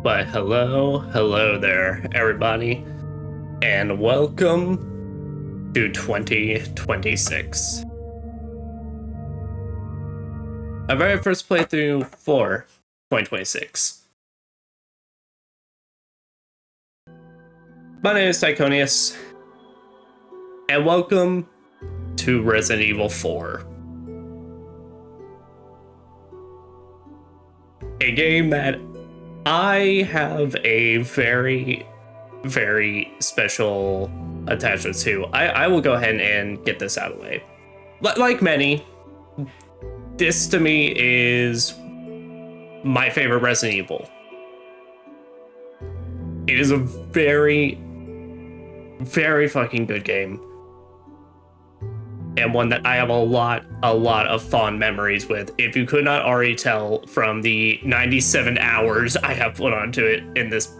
But hello there, everybody, and welcome to 2026. Our very first playthrough for 2026. My name is Tychonius, and welcome to Resident Evil 4. A game that I have a very special attachment to. I will go ahead and get this out of the way. Like many, this to me is my favorite Resident Evil. It is a very fucking good game. And one that I have a lot of fond memories with. If you could not already tell from the 97 hours I have put onto it in this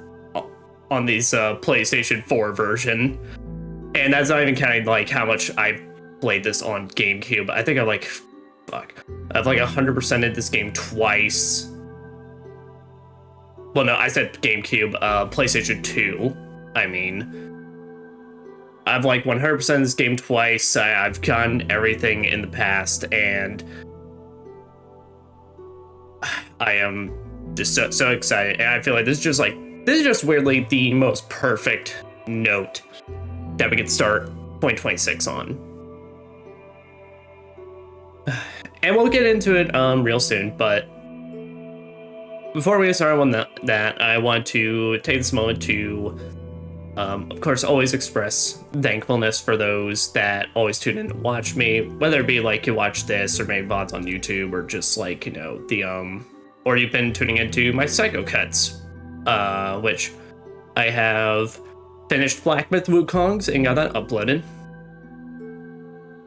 on these PlayStation 4 version. And that's not even counting like how much I've played this on GameCube. I think I've 100%ed this game twice. Well, no, I said GameCube, PlayStation 2, I mean. I've 100% this game twice. I've gotten everything in the past, and I am just so excited. And I feel like this is just weirdly the most perfect note that we could start 2026 on. And we'll get into it real soon, but before we get started on that, I want to take this moment to of course, always express thankfulness for those that always tune in to watch me, whether it be you watch this or maybe VODs on YouTube or just or you've been tuning into my Psycho Cuts, which I have finished Black Myth Wukongs and got that uploaded.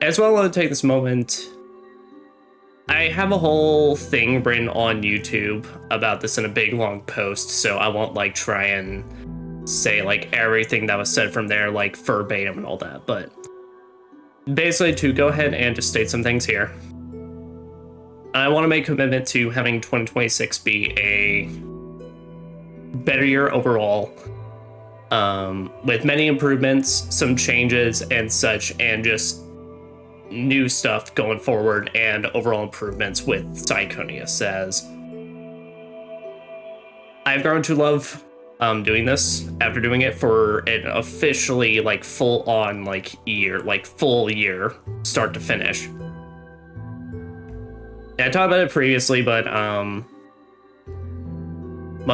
As well, I want to take this moment. I have a whole thing written on YouTube about this in a big long post, so I won't try and say everything that was said from there verbatim and all that, but basically to go ahead and just state some things here. I want to make a commitment to having 2026 be a better year overall, with many improvements, some changes and such, and just new stuff going forward and overall improvements with Psychonius, as I've grown to love doing this after doing it for an officially full year, start to finish. Yeah, I talked about it previously, but well,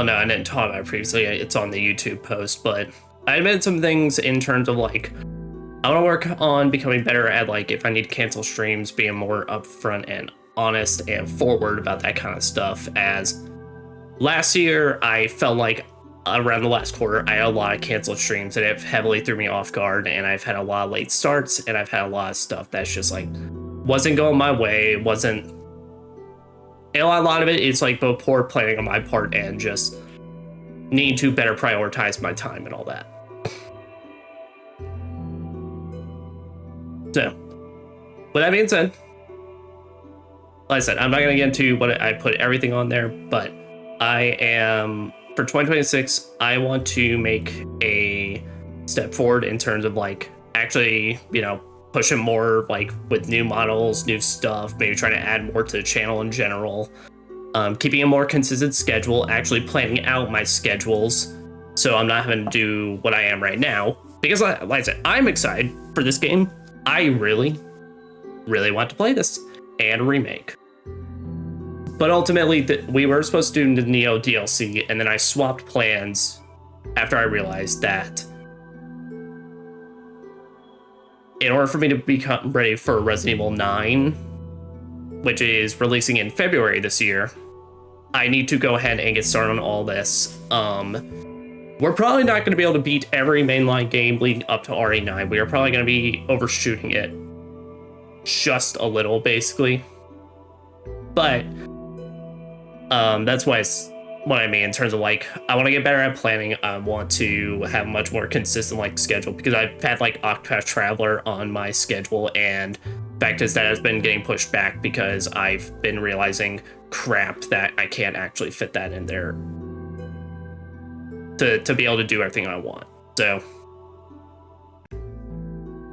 no, I didn't talk about it previously. It's on the YouTube post, but I admitted some things in terms of I want to work on becoming better at if I need to cancel streams, being more upfront and honest and forward about that kind of stuff. As last year, I felt around the last quarter, I had a lot of canceled streams and it heavily threw me off guard, and I've had a lot of late starts, and I've had a lot of stuff that's just wasn't going my way, wasn't, and a lot of it is both poor planning on my part and just need to better prioritize my time and all that. So, with that being said, like I said, I'm not going to get into what I put everything on there, but I am, for 2026, I want to make a step forward in terms of actually, pushing more with new models, new stuff, maybe trying to add more to the channel in general, keeping a more consistent schedule, actually planning out my schedules so I'm not having to do what I am right now, because like I said, I'm excited for this game. I really want to play this and remake. But ultimately, we were supposed to do the Neo DLC, and then I swapped plans after I realized that in order for me to become ready for Resident Evil 9, which is releasing in February this year, I need to go ahead and get started on all this. We're probably not going to be able to beat every mainline game leading up to RE9. We are probably going to be overshooting it just a little, basically. But that's why it's what I mean in terms of I want to get better at planning. I want to have a much more consistent schedule, because I've had Octopath Traveler on my schedule, and fact is that has been getting pushed back because I've been realizing crap that I can't actually fit that in there to be able to do everything I want. So,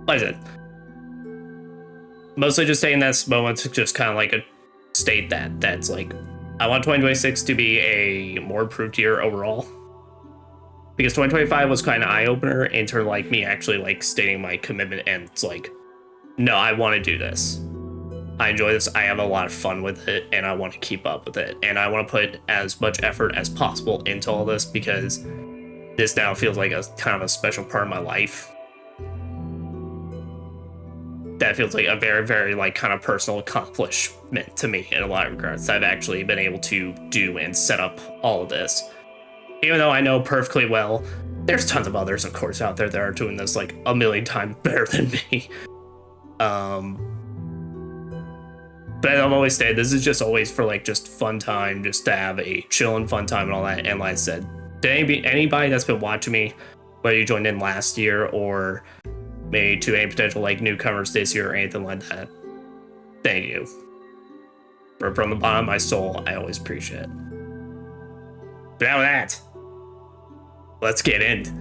like I said, mostly just taking this moment to just kind of like a state that's like, I want 2026 to be a more improved year overall. Because 2025 was kind of eye-opener in terms of like me actually like stating my commitment, and it's like, no, I want to do this. I enjoy this. I have a lot of fun with it, and I want to keep up with it. And I want to put as much effort as possible into all this, because this now feels like a kind of a special part of my life. That feels like a very, very like kind of personal accomplishment to me in a lot of regards. I've actually been able to do and set up all of this. Even though I know perfectly well, there's tons of others, of course, out there that are doing this like a million times better than me. But I'm always saying this is just always for like just fun time, just to have a chill and fun time and all that. And like I said, to anybody that's been watching me, whether you joined in last year or maybe to any potential like newcomers this year or anything like that, thank you. From the bottom of my soul, I always appreciate it. But now with that, let's get into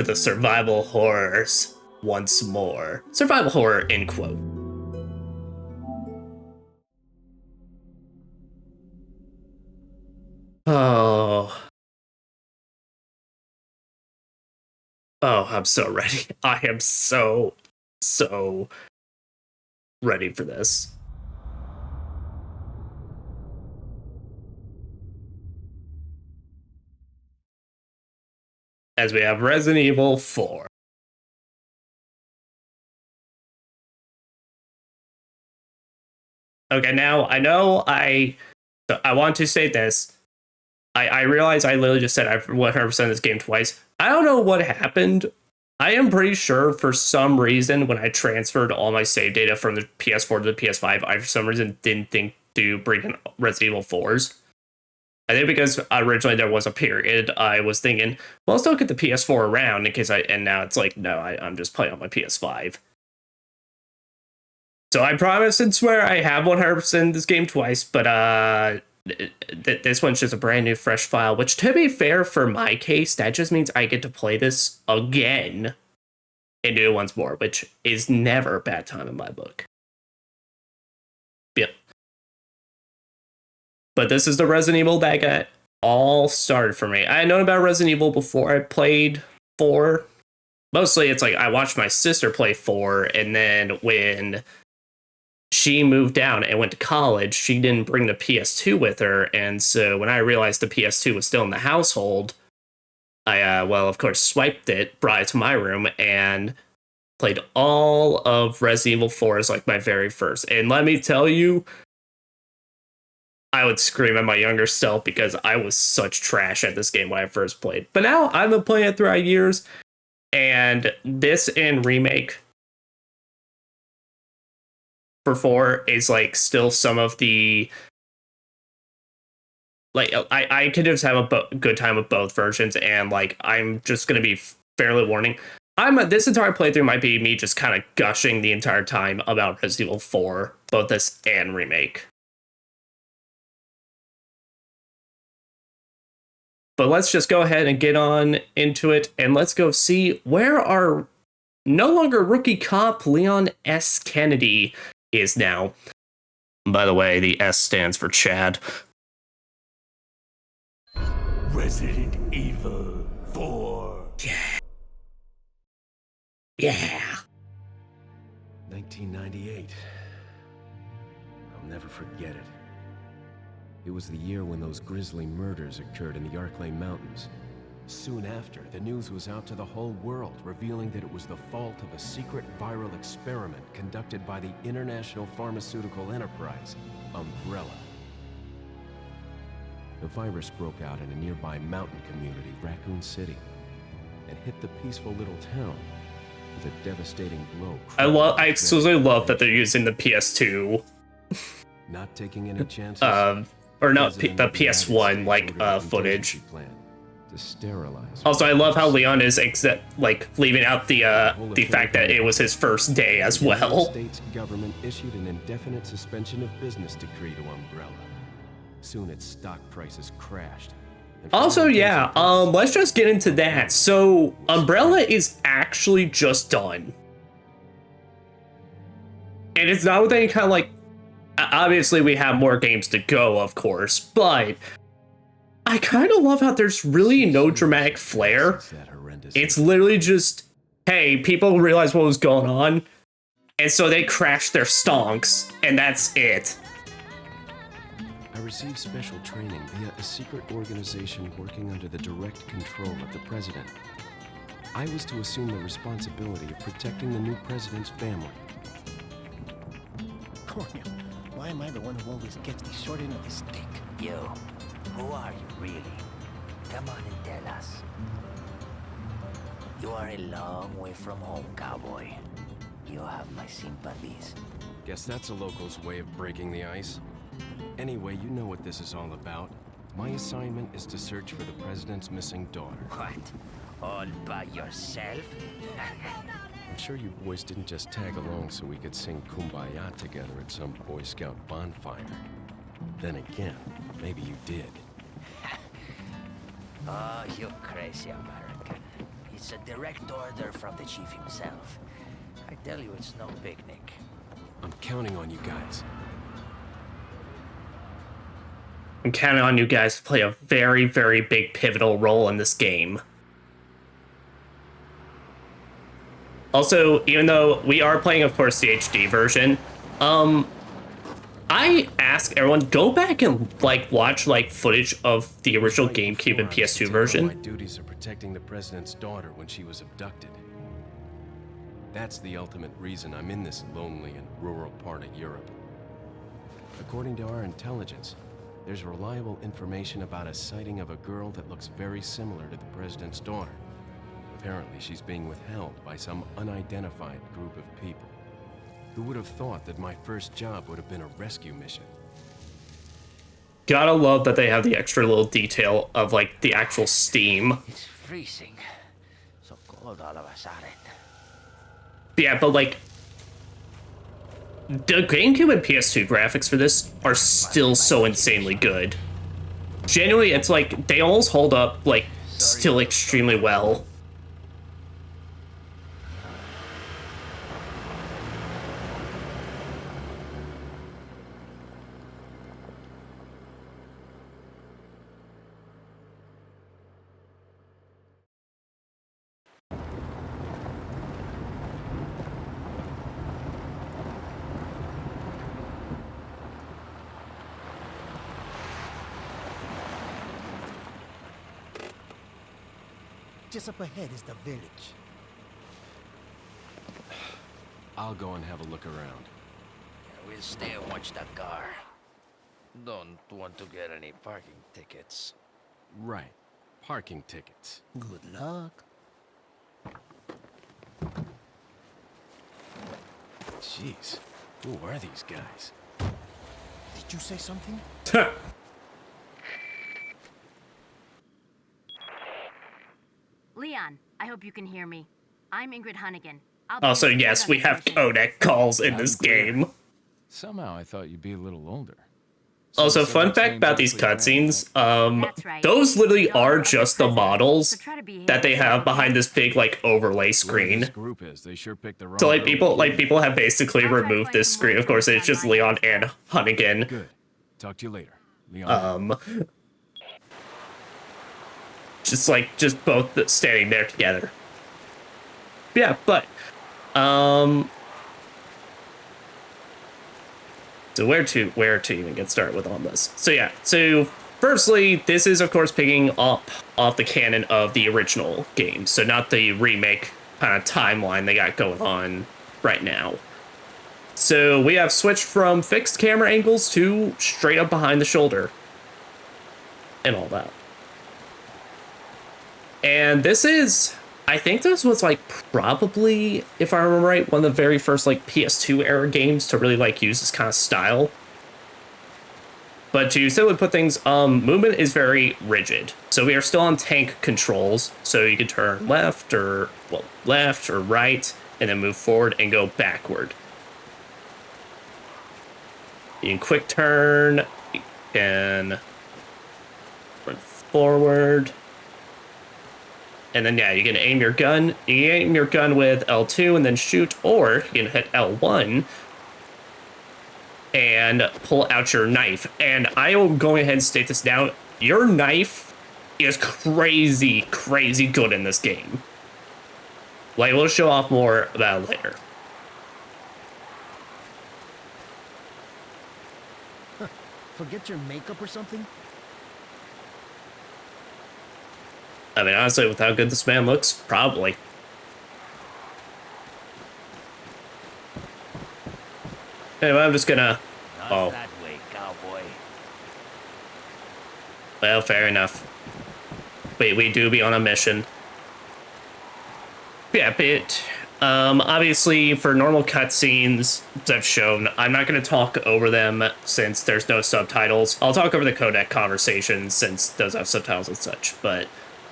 the survival horrors once more. Survival horror in quote. Oh, I'm so ready. I am so ready for this. As we have Resident Evil 4. Okay, now I know I want to say this. I realize I literally just said I've 100% this game twice. I don't know what happened. I am pretty sure for some reason when I transferred all my save data from the PS4 to the PS5, I for some reason didn't think to bring in Resident Evil 4s. I think because originally there was a period, I was thinking, well, I'll still get the PS4 around in case and now it's like, no, I'm just playing on my PS5. So I promise and swear I have 100% this game twice, but this one's just a brand new fresh file, which to be fair for my case, that just means I get to play this again and do it once more, which is never a bad time in my book. Yep. But this is the Resident Evil that got all started for me. I had known about Resident Evil before I played 4. Mostly it's like I watched my sister play 4, and then when she moved down and went to college, she didn't bring the PS2 with her, and so when I realized the PS2 was still in the household, I, well, of course, swiped it, brought it to my room, and played all of Resident Evil 4 as like my very first. And let me tell you, I would scream at my younger self because I was such trash at this game when I first played. But now I've been playing it throughout years, and this and remake for 4 is like still some of the like I could just have a good time with both versions, and like I'm just gonna be fairly warning. This entire playthrough might be me just kind of gushing the entire time about Resident Evil 4, both this and remake. But let's just go ahead and get on into it, and let's go see where our no longer rookie cop Leon S. Kennedy is now. By the way, the S stands for Chad. Resident Evil 4. Yeah. 1998. I'll never forget it. It was the year when those grisly murders occurred in the Arklay Mountains. Soon after, the news was out to the whole world, revealing that it was the fault of a secret viral experiment conducted by the international pharmaceutical enterprise, Umbrella. The virus broke out in a nearby mountain community, Raccoon City, and hit the peaceful little town with a devastating blow. I absolutely love that they're using the PS2. Not taking any chances. Or not the PS1 like footage. To sterilize. Also, I love how Leon is like leaving out the fact that it was his first day as well. The States government issued an indefinite suspension of business decree to Umbrella. Soon its stock prices crashed, And for Also, all intents yeah, and purposes, let's just get into that. So, Umbrella is actually just done. And it's not with any kind of like, obviously we have more games to go, of course, but I kind of love how there's really no dramatic flair. Is that horrendous? It's literally just, hey, people realized what was going on, and so they crashed their stonks, and that's it. I received special training via a secret organization working under the direct control of the president. I was to assume the responsibility of protecting the new president's family. Cornel, why am I the one who always gets the short end of the stick? You, who are you really? Come on and tell us. You are a long way from home, cowboy. You have my sympathies. Guess that's a local's way of breaking the ice. Anyway, you know what this is all about. My assignment is to search for the president's missing daughter. What? All by yourself? I'm sure you boys didn't just tag along so we could sing Kumbaya together at some Boy Scout bonfire. But then again, maybe you did. Oh, you crazy American. It's a direct order from the chief himself. I tell you, it's no picnic. I'm counting on you guys. I'm counting on you guys to play a very, very big pivotal role in this game. Also, even though we are playing, of course, the HD version, I ask everyone, go back and watch footage of the original GameCube and PS2 version. My duties are protecting the president's daughter when she was abducted. That's the ultimate reason I'm in this lonely and rural part of Europe. According to our intelligence, there's reliable information about a sighting of a girl that looks very similar to the president's daughter. Apparently, she's being withheld by some unidentified group of people. Who would have thought that my first job would have been a rescue mission? Gotta love that they have the extra little detail of the actual steam. It's freezing. So cold all of a sudden. Yeah, but the GameCube and PS2 graphics for this are still so insanely good. Genuinely, it's they almost hold up still extremely well. Just up ahead is the village. I'll go and have a look around. We'll stay and watch that car. Don't want to get any parking tickets. Right. Parking tickets. Good luck. Jeez. Who are these guys? Did you say something? Leon, I hope you can hear me. I'm Ingrid Hunnigan. I'll be Also, your yes, we have contact. codec calls in this game. Somehow I thought you'd be a little older. Also, fun fact about these cutscenes, That's right. those literally Daughter are of the just the president, models so try to behave that they have behind this big overlay This screen. group is. They sure picked the wrong. So group. people have basically I'll try to removed find this some screen. more Of course, it's information just on my Leon end. and Hunnigan. Good. Talk to you later, Leon. Just both standing there together. Yeah, but so where to even get started with all this? So yeah, so firstly, this is of course picking up off the canon of the original game, so not the remake kind of timeline they got going on right now. So we have switched from fixed camera angles to straight up behind the shoulder and all that. And this is, I think this was probably, if I remember right, one of the very first PS2 era games to really use this kind of style. But to simply put things, movement is very rigid. So we are still on tank controls, so you can turn left or right, and then move forward and go backward. You can quick turn, you can run forward. And then, yeah, you can aim your gun. You can aim your gun with L2 and then shoot, or you can hit L1 and pull out your knife. And I will go ahead and state this now. Your knife is crazy, crazy good in this game. Like, we'll show off more about it later. Forget your makeup or something? I mean, honestly, with how good this man looks, probably. Anyway, I'm just gonna... Not that way, cowboy. Well, fair enough. We do be on a mission. Yeah, but obviously for normal cutscenes I've shown, I'm not going to talk over them since there's no subtitles. I'll talk over the codec conversations since those have subtitles and such, but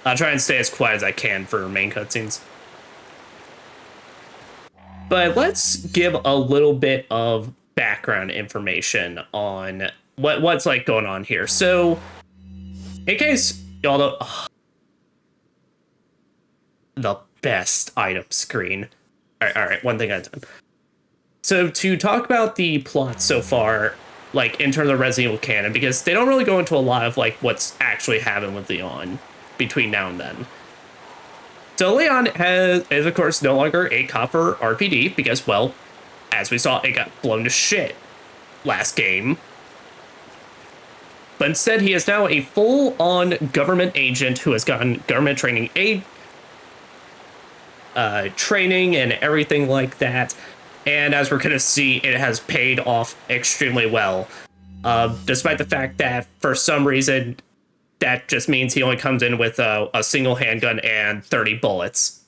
I'll try and stay as quiet as I can for main cutscenes. But let's give a little bit of background information on what's like going on here. So, in case y'all don't... the best item screen. All right, one thing at a time. So to talk about the plot so far, like in terms of Resident Evil canon, because they don't really go into a lot of like what's actually happened with Leon between now and then. So Leon is of course no longer a copper RPD because, well, as we saw, it got blown to shit last game. But instead, he is now a full-on government agent who has gotten government training training and everything like that, and as we're gonna see, it has paid off extremely well, despite the fact that for some reason that just means he only comes in with a single handgun and 30 bullets.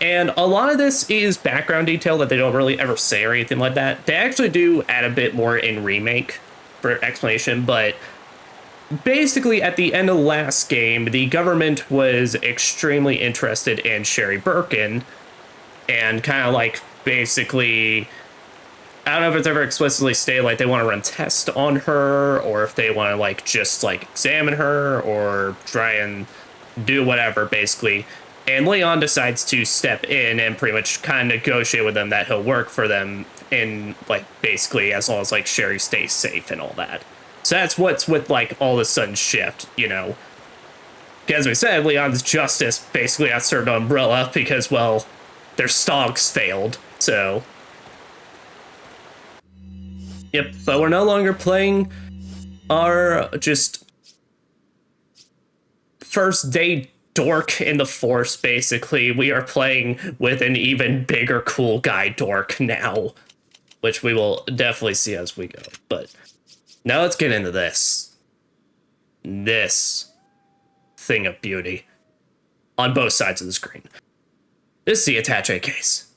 And a lot of this is background detail that they don't really ever say or anything like that. They actually do add a bit more in Remake for explanation, but basically, at the end of the last game, the government was extremely interested in Sherry Birkin and kind of like basically, I don't know if it's ever explicitly stated like they want to run tests on her or if they want to like just like examine her or try and do whatever basically. And Leon decides to step in and pretty much kind of negotiate with them that he'll work for them in like basically as long as like Sherry stays safe and all that. So that's what's with, like, all of a sudden shift, you know. As we said, Leon's justice basically got served on Umbrella because, well, their stonks failed, so... Yep, but we're no longer playing our just first day dork in the Force, basically. We are playing with an even bigger cool guy dork now, which we will definitely see as we go, but... Now let's get into this. This thing of beauty. On both sides of the screen. This is the attache case.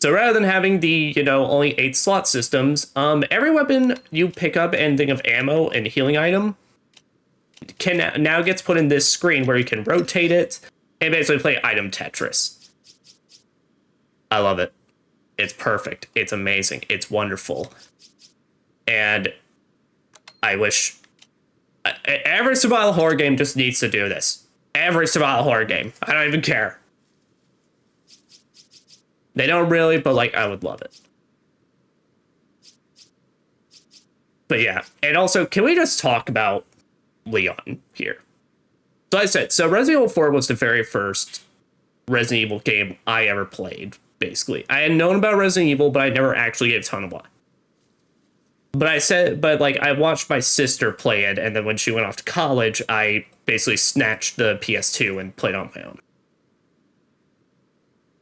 So rather than having the, you know, only 8 slot systems, every weapon you pick up and think of ammo and healing item can now gets put in this screen where you can rotate it and basically play item Tetris. I love it. It's perfect. It's amazing. It's wonderful. And I wish every survival horror game just needs to do this. Every survival horror game. I don't even care. They don't really, but like I would love it. But yeah, and also, can we just talk about Leon here? So I said, so Resident Evil 4 was the very first Resident Evil game I ever played. Basically, I had known about Resident Evil, but I never actually gave a ton of watch. But I watched my sister play it, and then when she went off to college, I basically snatched the PS2 and played on my own.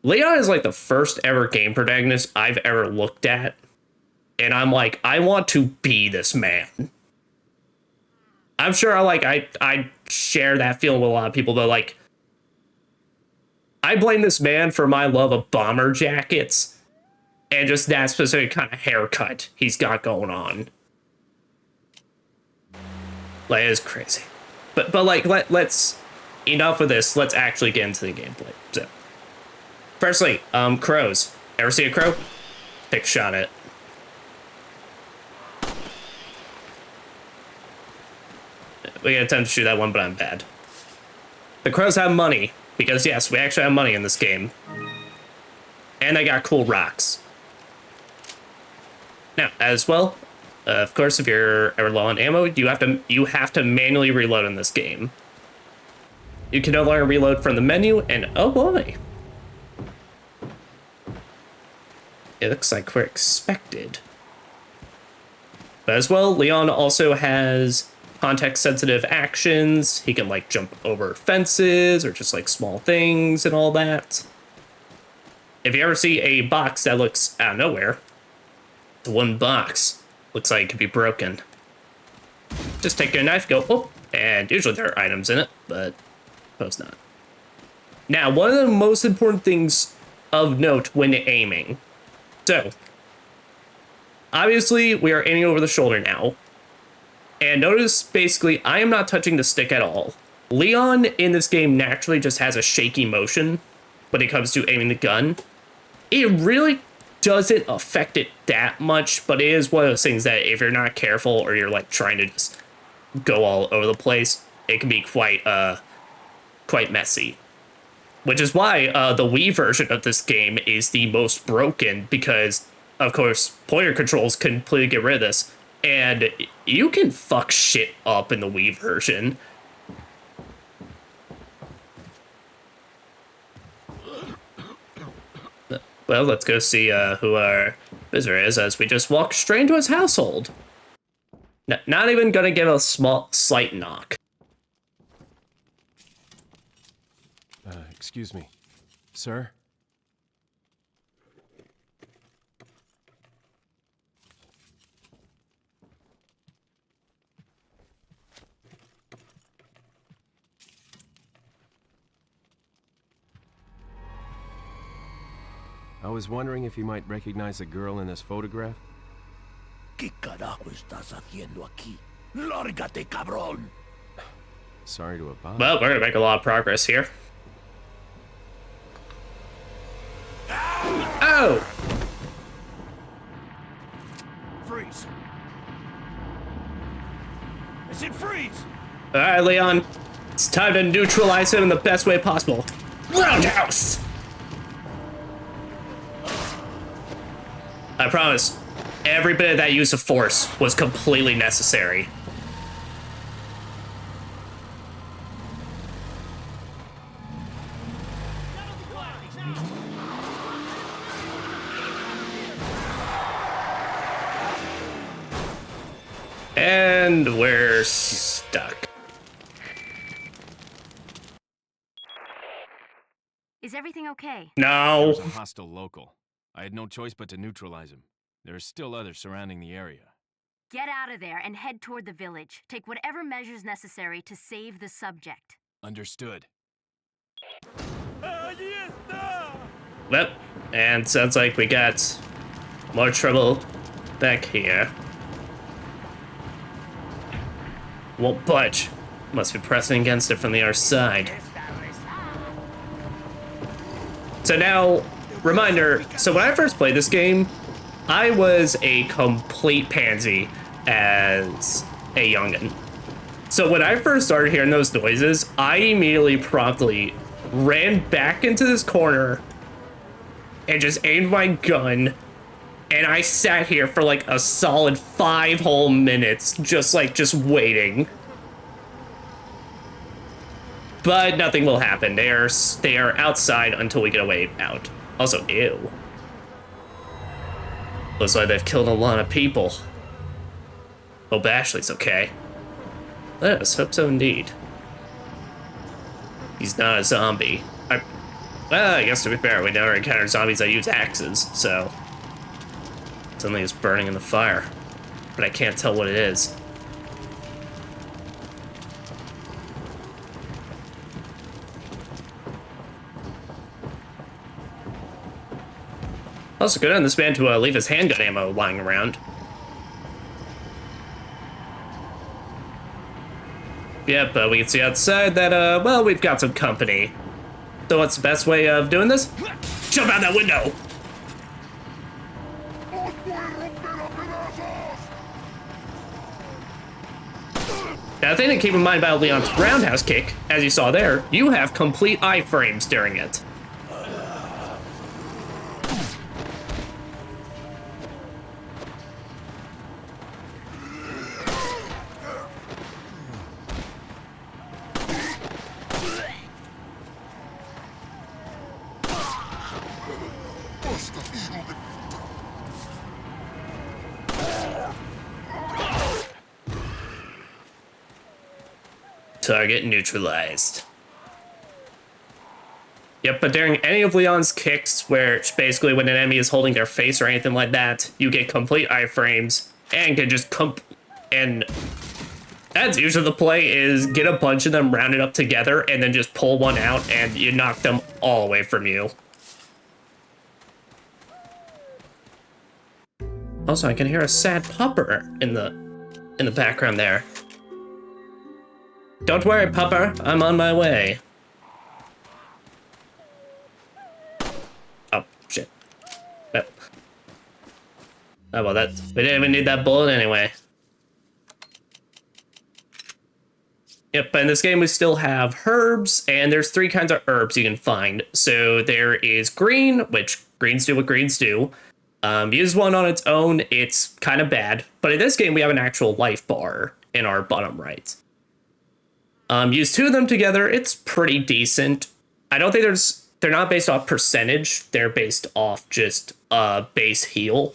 Leon is like the first ever game protagonist I've ever looked at, and I'm like, I want to be this man. I'm sure I share that feeling with a lot of people, but like, I blame this man for my love of bomber jackets and just that specific kind of haircut he's got going on. Like, it's crazy. But like, let's enough of this. Let's actually get into the gameplay. So, firstly, crows. Ever see a crow? Take a shot at it. we can attempt to shoot that one, but I'm bad. The crows have money, because yes, we actually have money in this game. And I got cool rocks. Now, as well, of course, if you're ever low on ammo, you have to manually reload in this game. You can no longer reload from the menu, and oh boy. It looks like we're expected. But as well, Leon also has context-sensitive actions. He can, like, jump over fences or just, like, small things and all that. If you ever see a box that looks out of nowhere, it's one box. Looks like it could be broken. Just take your knife, go, oh, and usually there are items in it, but suppose not. Now, one of the most important things of note when aiming. So, obviously, we are aiming over the shoulder now. And notice, basically, I am not touching the stick at all. Leon in this game naturally just has a shaky motion when it comes to aiming the gun. It really doesn't affect it that much, but it is one of those things that if you're not careful or you're like trying to just go all over the place, it can be quite messy. Which is why the Wii version of this game is the most broken, because of course pointer controls completely get rid of this, and you can fuck shit up in the Wii version. Well, let's go see who our visitor is as we just walk straight into his household. Not even gonna give a slight knock. Excuse me. Sir? I was wondering if you might recognize the girl in this photograph? ¿Qué carajo estás haciendo aquí? Lárgate, cabrón! Sorry to abide. Well, we're gonna make a lot of progress here. Oh! Freeze! I said freeze! Alright, Leon. It's time to neutralize him in the best way possible. Roundhouse! I promise, every bit of that use of force was completely necessary. And we're stuck. Is everything okay? There No. was a hostile local. I had no choice but to neutralize him. There are still others surrounding the area. Get out of there and head toward the village. Take whatever measures necessary to save the subject. Understood. Well, and sounds like we got more trouble back here. Won't budge. Must be pressing against it from the other side. So now, reminder, so when I first played this game, I was a complete pansy as a youngin'. So when I first started hearing those noises, I immediately promptly ran back into this corner and just aimed my gun, and I sat here for like a solid 5 whole minutes, just waiting. But nothing will happen. They are outside until we get a way out. Also, ew. Looks like they've killed a lot of people. Hope Ashley's okay. Let's hope so indeed. He's not a zombie. Well, I guess to be fair, we never encountered zombies that use axes, so something is burning in the fire, but I can't tell what it is. Also good on this man to leave his handgun ammo lying around. Yep, we can see outside that, well, we've got some company. So what's the best way of doing this? Jump out that window! Now, the thing to keep in mind about Leon's roundhouse kick, as you saw there, you have complete iframes during it. Target neutralized. Yep, but during any of Leon's kicks, where basically when an enemy is holding their face or anything like that, you get complete iframes and can just and that's usually the play, is get a bunch of them rounded up together and then just pull one out and you knock them all away from you. Also, I can hear a sad pupper in the background there. Don't worry, pupper, I'm on my way. Oh, shit. Oh, well, we didn't even need that bullet anyway. Yep, but in this game we still have herbs, and there's 3 kinds of herbs you can find. So there is green, which greens do what greens do. Use one on its own, it's kind of bad. But in this game we have an actual life bar in our bottom right. Use 2 of them together, it's pretty decent. I don't think they're not based off percentage, they're based off just base heal.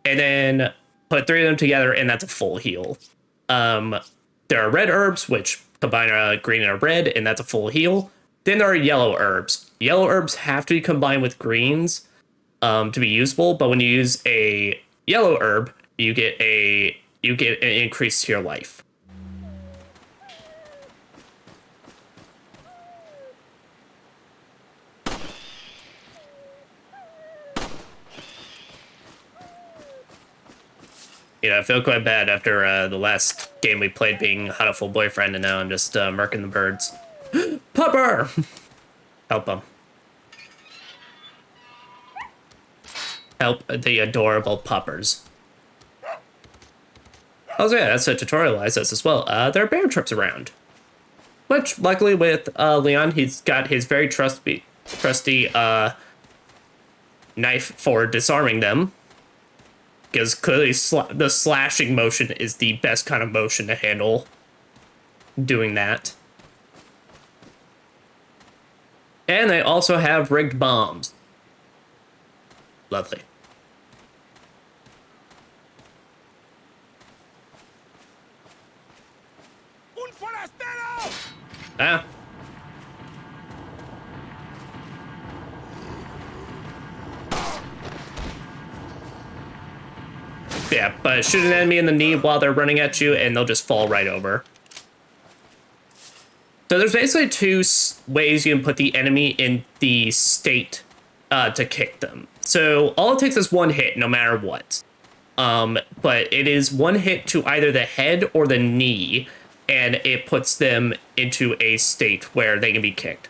And then put 3 of them together and that's a full heal. There are red herbs, which combine a green and a red, and that's a full heal. Then there are yellow herbs. Yellow herbs have to be combined with greens to be usable, but when you use a yellow herb, you get an increase to your life. You know, I feel quite bad after the last game we played being Hatoful Boyfriend, and now I'm just murking the birds. Pupper! Help him. Help the adorable puppers. Oh, yeah, that's a tutorialize this as well. There are bear traps around. Which, luckily with Leon, he's got his very trusty knife for disarming them. Because clearly the slashing motion is the best kind of motion to handle doing that. And they also have rigged bombs. Lovely. Ah. Yeah, but shoot an enemy in the knee while they're running at you and they'll just fall right over. So there's basically 2 ways you can put the enemy in the state to kick them. So all it takes is 1 hit no matter what. But it is 1 hit to either the head or the knee, and it puts them into a state where they can be kicked.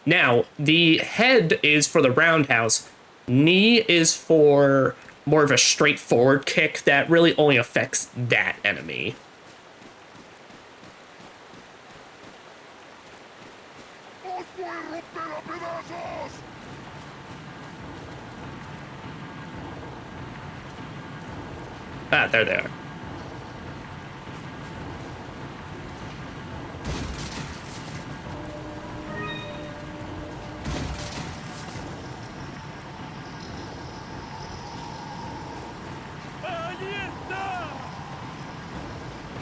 Now, the head is for the roundhouse. Knee is for more of a straightforward kick that really only affects that enemy. Ah, there they are.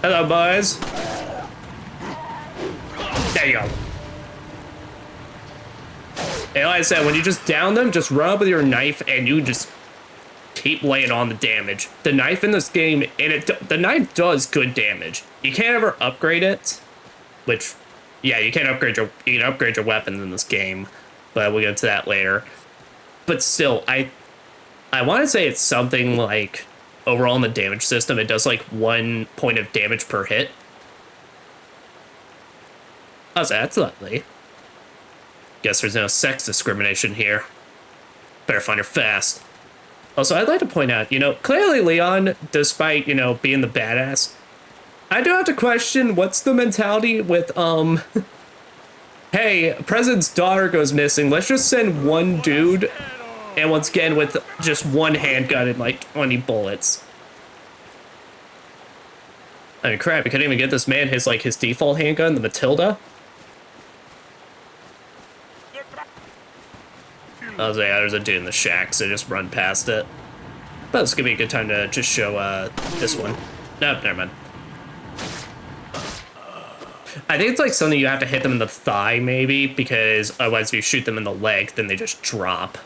Hello, boys. There you go. And like I said, when you just down them, just run up with your knife and you just keep laying on the damage. The knife in this game, the knife does good damage. You can't ever upgrade it, which, yeah, you can upgrade your weapons in this game, but we'll get to that later. But still, I want to say it's something like, overall in the damage system, it does like 1 point of damage per hit. Oh, that's lovely. Guess there's no sex discrimination here. Better find her fast. Also, I'd like to point out, clearly Leon, despite, being the badass, I do have to question what's the mentality with, hey, president's daughter goes missing. Let's just send one dude, and once again with just one handgun and like 20 bullets. I mean, crap, we couldn't even get this man his default handgun, the Matilda. I was like, yeah, there's a dude in the shack, so just run past it. But it's gonna be a good time to just show this one. Nope, never mind. I think it's like something you have to hit them in the thigh, maybe, because otherwise if you shoot them in the leg, then they just drop.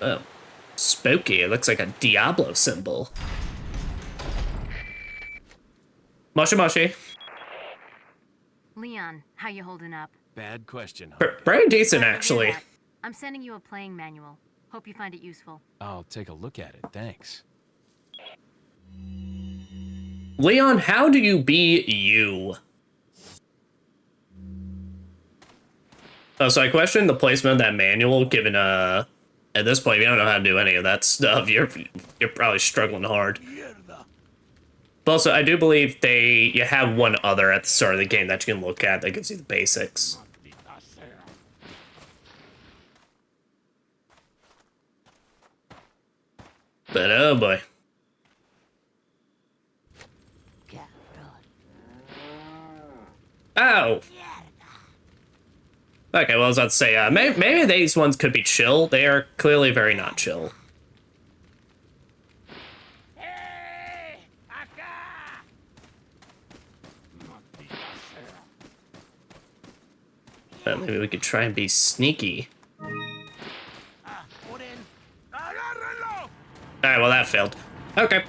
Oh, spooky. It looks like a Diablo symbol. Moshi Moshi. Leon, how you holding up? Bad question. Pretty decent, Glad to hear actually. that. I'm sending you a playing manual. Hope you find it useful. I'll take a look at it, thanks. Leon, how do you be you? Oh, so I questioned the placement of that manual, given, at this point, if you don't know how to do any of that stuff, you're probably struggling hard. But also, I do believe you have one other at the start of the game that you can look at that gives you the basics. But oh boy. Ow! Okay, well, I was about to say, maybe these ones could be chill. They are clearly very not chill. But maybe we could try and be sneaky. Alright, well, that failed. Okay.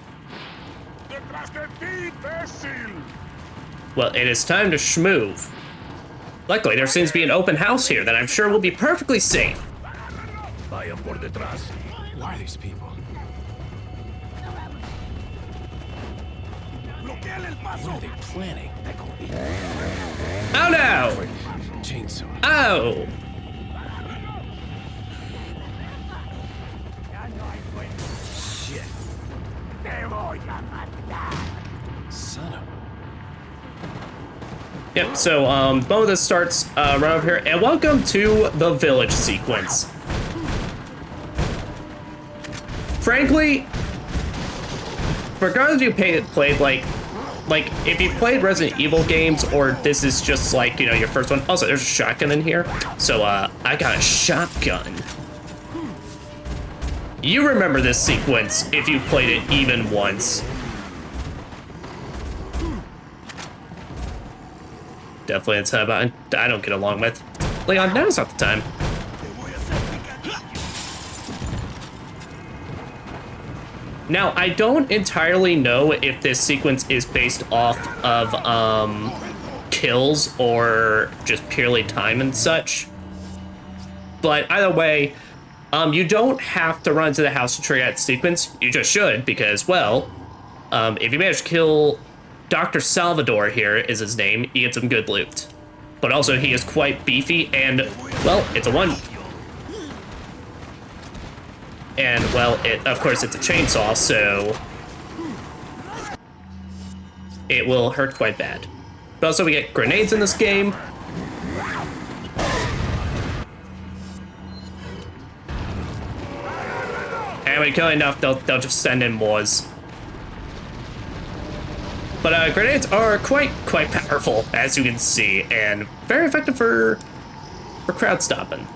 Well, it is time to schmoove. Luckily, there seems to be an open house here that I'm sure will be perfectly safe. Why are these people? What are they planning? Oh no! Chainsaw. Oh! Shit. Son of a... Yep, so, both of this starts right over here, and welcome to the village sequence. Frankly, regardless if you played, like, if you played Resident Evil games, or this is just, like, you know, your first one. Also, there's a shotgun in here, so, I got a shotgun. You remember this sequence if you played it even once. Definitely a time I don't get along with. Leon, now's not the time. Now, I don't entirely know if this sequence is based off of kills or just purely time and such. But either way, you don't have to run to the house to trigger that sequence. You just should, because, well, if you manage to kill Dr. Salvador here is his name, you get some good loot. But also, he is quite beefy, and, well, it's a one. And, well, of course, it's a chainsaw, so it will hurt quite bad. But also, we get grenades in this game. And when you kill enough, they'll just send in more. But grenades are quite powerful, as you can see, and very effective for crowd stopping.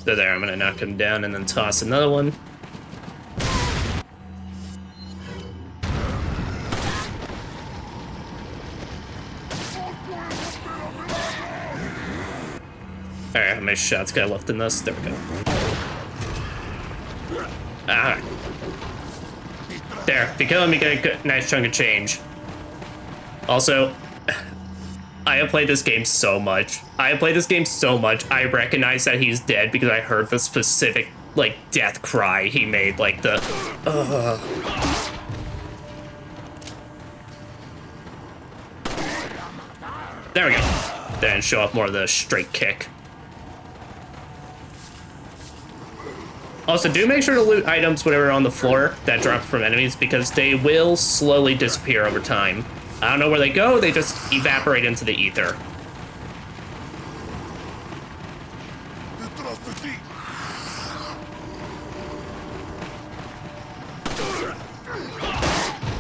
So there, I'm gonna knock him down and then toss another one. Alright, how many shots got left in this? There we go. Ah. There, if you kill him, you get a good, nice chunk of change. Also, I have played this game so much. I recognize that he's dead because I heard the specific, like, death cry he made, like the, There we go. Then show up more of the straight kick. Also, do make sure to loot items whatever are on the floor that drop from enemies because they will slowly disappear over time. I don't know where they go, they just evaporate into the ether.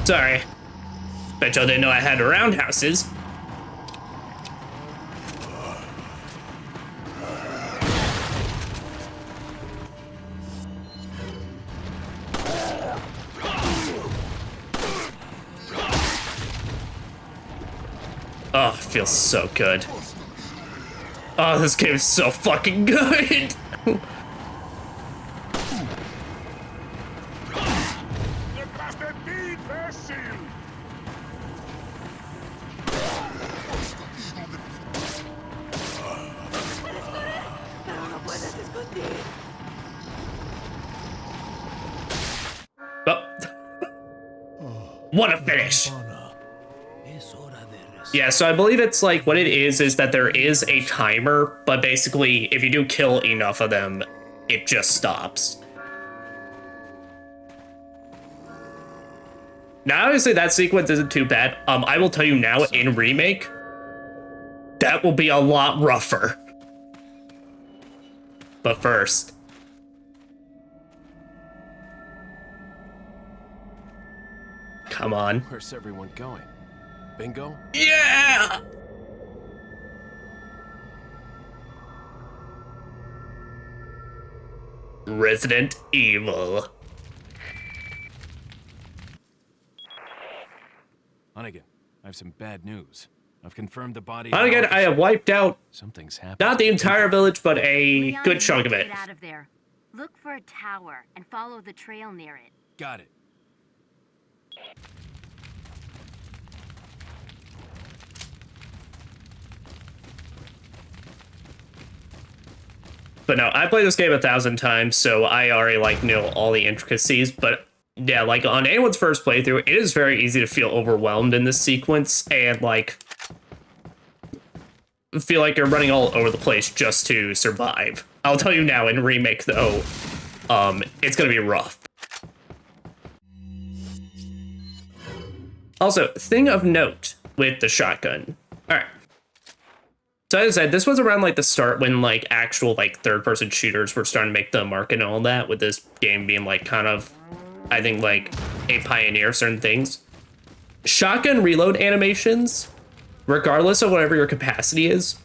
Sorry. Bet y'all didn't know I had roundhouses. Oh, it feels so good. Oh, this game is so fucking good. Oh. What a finish. Yeah, so I believe it's like what it is that there is a timer, but basically if you do kill enough of them, it just stops. Now, obviously that sequence isn't too bad. I will tell you now in Remake, that will be a lot rougher. But first. Come on. Where's everyone going? Bingo? Yeah! Resident Evil. Hunnigan, I have some bad news. I've confirmed the body. Hunnigan, I have wiped out something's happened. not the entire village, but a Leon, good chunk of it. Get out of there. Look for a tower and follow the trail near it. Got it. But no, I played this game 1,000 times, so I already like know all the intricacies. But yeah, like on anyone's first playthrough, it is very easy to feel overwhelmed in this sequence and like feel like you're running all over the place just to survive. I'll tell you now, in Remake though, it's gonna be rough. Also, thing of note with the shotgun. All right. So as I said, this was around like the start when like actual like third-person shooters were starting to make the mark and all that, with this game being like kind of, I think, like a pioneer of certain things. Shotgun reload animations, regardless of whatever your capacity is,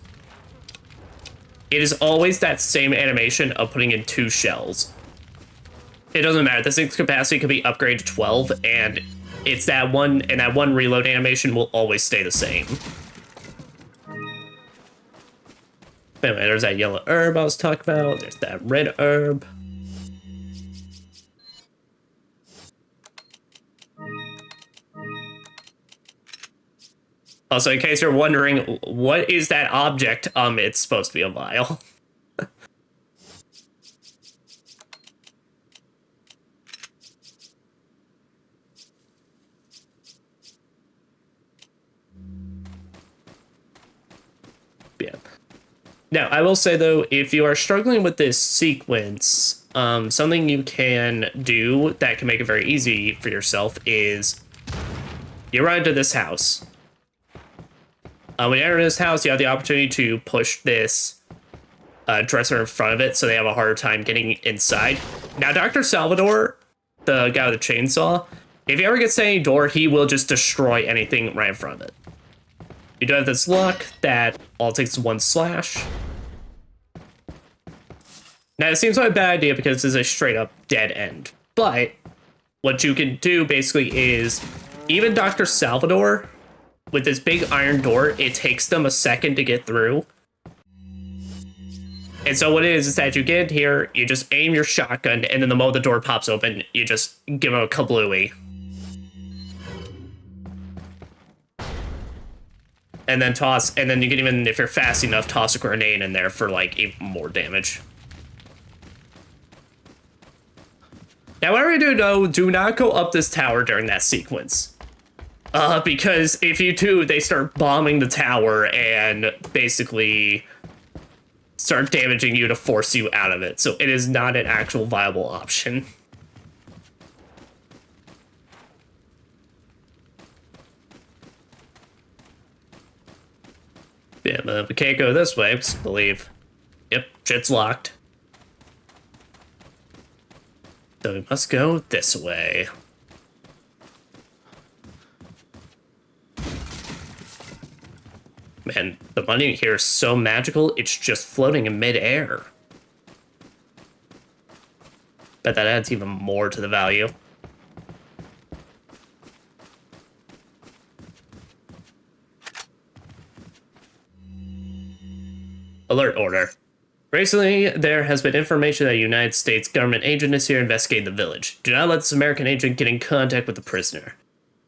it is always that same animation of putting in 2 shells. It doesn't matter. This thing's capacity could be upgraded to 12, and it's that one, and that one reload animation will always stay the same. Anyway, there's that yellow herb I was talking about. There's that red herb. Also, in case you're wondering, what is that object? It's supposed to be a vial. Yeah. Now, I will say, though, if you are struggling with this sequence, something you can do that can make it very easy for yourself is you run into this house. When you enter this house, you have the opportunity to push this dresser in front of it so they have a harder time getting inside. Now, Dr. Salvador, the guy with the chainsaw, if he ever gets to any door, he will just destroy anything right in front of it. You do have this luck that all it takes is 1 slash. Now, it seems like a bad idea because this is a straight-up dead end. But what you can do, basically, is even Dr. Salvador, with this big iron door, it takes them a second to get through. And so what it is that you get in here, you just aim your shotgun, and then the moment the door pops open, you just give them a kablooey. and then you can even, if you're fast enough, toss a grenade in there for like even more damage. Now, whatever you do, though, do not go up this tower during that sequence. Because if you do, they start bombing the tower and basically start damaging you to force you out of it. So it is not an actual viable option. Yeah, but we can't go this way, I believe. Yep, shit's locked. So we must go this way. Man, the money here is so magical, it's just floating in midair. Bet that adds even more to the value. Alert order. Recently, there has been information that a United States government agent is here investigating the village. Do not let this American agent get in contact with the prisoner.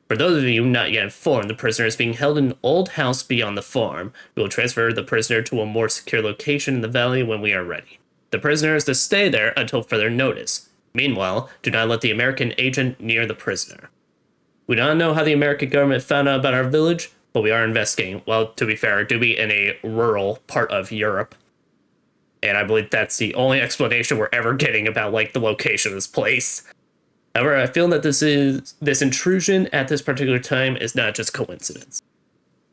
For those of you not yet informed, the prisoner is being held in an old house beyond the farm. We will transfer the prisoner to a more secure location in the valley when we are ready. The prisoner is to stay there until further notice. Meanwhile, do not let the American agent near the prisoner. We do not know how the American government found out about our village, but we are investigating. Well, to be fair, it do be in a rural part of Europe. And I believe that's the only explanation we're ever getting about, like, the location of this place. However, I feel that this intrusion at this particular time is not just coincidence.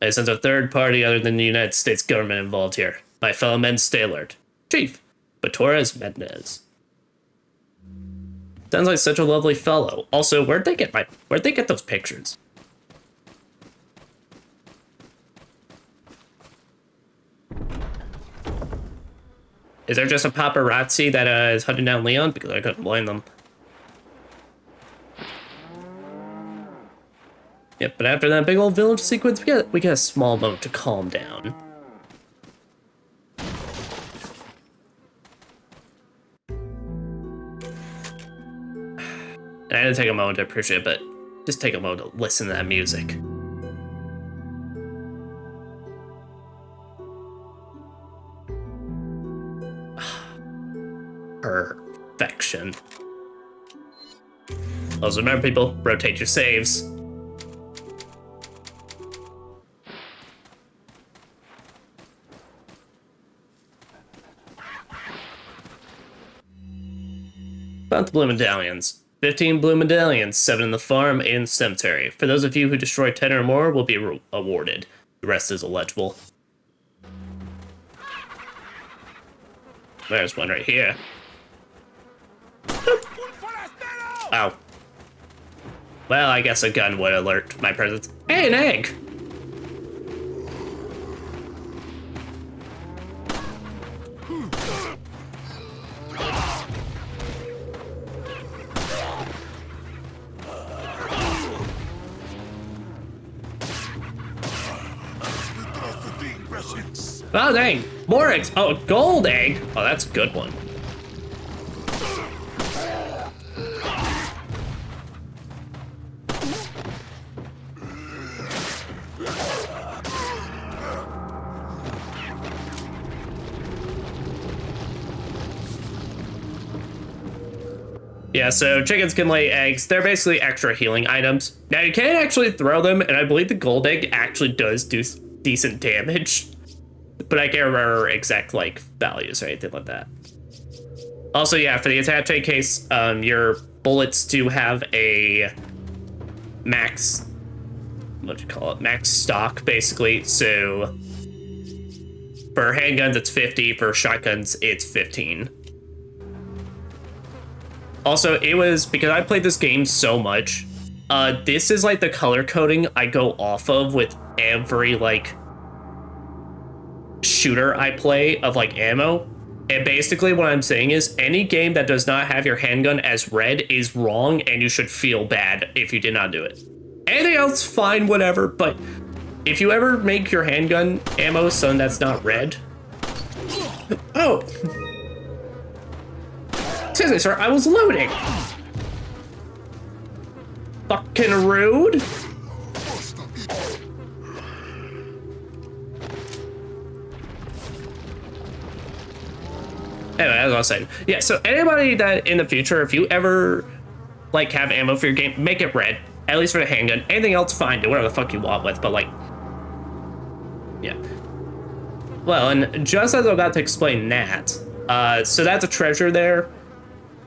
I sense a third party other than the United States government involved here. My fellow men stay alert. Chief, Torres Mendez. Sounds like such a lovely fellow. Also, where'd they get those pictures? Is there just a paparazzi that is hunting down Leon? Because I couldn't blame them. Yep, but after that big old village sequence, we get a small moment to calm down. And I had to take a moment to appreciate it, but just take a moment to listen to that music. Perfection. Also, remember, people, rotate your saves. About the blue medallions. 15 blue medallions, 7 in the farm and cemetery. For those of you who destroy 10 or more, will be awarded. The rest is illegible. There's one right here. Ow. Well, I guess a gun would alert my presence. Hey, an egg! Oh, dang. More eggs. Oh, gold egg. Oh, that's a good one. Yeah, so chickens can lay eggs. They're basically extra healing items. Now, you can actually throw them, and I believe the gold egg actually does do decent damage. But I can't remember exact, like, values or anything like that. Also, yeah, for the attach rate case, your bullets do have a max, what do you call it? Max stock, basically. So for handguns, it's 50. For shotguns, it's 15. Also, it was, because I played this game so much, this is, like, the color coding I go off of with every, like, shooter I play of, like, ammo. And basically what I'm saying is any game that does not have your handgun as red is wrong, and you should feel bad if you did not do it. Anything else, fine, whatever, but if you ever make your handgun ammo something that's not red... Oh! Excuse me, sir, I was loading! Fucking rude! I was saying. Yeah, so anybody that in the future, if you ever like have ammo for your game, make it red. At least for the handgun. Anything else, fine. Do whatever the fuck you want with, but like, yeah. Well, and just as I'm about to explain that, so that's a treasure there.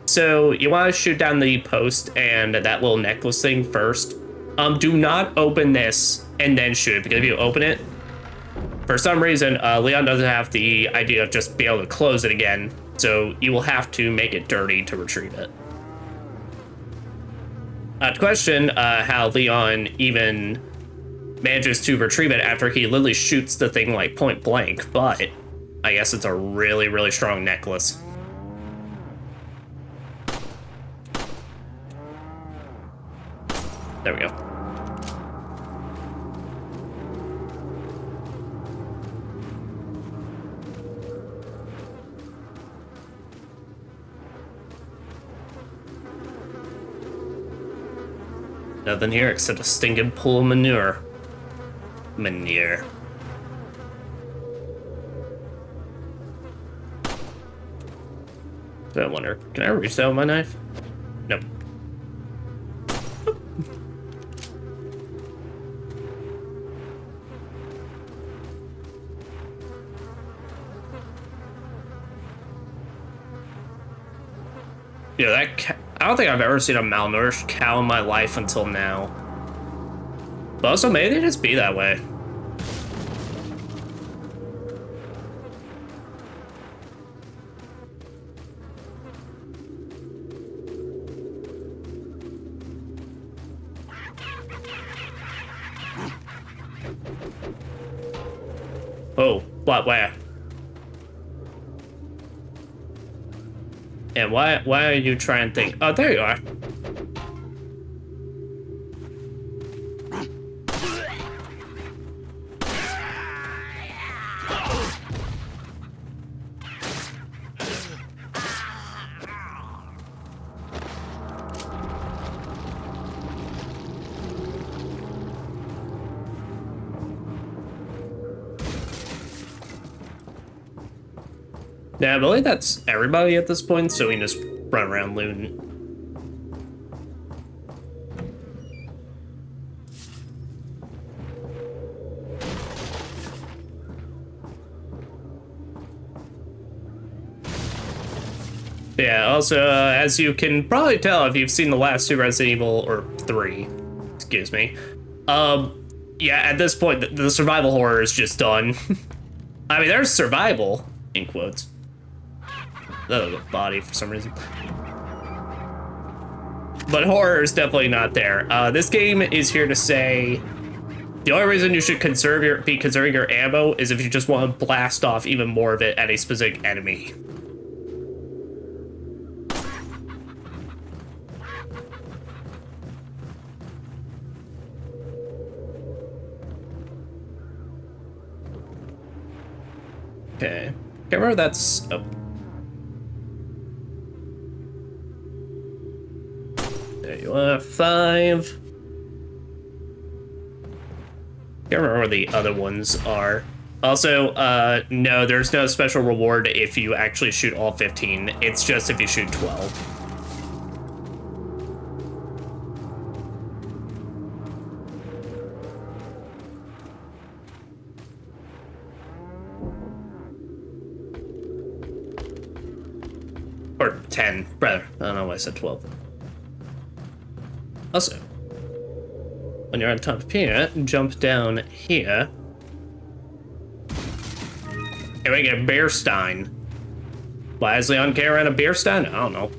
So you want to shoot down the post and that little necklace thing first. Do not open this and then shoot it, because if you open it, for some reason, Leon doesn't have the idea of just being able to close it again, so you will have to make it dirty to retrieve it. To question how Leon even manages to retrieve it after he literally shoots the thing like point blank, but I guess it's a really, really strong necklace. There we go. Nothing here except a stinking pool of manure. Manure. I wonder, can I reach that with my knife? Nope. Yeah, I don't think I've ever seen a malnourished cow in my life until now. But also, maybe they just be that way. Oh, what, where? And why are you trying to think? Oh, there you are. Yeah, I believe that's everybody at this point, so we can just run around looting. Yeah, also, as you can probably tell if you've seen the last two Resident Evil, or 3, excuse me, yeah, at this point, the survival horror is just done. I mean, there's survival, in quotes. Oh, body for some reason. But horror is definitely not there. This game is here to say the only reason you should be conserving your ammo is if you just want to blast off even more of it at a specific enemy. Okay. Can't remember that's... Oh. There you are, 5. Can't remember where the other ones are. Also, no, there's no special reward if you actually shoot all 15. It's just if you shoot 12. Or 10, rather. I don't know why I said 12. Also, when you're on top of here, jump down here. And we get a beer stein. Why is Leon carrying around a beer stein? I don't know.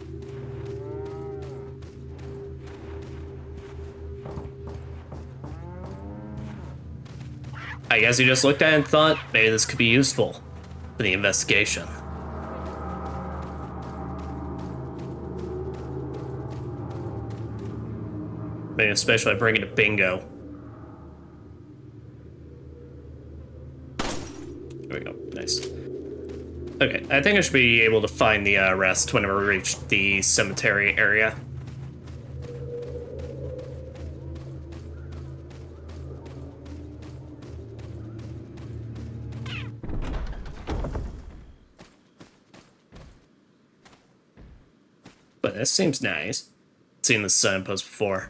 I guess he just looked at it and thought, maybe this could be useful for the investigation. Maybe especially bring it to bingo. There we go, nice. Okay, I think I should be able to find the rest whenever we reach the cemetery area. but this seems nice. Seen the signpost before.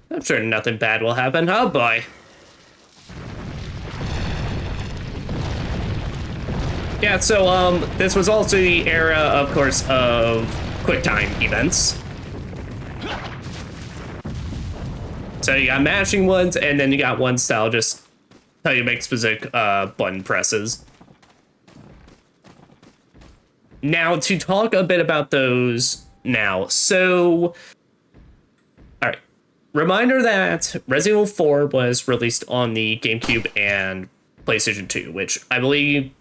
I'm sure nothing bad will happen. Oh boy. Yeah, so this was also the era, of course, of QuickTime events. So you got mashing ones, and then you got ones that'll just tell you to make specific button presses. Now, to talk a bit about those now. So, alright. Reminder that Resident Evil 4 was released on the GameCube and PlayStation 2, which I believe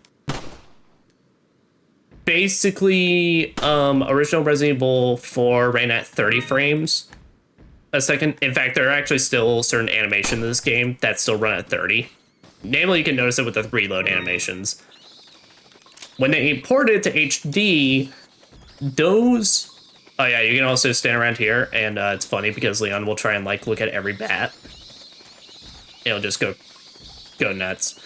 basically original Resident Evil 4 ran at 30 frames a second. In fact, there are actually still certain animations in this game that still run at 30. Namely, you can notice it with the reload animations. When they imported it to HD, those... Oh yeah, you can also stand around here, and it's funny because Leon will try and like look at every bat. It'll just go nuts.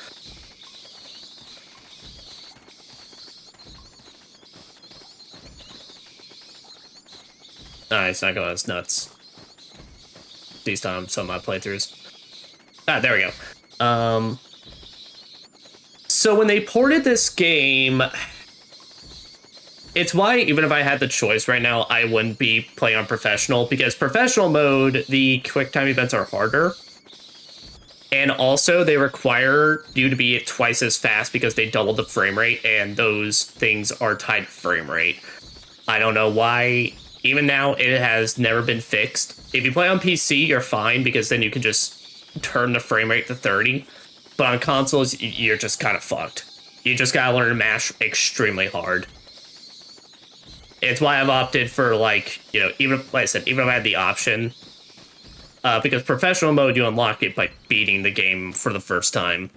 It's not going as nuts these times, some of my playthroughs. Ah, there we go. So when they ported this game, it's why even if I had the choice right now, I wouldn't be playing on professional, because professional mode, the QuickTime events are harder. And also they require you to be twice as fast because they double the frame rate, and those things are tied to frame rate. I don't know why. Even now, it has never been fixed. If you play on PC, you're fine, because then you can just turn the frame rate to 30. But on consoles, you're just kind of fucked. You just gotta learn to mash extremely hard. It's why I've opted for, like, you know, even like I said, even if I had the option, because professional mode, you unlock it by beating the game for the first time.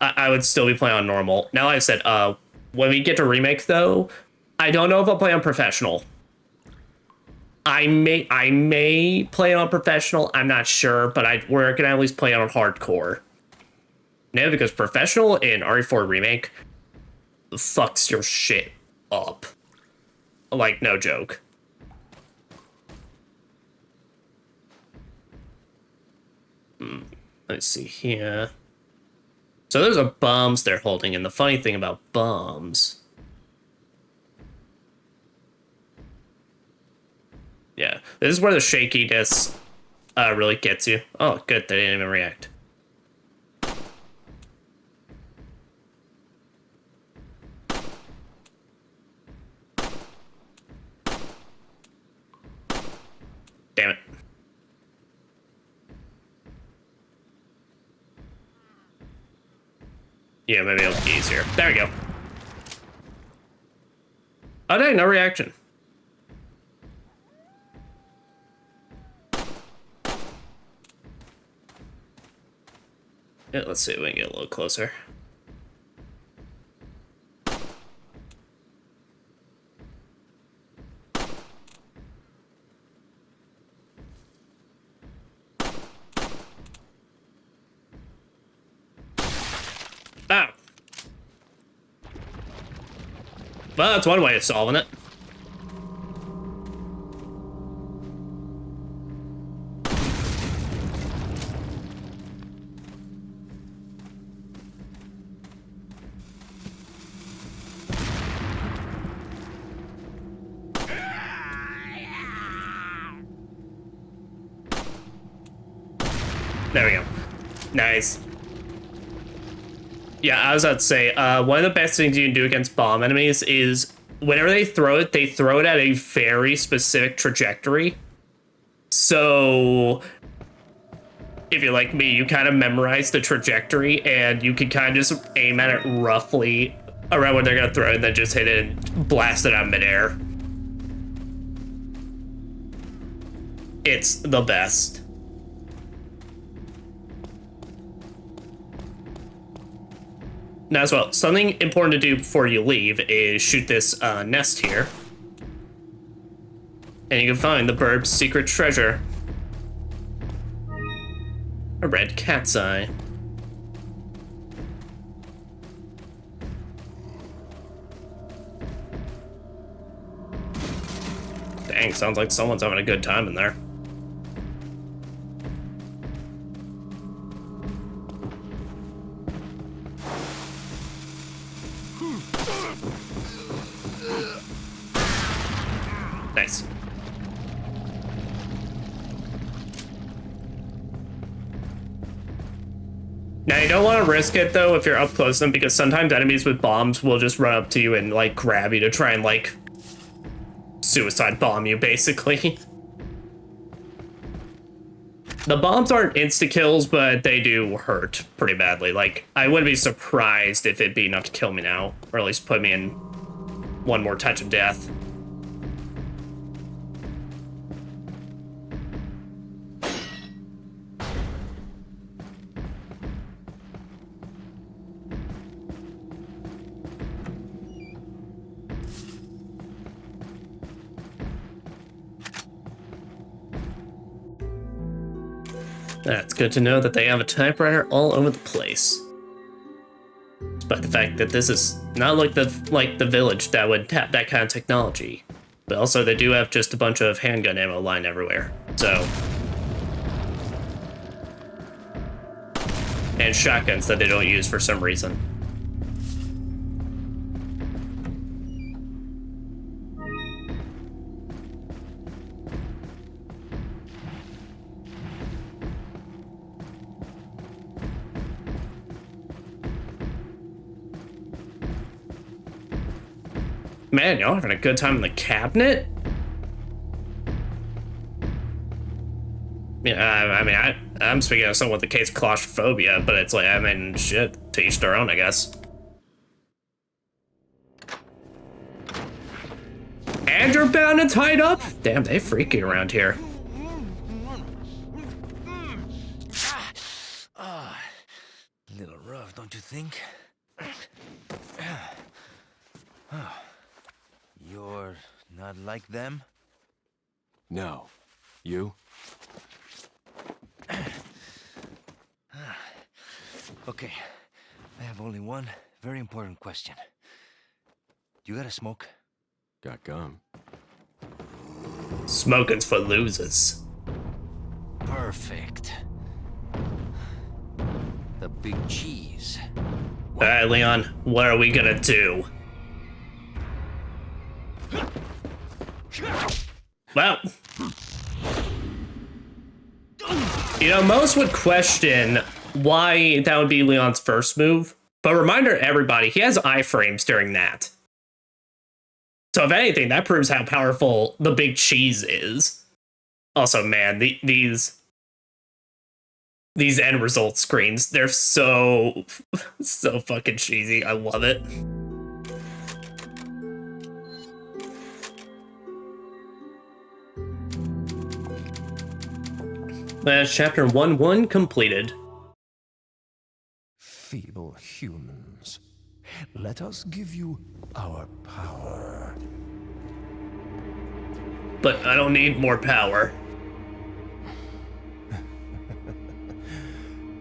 I would still be playing on normal. Now, like I said, when we get to remake, though, I don't know if I'll play on professional. I may play on professional. I'm not sure, but we're gonna at least play on hardcore. No, because professional in RE4 remake fucks your shit up. Like, no joke. Let's see here. So those are bombs they're holding, and the funny thing about bombs... Yeah, this is where the shakiness really gets you. Oh, good, they didn't even react. Damn it. Yeah, maybe it'll be easier. There we go. Oh, dang, no reaction. Yeah, let's see if we can get a little closer. Ah. Well, that's one way of solving it. There we go. Nice. Yeah, I was about to say, one of the best things you can do against bomb enemies is whenever they throw it at a very specific trajectory. So if you're like me, you kind of memorize the trajectory and you can kind of just aim at it roughly around when they're going to throw it and then just hit it and blast it out midair. It's the best. Now, as well, something important to do before you leave is shoot this nest here. And you can find the bird's secret treasure. A red cat's eye. Dang, sounds like someone's having a good time in there. Nice. Now, you don't want to risk it, though, if you're up close to them, because sometimes enemies with bombs will just run up to you and, like, grab you to try and, like, suicide bomb you, basically. The bombs aren't insta-kills, but they do hurt pretty badly. Like, I wouldn't be surprised if it'd be enough to kill me now, or at least put me in one more touch of death. That's good to know that they have a typewriter all over the place. Despite the fact that this is not like the village that would have that kind of technology. But also they do have just a bunch of handgun ammo lying everywhere. So. And shotguns that they don't use for some reason. Man, y'all having a good time in the cabinet? Yeah, I mean, I'm speaking of someone with a case of claustrophobia, but it's like, I mean, shit, to each their own, I guess. And you're bound and tied up? Damn, they freaky around here. A little rough, don't you think? You're not like them? No. You? Okay, I have only one very important question. You got a smoke? Got gum. Smoking's for losers. Perfect. The big cheese. Alright, Leon, what are we gonna do? Well, you know, most would question why that would be Leon's first move, but reminder to everybody, he has iframes during that. So if anything, that proves how powerful the big cheese is. Also, man, these end result screens, they're so fucking cheesy. I love it. That's chapter 1-1 completed. Feeble humans, let us give you our power. But I don't need more power.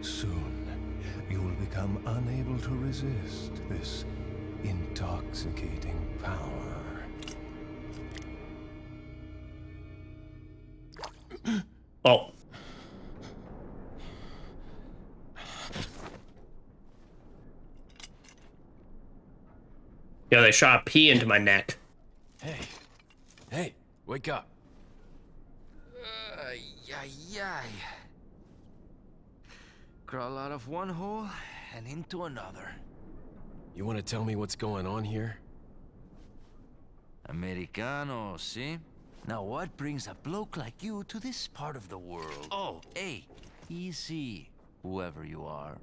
Soon, you will become unable to resist this intoxicating power. Oh. Yeah, they shot pee into my neck. Hey, wake up. Yay. Crawl out of one hole and into another. You want to tell me what's going on here? Americano, see? Now what brings a bloke like you to this part of the world? Oh, hey, easy, whoever you are.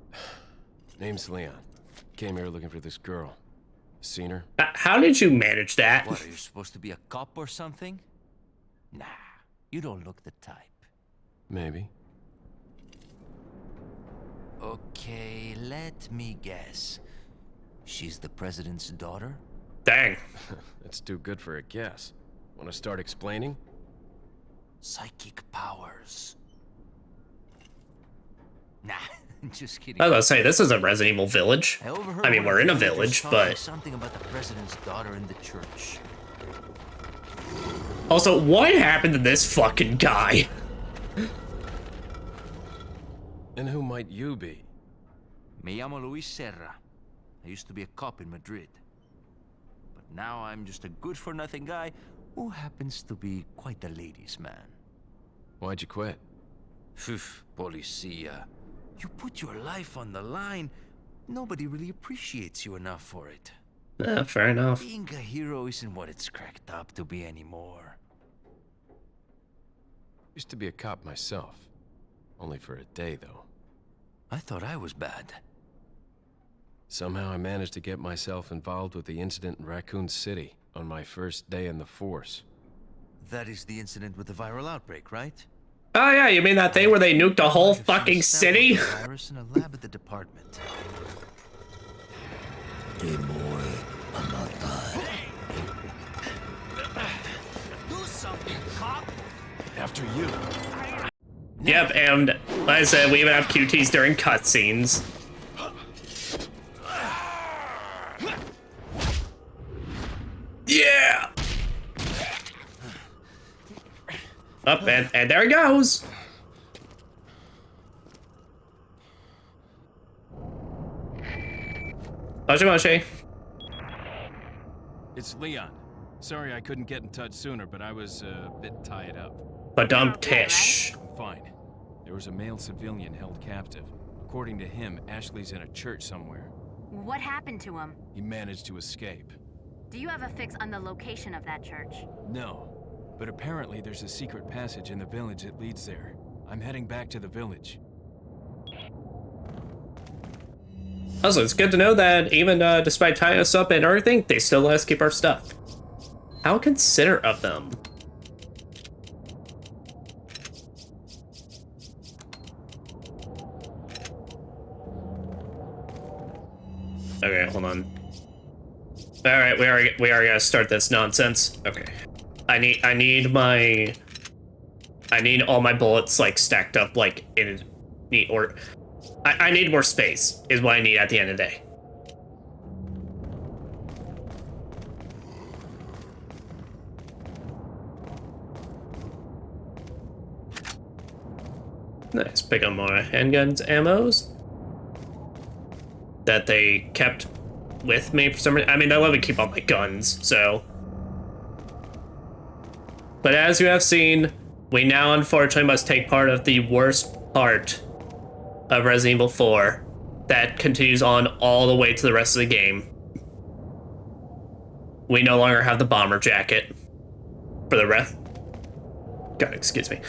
Name's Leon. Came here looking for this girl. Seen her? How did you manage that? What, are you supposed to be a cop or something? Nah, you don't look the type. Maybe. Okay, let me guess. She's the president's daughter? Dang. That's too good for a guess. Want to start explaining? Psychic powers. Nah, just kidding. I was gonna say, this is a Resident Evil village. I mean, we're in a village, but... Something about the president's daughter in the church. Also, what happened to this fucking guy? And who might you be? Me llamo Luis Serra. I used to be a cop in Madrid. But now I'm just a good-for-nothing guy who happens to be quite a ladies' man. Why'd you quit? Phew, policia. You put your life on the line. Nobody really appreciates you enough for it. Yeah, fair enough. Being a hero isn't what it's cracked up to be anymore. Used to be a cop myself. Only for a day, though. I thought I was bad. Somehow I managed to get myself involved with the incident in Raccoon City on my first day in the force. That is the incident with the viral outbreak, right? Oh yeah, you mean that thing where they nuked a whole I've seen fucking a sample city? of the virus in a lab at the department. Hey boy, I'm not done. Do something, cop! After you. Yep, and like I said, we even have QTs during cutscenes. Yeah! Up, and there he goes! Moshi. It's Leon. Sorry I couldn't get in touch sooner, but I was a bit tied up. Badum-tish. I'm fine. There was a male civilian held captive. According to him, Ashley's in a church somewhere. What happened to him? He managed to escape. Do you have a fix on the location of that church? No, but apparently there's a secret passage in the village that leads there. I'm heading back to the village. Also, it's good to know that even despite tying us up and everything, they still let us keep our stuff. How considerate of them. Okay, hold on. All right, we are gonna start this nonsense. Okay, I need all my bullets like stacked up like in neat order. I need more space is what I need at the end of the day. Nice, pick up more handguns, ammos that they kept with me for some reason. I mean, I love to keep all my guns, so. But as you have seen, we now unfortunately must take part of the worst part of Resident Evil 4 that continues on all the way to the rest of the game. We no longer have the bomber jacket for the rest. God, excuse me.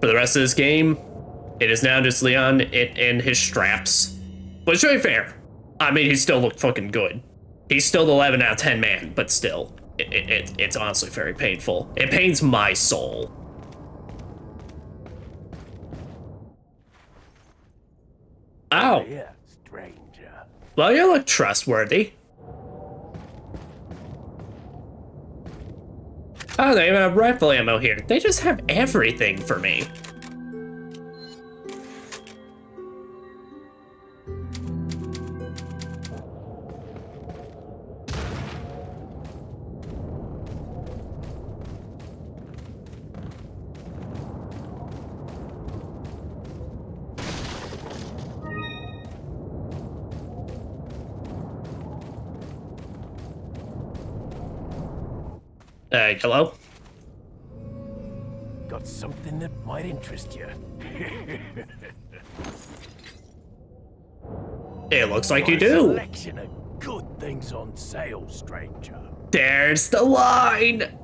For the rest of this game, it is now just Leon in his straps. Which is fair. I mean, he still looked fucking good. He's still the 11 out of 10 man, but still, it's honestly very painful. It pains my soul. Oh. Yeah, stranger. Well, you look trustworthy. Oh, they even have rifle ammo here. They just have everything for me. Hello? Got something that might interest you. It looks like you do. Selection of good things on sale, stranger. There's the line.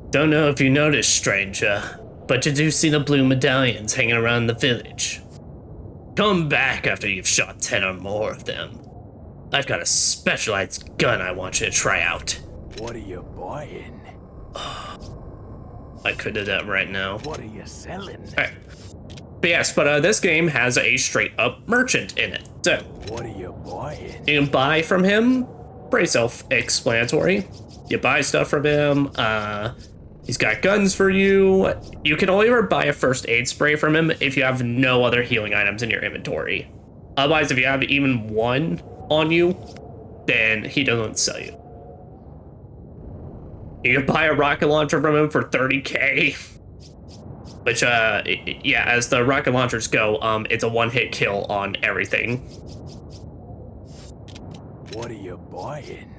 Don't know if you noticed, stranger, but you do see the blue medallions hanging around the village. Come back after you've shot 10 or more of them. I've got a specialized gun I want you to try out. What are you buying? I could do that right now. What are you selling? Alright. But yes, but this game has a straight up merchant in it. So, What are you buying? you can buy from him. Pretty self-explanatory. You buy stuff from him. He's got guns for you. You can only ever buy a first aid spray from him if you have no other healing items in your inventory. Otherwise, if you have even one on you, then he doesn't sell you. You can buy a rocket launcher from him for 30k. Which, yeah, as the rocket launchers go, it's a one-hit kill on everything. What are you buying?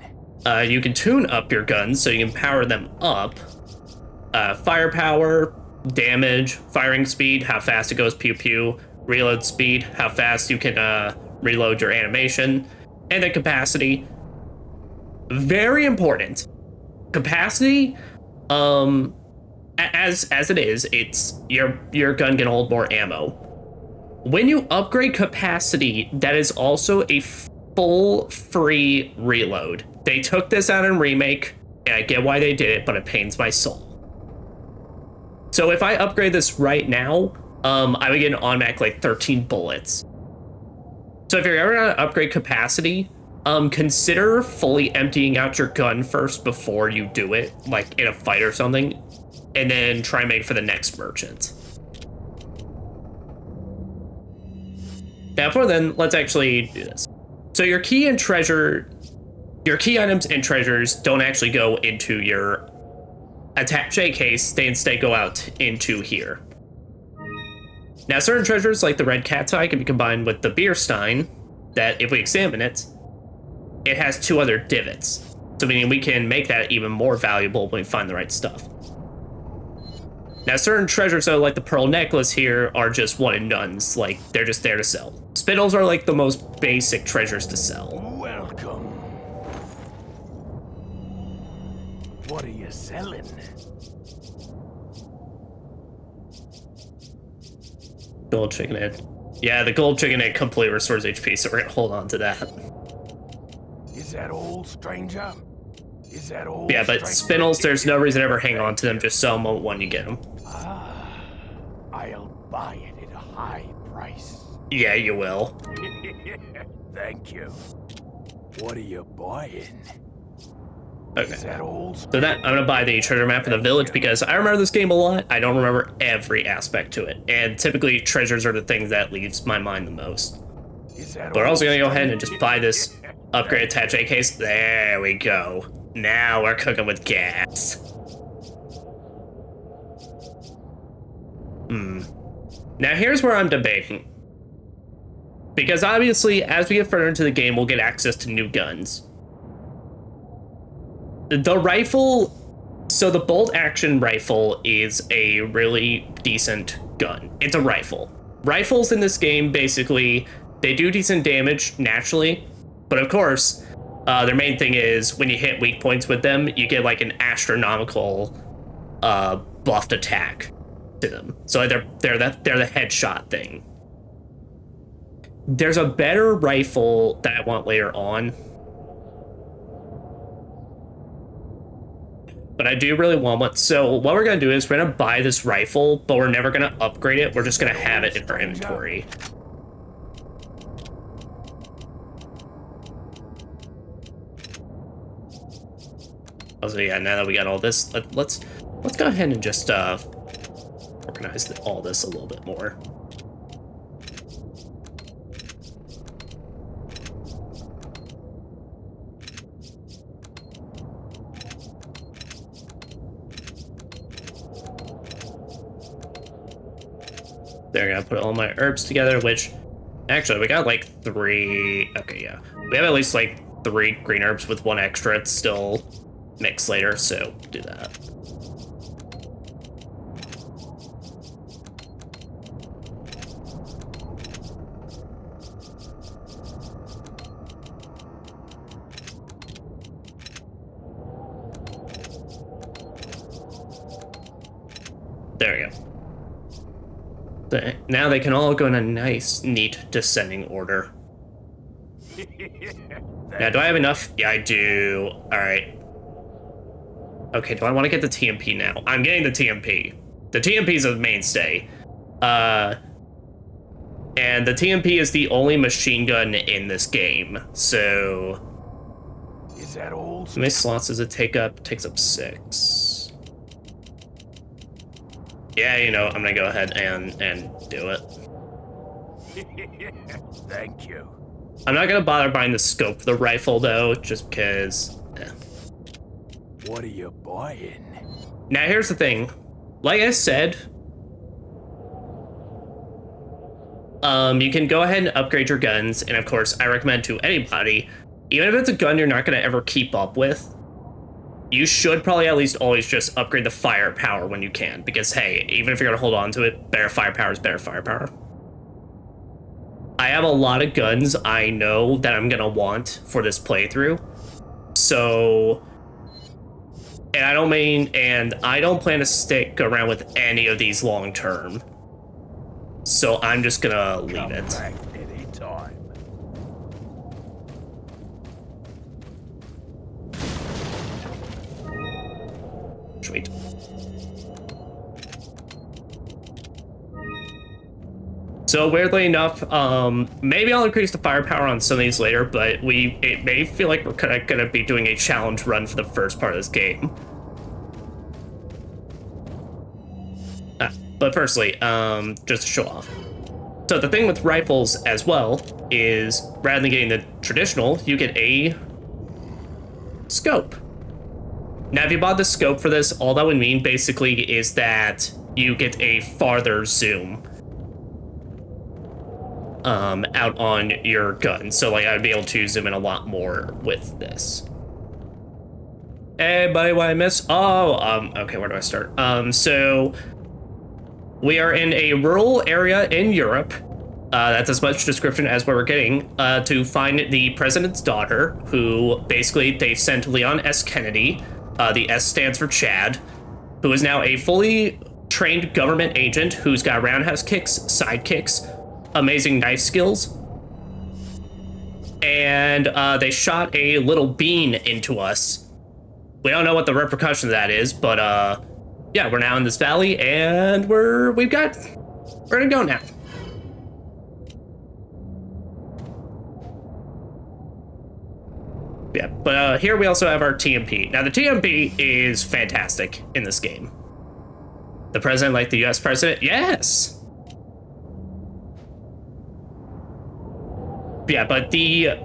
You can tune up your guns so you can power them up. Firepower, damage, firing speed, how fast it goes pew pew, reload speed, how fast you can reload your animation, and then capacity. Very important. Capacity, as it is, it's your gun can hold more ammo. When you upgrade capacity, that is also a full free reload. They took this out in Remake, and I get why they did it, but it pains my soul. So if I upgrade this right now, I would get an automatic like 13 bullets. So if you're ever gonna upgrade capacity, consider fully emptying out your gun first before you do it, like in a fight or something, and then try and make for the next merchant. Now, before then, let's actually do this. So your key items and treasures don't actually go into your attaché case, they instead go out into here. Now, certain treasures, like the red cat's eye, can be combined with the beer stein, that if we examine it, it has 2 other divots. So meaning we can make that even more valuable when we find the right stuff. Now, certain treasures, though, like the pearl necklace here, are just one and dones. Like, they're just there to sell. Spindles are like the most basic treasures to sell. Welcome. What are you selling? Gold chicken egg. Yeah, the gold chicken egg completely restores HP, so we're gonna hold on to that. Is that all, stranger? Is that all? Yeah, but spindles, there's no reason to ever hang on to them. Just sell them when you get them. I'll buy it at a high price. Yeah, you will. Thank you. What are you buying? Okay. Is that all? So that I'm gonna buy the treasure map for the village because I remember this game a lot. I don't remember every aspect to it, and typically treasures are the things that leaves my mind the most. But we're also gonna go ahead and just buy this upgrade attaché case. There we go. Now we're cooking with gas. Now here's where I'm debating. Because obviously, as we get further into the game, we'll get access to new guns. The rifle, so the bolt action rifle is a really decent gun. It's a rifle. Rifles in this game, basically, they do decent damage naturally, but of course, their main thing is when you hit weak points with them, you get like an astronomical buffed attack to them. So they're the headshot thing. There's a better rifle that I want later on, but I do really want one. So what we're gonna do is we're gonna buy this rifle, but we're never gonna upgrade it. We're just gonna have it in our inventory. So yeah, now that we got all this, let's go ahead and just organize all this a little bit more. There, I'm gonna put all my herbs together, which actually we got like 3. Okay, yeah, we have at least like 3 green herbs with 1 extra. It's still mixed later, so do that. There we go. Now they can all go in a nice, neat descending order. Now, do I have enough? Yeah, I do. All right. Okay, do I want to get the TMP now? I'm getting the TMP. The TMP is a mainstay. And the TMP is the only machine gun in this game. So, Is that all? how many slots does it take up? It takes up 6. Yeah, you know, I'm gonna go ahead and do it. Thank you. I'm not gonna bother buying the scope for the rifle though, just because. What are you buying? Now, here's the thing. Like I said, you can go ahead and upgrade your guns. And of course, I recommend to anybody, even if it's a gun you're not going to ever keep up with, you should probably at least always just upgrade the firepower when you can. Because, hey, even if you're going to hold on to it, better firepower is better firepower. I have a lot of guns I know that I'm going to want for this playthrough. So, and I don't plan to stick around with any of these long term. So I'm just gonna leave it. Back anytime. Sweet. So weirdly enough, maybe I'll increase the firepower on some of these later, but it may feel like we're gonna be doing a challenge run for the first part of this game. But firstly, just to show off. So the thing with rifles as well is, rather than getting the traditional, you get a scope. Now, if you bought the scope for this, all that would mean basically is that you get a farther zoom out on your gun. So like I'd be able to zoom in a lot more with this. Hey buddy, what I miss? Oh, okay, where do I start? So we are in a rural area in Europe. That's as much description as what we're getting, to find the president's daughter, who basically they sent Leon S. Kennedy. The S stands for Chad, who is now a fully trained government agent who's got roundhouse kicks, sidekicks, amazing knife skills. And they shot a little bean into us. We don't know what the repercussion of that is, but yeah, we're now in this valley, and we're gonna go now. Yeah, but here we also have our TMP. Now, the TMP is fantastic in this game. The president, like the US president? Yes! Yeah, but the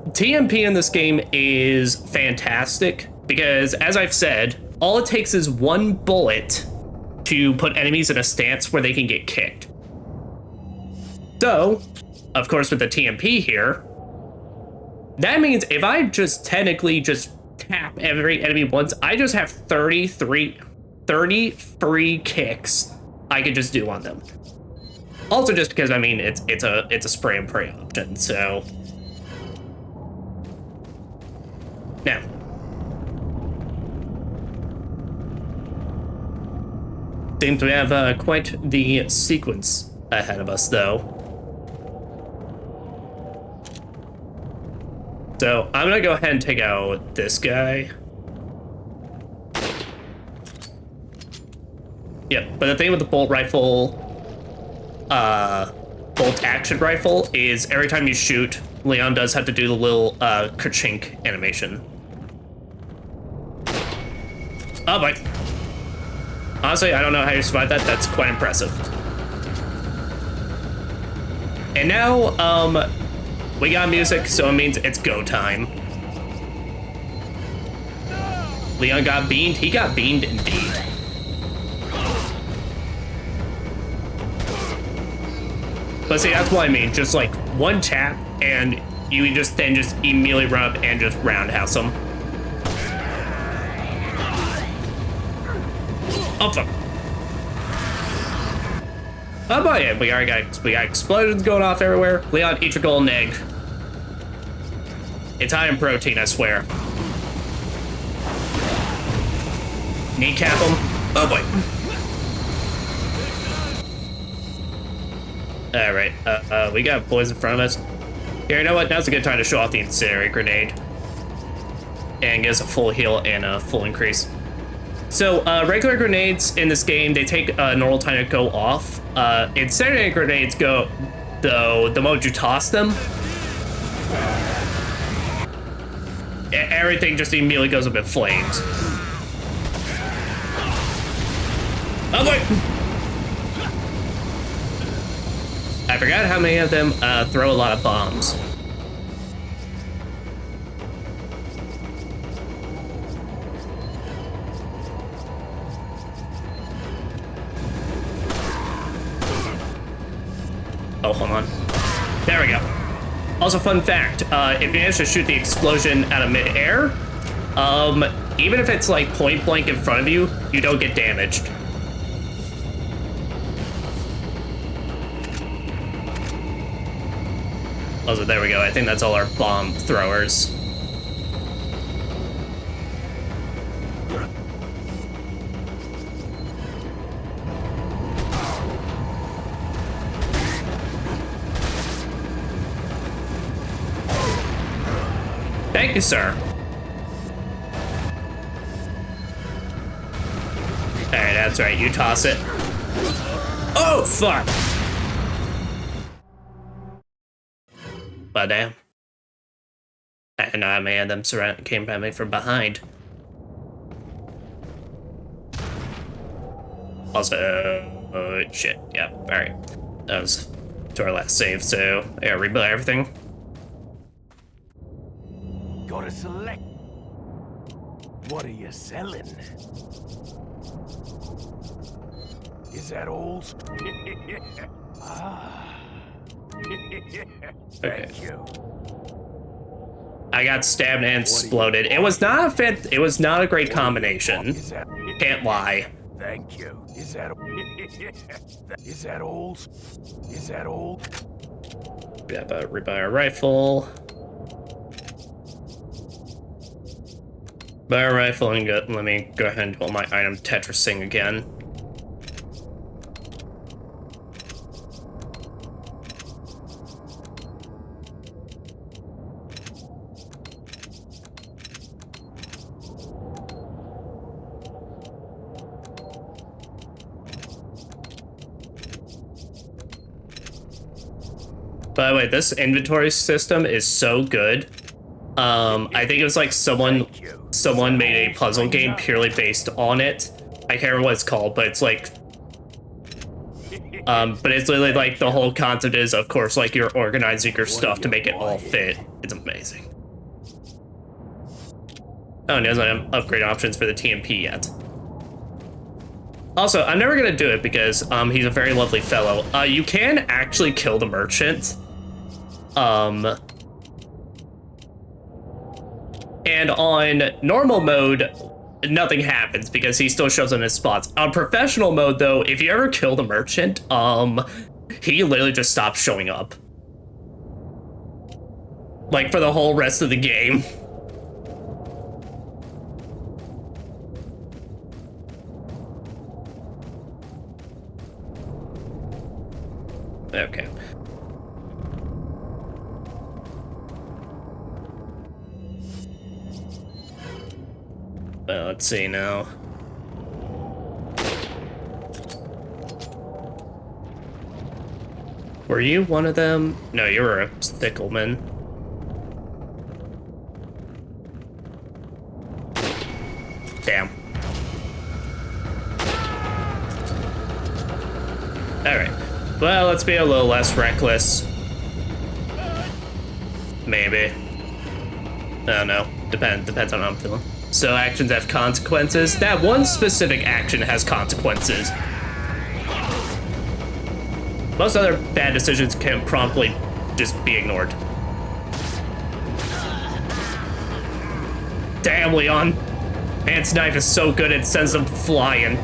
TMP in this game is fantastic because, as I've said, all it takes is one bullet to put enemies in a stance where they can get kicked. So, of course, with the TMP here, that means if I just technically just tap every enemy once, I just have 30 free kicks I could just do on them. Also, just because I mean it's a spray and pray option. So now, seems we have quite the sequence ahead of us, though. So I'm gonna go ahead and take out this guy. Yeah, but the thing with the bolt rifle, bolt action rifle, is every time you shoot, Leon does have to do the little ka-chink animation. Oh boy. Honestly, I don't know how you survived that. That's quite impressive. And now, we got music, so it means it's go time. Leon got beamed. He got beamed indeed. But see, that's what I mean. Just like one tap, and you just immediately run up and just roundhouse them. Oh fuck! Oh boy, we got explosions going off everywhere. Leon, eat your golden egg. It's high in protein, I swear. Kneecap him. Oh boy. All right, we got boys in front of us. Here, you know what? Now's a good time to show off the incendiary grenade and get us a full heal and a full increase. So regular grenades in this game, they take a normal time to go off. Incendiary grenades go, though, the moment you toss them, everything just immediately goes up in flames. Oh boy! I forgot how many of them throw a lot of bombs. Oh, hold on. There we go. Also, fun fact, if you manage to shoot the explosion out of mid-air, even if it's like point blank in front of you, you don't get damaged. Also, there we go. I think that's all our bomb throwers. Thank you, sir. Alright, that's right. You toss it. Oh, fuck! But damn. And I man, them came at me from behind. Also, shit. Yeah, alright. That was to our last save, so yeah, rebuild everything. Gotta select. What are you selling? Is that old? Ah. Thank you. I got stabbed and exploded. It was not a fit. It was not a great combination. Can't lie. Thank you. Is that old? Is that old? Yeah, but rebuy a rifle. Buy a rifle and go, let me go ahead and do all my item Tetrising again. By the way, this inventory system is so good. I think it was like someone made a puzzle game purely based on it. I can't remember what it's called, but it's like, but it's literally like the whole concept is, of course, like you're organizing your stuff to make it all fit. It's amazing. Oh, and he doesn't have upgrade options for the TMP yet. Also, I'm never gonna do it because he's a very lovely fellow. You can actually kill the merchant. And on normal mode, nothing happens because he still shows up in his spots. On professional mode, though, if you ever kill the merchant, he literally just stops showing up. Like, for the whole rest of the game. Okay. Well, let's see now. Were you one of them? No, you were a Stickleman. Damn. Alright. Well, let's be a little less reckless. Maybe. I don't know. Depends on how I'm feeling. So actions have consequences. That one specific action has consequences. Most other bad decisions can promptly just be ignored. Damn, Leon. Ant's knife is so good it sends them flying.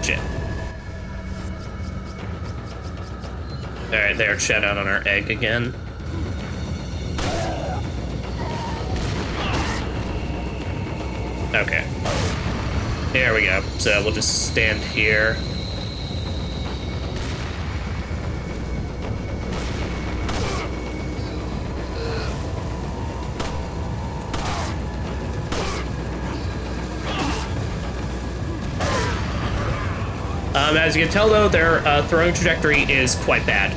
Shit. Alright, they're shut out on our egg again. Okay. Here we go. So we'll just stand here. As you can tell, though, their throwing trajectory is quite bad.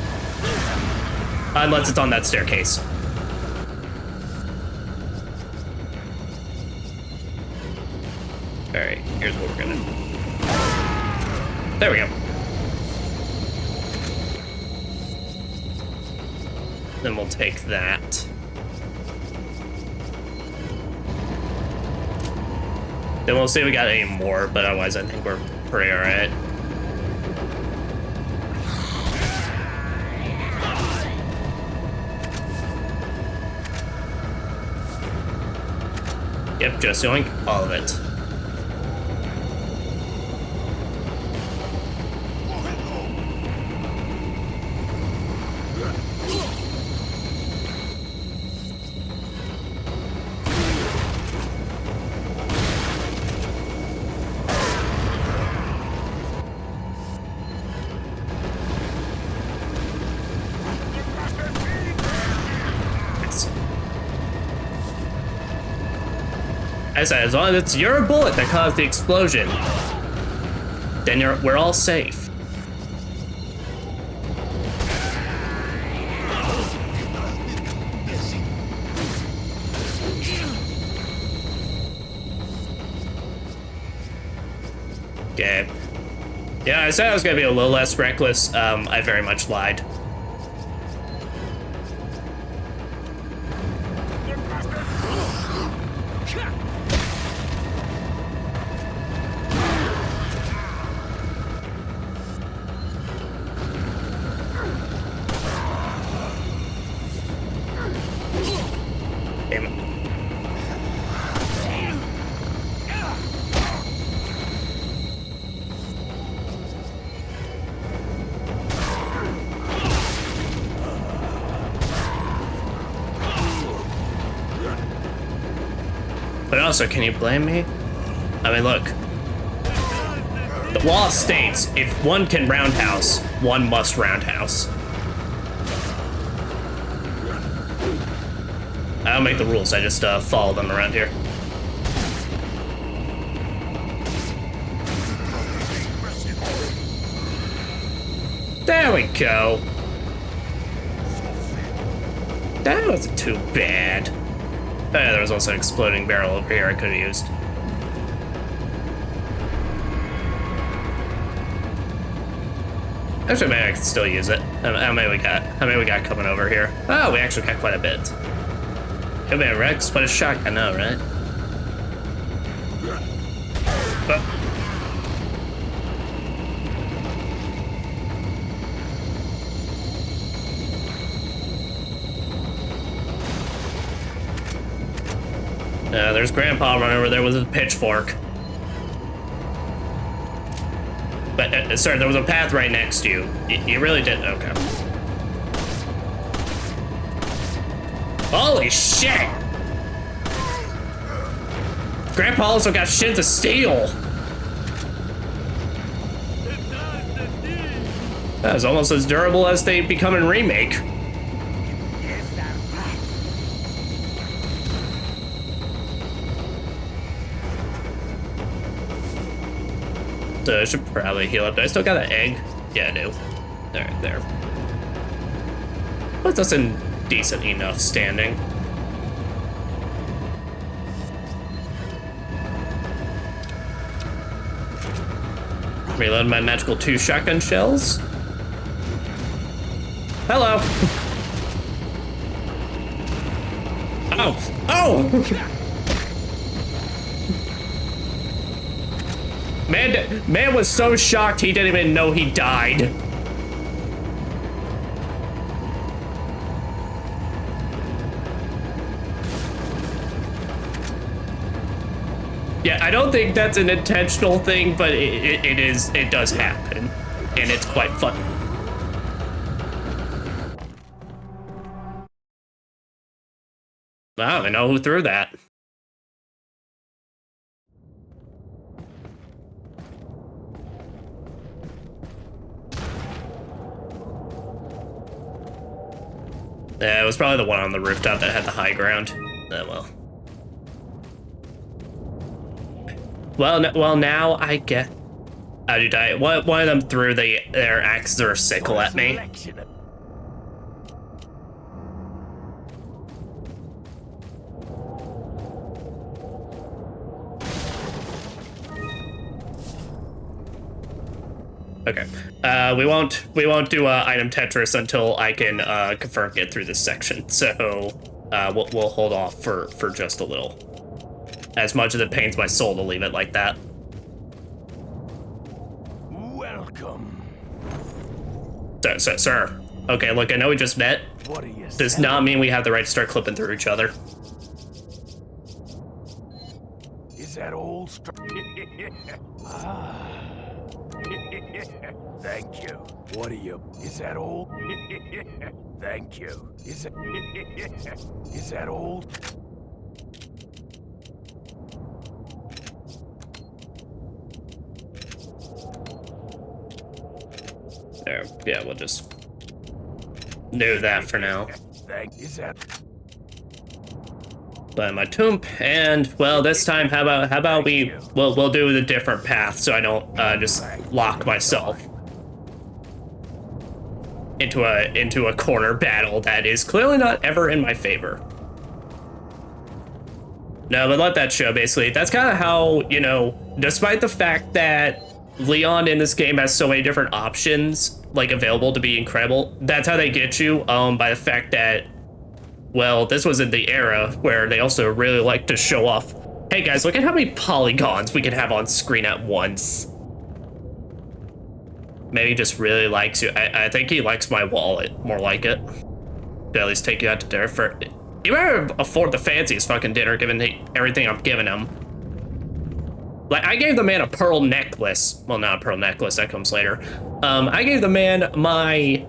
Unless it's on that staircase. Alright, here's what we're gonna do. There we go. Then we'll take that. Then we'll see if we got any more, but otherwise I think we're pretty alright. Yep, just yoink all of it. I said, as long as it's your bullet that caused the explosion, then we're all safe. Okay. Yeah, I said I was gonna be a little less reckless. I very much lied. Damn it. But also, can you blame me? I mean, look. The law states, if one can roundhouse, one must roundhouse. I don't make the rules, I just follow them around here. There we go. That wasn't too bad. Oh, yeah, there was also an exploding barrel over here I could have used. Actually, maybe I can still use it. How many we got? How many we got coming over here? Oh, we actually got quite a bit. Could be a Rex, but a shotgun, I know, right? But there's Grandpa running over there with his pitchfork. But, sir, there was a path right next to you. You really did, okay. Holy shit! Grandpa also got shit to steal. That was almost as durable as they become in Remake. So I should probably heal up. Do I still got an egg? Yeah, I do. There. Puts us in decent enough standing. Reload my magical 2 shotgun shells. Hello. Oh! Man was so shocked he didn't even know he died. Yeah, I don't think that's an intentional thing, but it does happen. And it's quite fun. Wow, I know who threw that. Yeah, it was probably the one on the rooftop that had the high ground. Oh, well. Well, now I get. How did I? One of them threw their axe or sickle at me. Okay. We won't do item Tetris until I can confirm get through this section. So we'll hold off for just a little. As much as it pains my soul to leave it like that. Welcome. Sir. Okay, look, I know we just met. What are you Does not mean we have the right to start clipping through each other. that old Ah. Thank you. What are you? Is that old? Thank you. Is it? Is that old? There. Yeah, we'll just do that for now. Is that? But my tomb, and well, this time, how about we'll do the different path so I don't just lock myself into a corner battle that is clearly not ever in my favor. No, but let that show. Basically, that's kind of how, you know, despite the fact that Leon in this game has so many different options like available to be incredible, that's how they get you by the fact that, well, this was in the era where they also really like to show off, hey guys, look at how many polygons we can have on screen at once. Maybe he just really likes you. I think he likes my wallet, more like it. To at least take you out to dinner for... You better afford the fanciest fucking dinner given everything I'm giving him. Like, I gave the man a pearl necklace. Well, not a pearl necklace, that comes later. I gave the man my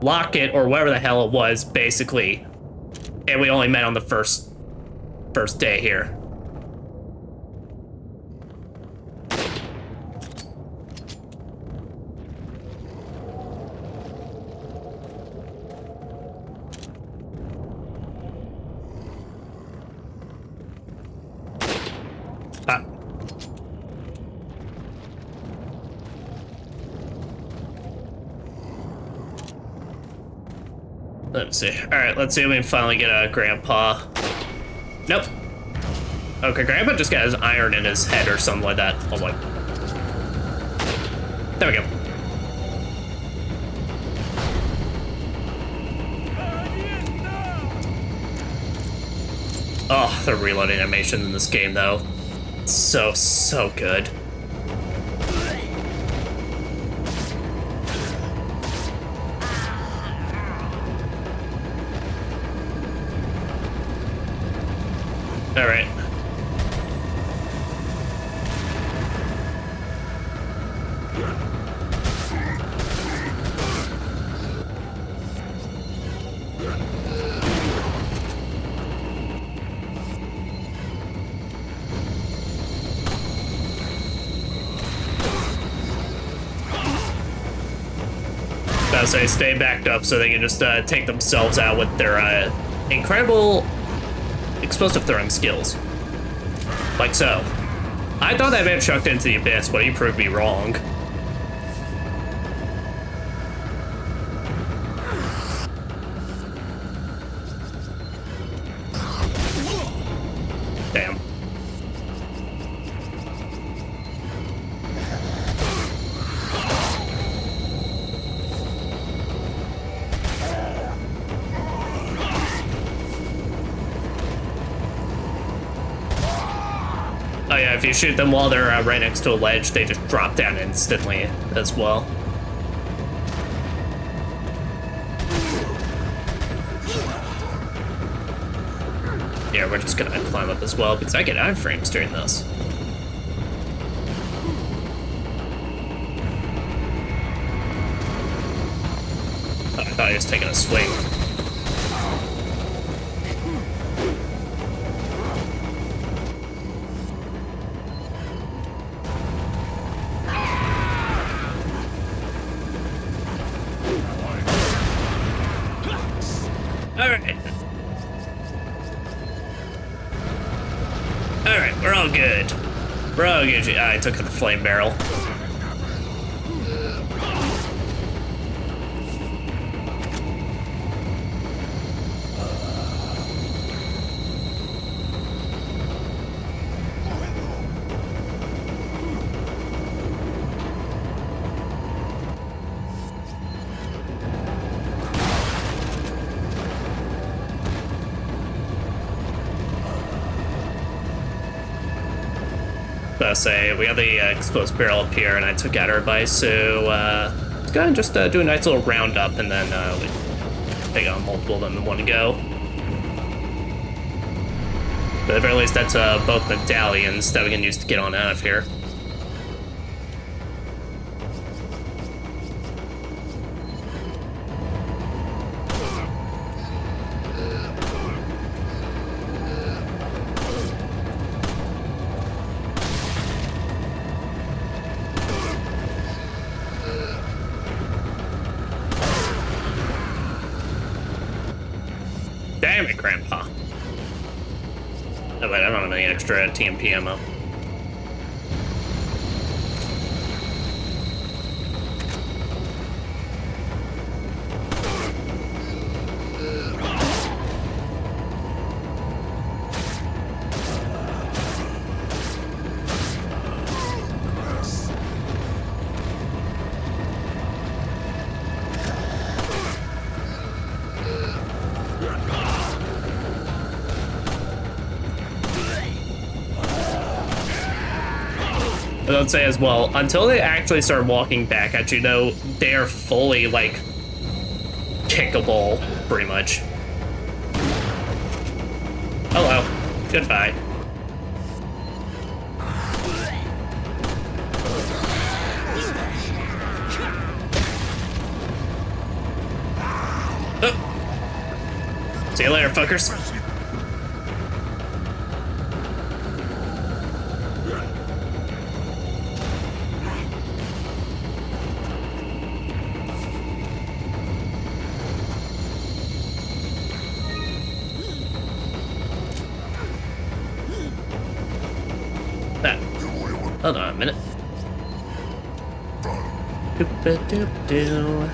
locket, or whatever the hell it was, basically. And we only met on the first day here. Let's see. All right, let's see if we can finally get a Grandpa. Nope. Okay, Grandpa just got his iron in his head or something like that. Oh boy. There we go. Oh, the reloading animation in this game, though. So good. All right. I'll say stay backed up so they can just take themselves out with their incredible explosive throwing skills. Like so. I thought that man chucked into the abyss, but he proved me wrong. Damn. Oh yeah, if you shoot them while they're right next to a ledge, they just drop down instantly as well. Yeah, we're just gonna climb up as well because I get iframes during this. Oh, I thought he was taking a swing. Alright, we're all good. We're all good. I took the flame barrel. Say we got the explosive barrel up here, and I took out everybody. So let's go and just do a nice little roundup, and then we take on multiple of them in one go. But at the very least, that's both medallions that we can use to get on out of here. Damn it, Grandpa. Oh, wait, I don't have any extra TMP ammo. I would say as well, until they actually start walking back at you, though, they are fully, like, kickable, pretty much. Hello. Goodbye. Oh. See you later, fuckers. Hold on a minute. Doop-a-doop-doo.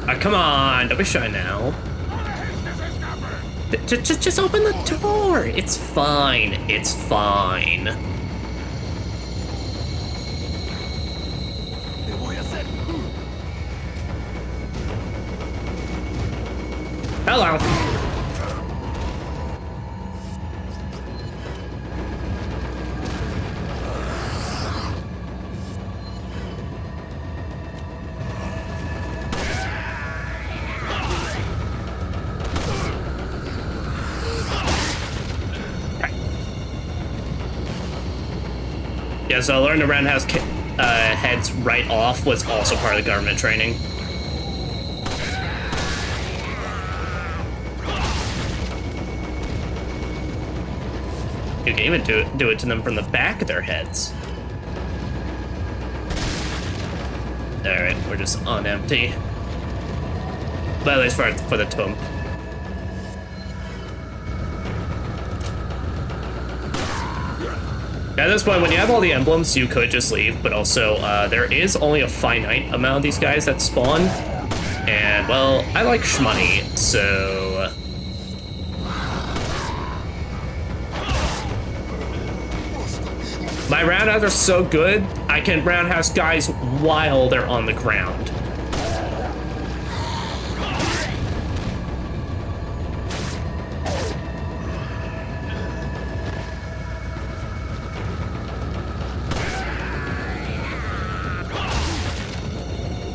Ah, come on, don't be shy now. Just open the door. It's fine. It's fine. Hello. Yeah, so I learned the roundhouse heads right off was also part of the government training. You can even do it to them from the back of their heads. Alright, we're just on empty. But at least for the tomb. At this point, when you have all the emblems, you could just leave, but also there is only a finite amount of these guys that spawn. And, well, I like shmoney, so... My roundhouse are so good, I can roundhouse guys while they're on the ground.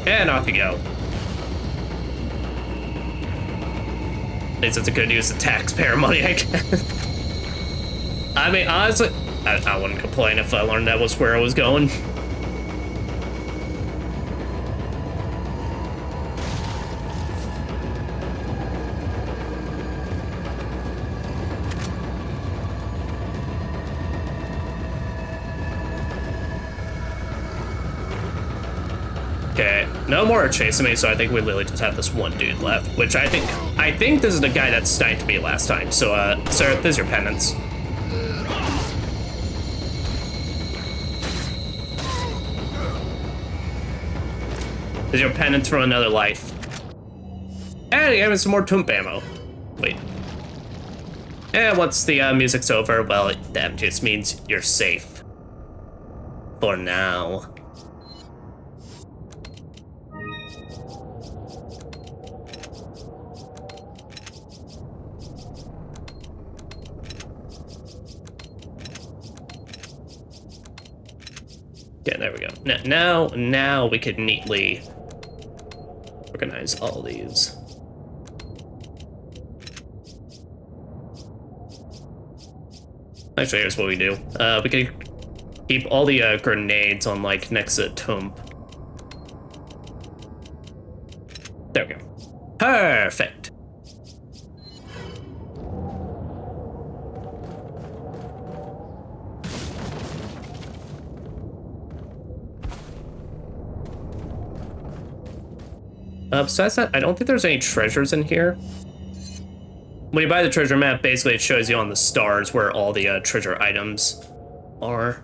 And off you go. At least it's a good use of taxpayer money, I guess. I mean, honestly, I wouldn't complain if I learned that was where I was going. Okay, no more are chasing me, so I think we literally just have this one dude left, which I think this is the guy that sniped me last time. So, sir, there's your penance. There's your penance for another life. And he gave me some more Toomp ammo. Wait. And once the music's over, well, that just means you're safe. For now. Yeah, there we go. Now we could neatly organize all these. Actually, here's what we do. We could keep all the grenades on like next to the tomb. There we go. Perfect. Besides that, I don't think there's any treasures in here. When you buy the treasure map, basically it shows you on the stars where all the treasure items are.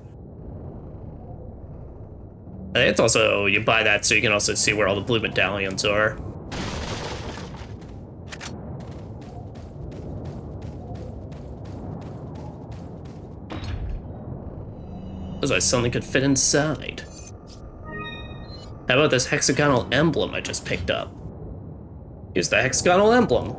It's also, you buy that so you can also see where all the blue medallions are. As I suddenly could fit inside. How about this hexagonal emblem I just picked up? Use the hexagonal emblem.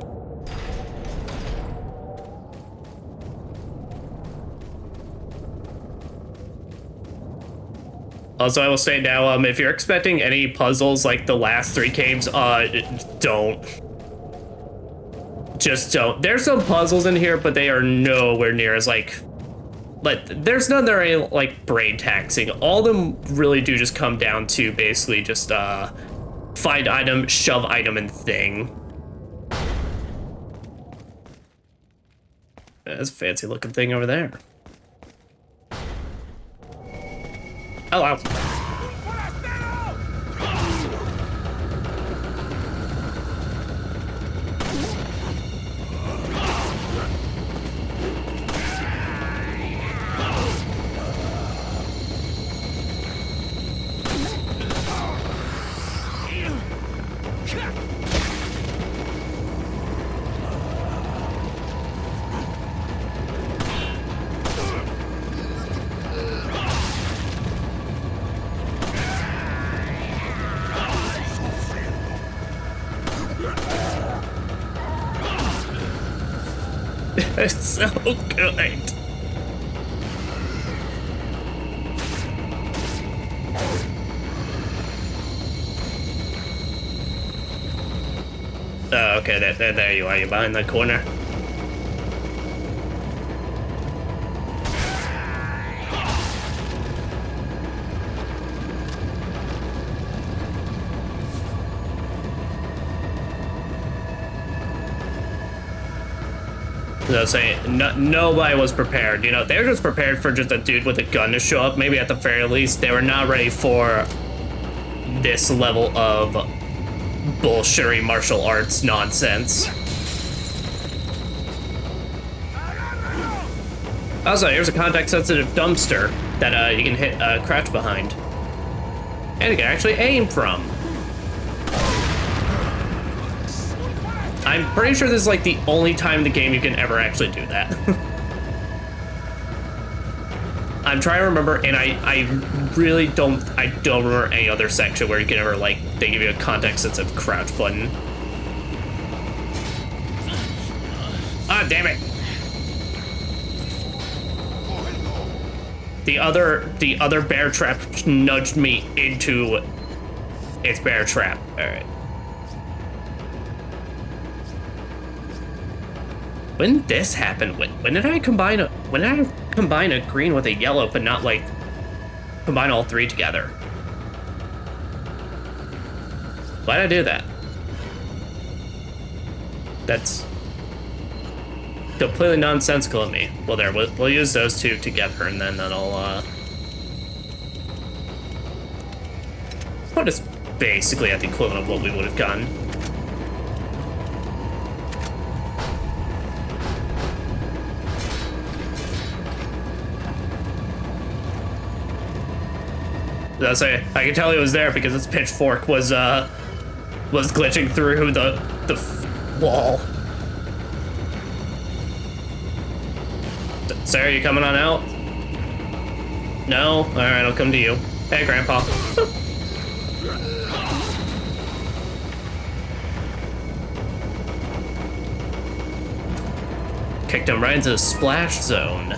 Also, I will say now, if you're expecting any puzzles like the last 3 games, don't. Just don't. There's some puzzles in here, but they are nowhere near as like there's none that are like brain taxing. All of them really do just come down to basically just find item, shove item, and thing. That's a fancy looking thing over there. Hello. It's so good. Oh, okay, there you are. You're behind that corner. I was saying, nobody was prepared. You know, they were just prepared for just a dude with a gun to show up. Maybe at the very least, they were not ready for this level of bullshittery martial arts nonsense. Also, here's a context-sensitive dumpster that you can hit crouch behind. And you can actually aim from. I'm pretty sure this is like the only time in the game you can ever actually do that. I'm trying to remember, and I really don't remember any other section where you can ever, like, they give you a context-sensitive crouch button. Ah, damn it. The other bear trap nudged me into its bear trap. All right. When did this happen? When did I combine a green with a yellow, but not like combine all 3 together? Why'd I do that? That's completely nonsensical of me. Well, there, we'll use those 2 together, and then that'll put us basically at the equivalent of what we would have gotten. I can tell it was there because its pitchfork was glitching through the wall. Sarah, you coming on out? No? All right, I'll come to you. Hey, Grandpa. Kicked him right into the splash zone.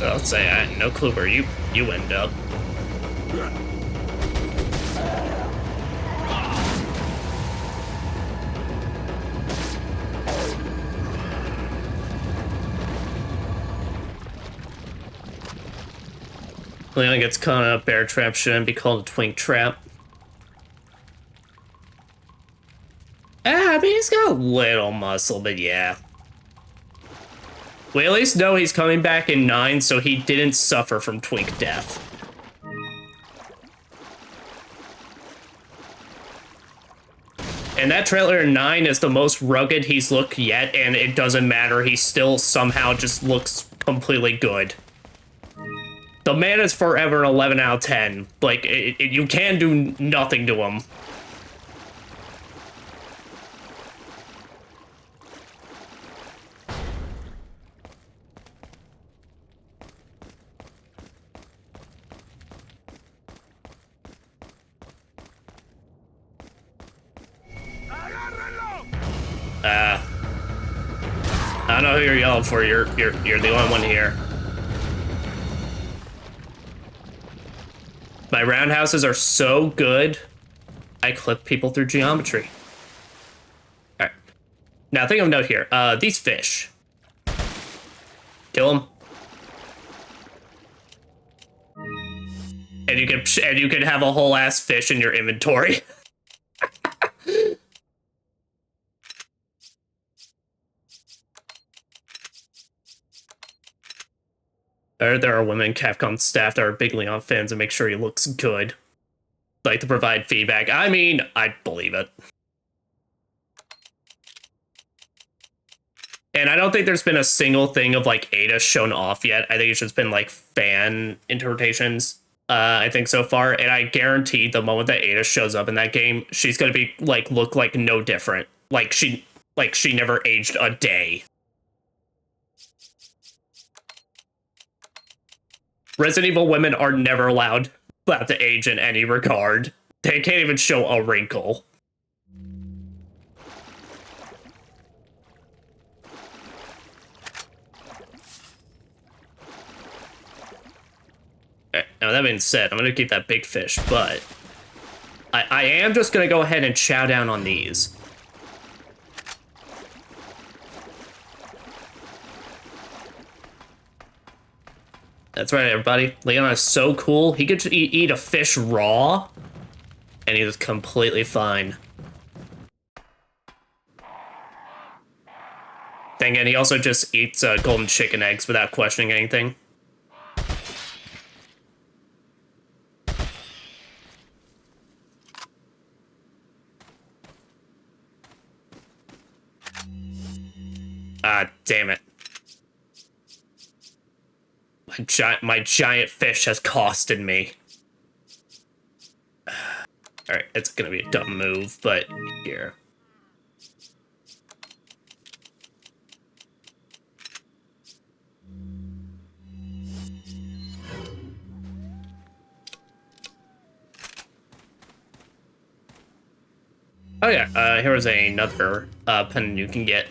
I'll say I had no clue where you end up. Leon gets caught in a bear trap, shouldn't be called a twink trap. I mean, he's got a little muscle, but yeah. We at least know he's coming back in 9, so he didn't suffer from twink death. And that trailer in 9 is the most rugged he's looked yet, and it doesn't matter. He still somehow just looks completely good. The man is forever an 11 out of 10. Like, you can do nothing to him. I don't know who you're yelling for. You're the only one here. My roundhouses are so good, I clip people through geometry. Alright. Now, think of a note here. These fish. Kill them. And you can have a whole ass fish in your inventory. There are women Capcom staff that are big Leon fans and make sure he looks good. Like to provide feedback. I mean, I believe it. And I don't think there's been a single thing of like Ada shown off yet. I think it's just been like fan interpretations. I think so far, and I guarantee the moment that Ada shows up in that game, she's gonna be like look like no different. Like she never aged a day. Resident Evil women are never allowed to age in any regard. They can't even show a wrinkle. Now that being said, I'm gonna keep that big fish, but I am just gonna go ahead and chow down on these. That's right, everybody. Leon is so cool. He could eat a fish raw, and he was completely fine. Then again, he also just eats golden chicken eggs without questioning anything. Ah, damn it. My giant fish has costed me. Alright, it's gonna be a dumb move, but here. Oh yeah, here was another pendant you can get.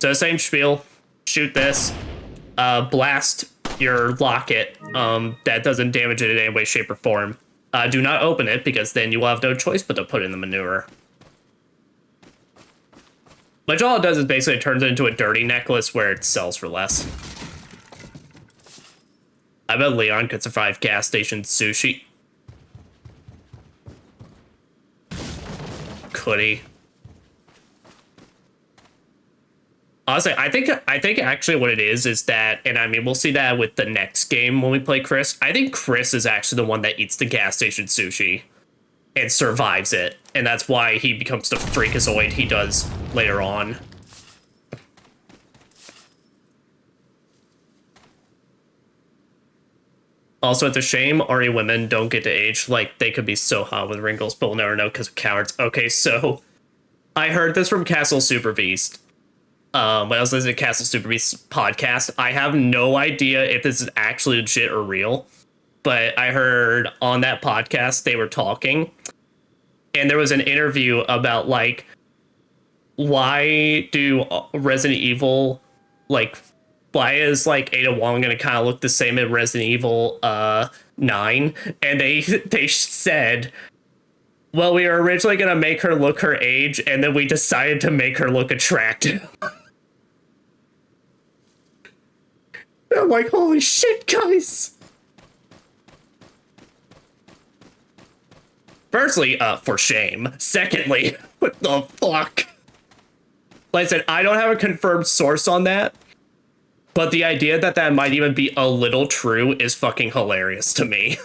So same spiel, shoot this, blast your locket, that doesn't damage it in any way, shape, or form. Do not open it, because then you will have no choice but to put in the manure. Which all it does is basically it turns it into a dirty necklace where it sells for less. I bet Leon could survive gas station sushi. Could he? Honestly, I think actually what it is that, and I mean, we'll see that with the next game when we play Chris. I think Chris is actually the one that eats the gas station sushi and survives it. And that's why he becomes the freakazoid he does later on. Also, it's a shame RE women don't get to age. Like, they could be so hot with wrinkles, but we'll never know because of cowards. Okay, so I heard this from Castle Super Beast. When I was listening to Castle Super Beast's podcast. I have no idea if this is actually legit or real, but I heard on that podcast they were talking, and there was an interview about, like, why do Resident Evil, like, why is like Ada Wong gonna kind of look the same in Resident Evil 9? And they said, well, we were originally gonna make her look her age, and then we decided to make her look attractive. I'm like, holy shit, guys. Firstly, for shame. Secondly, what the fuck? Like I said, I don't have a confirmed source on that, but the idea that that might even be a little true is fucking hilarious to me.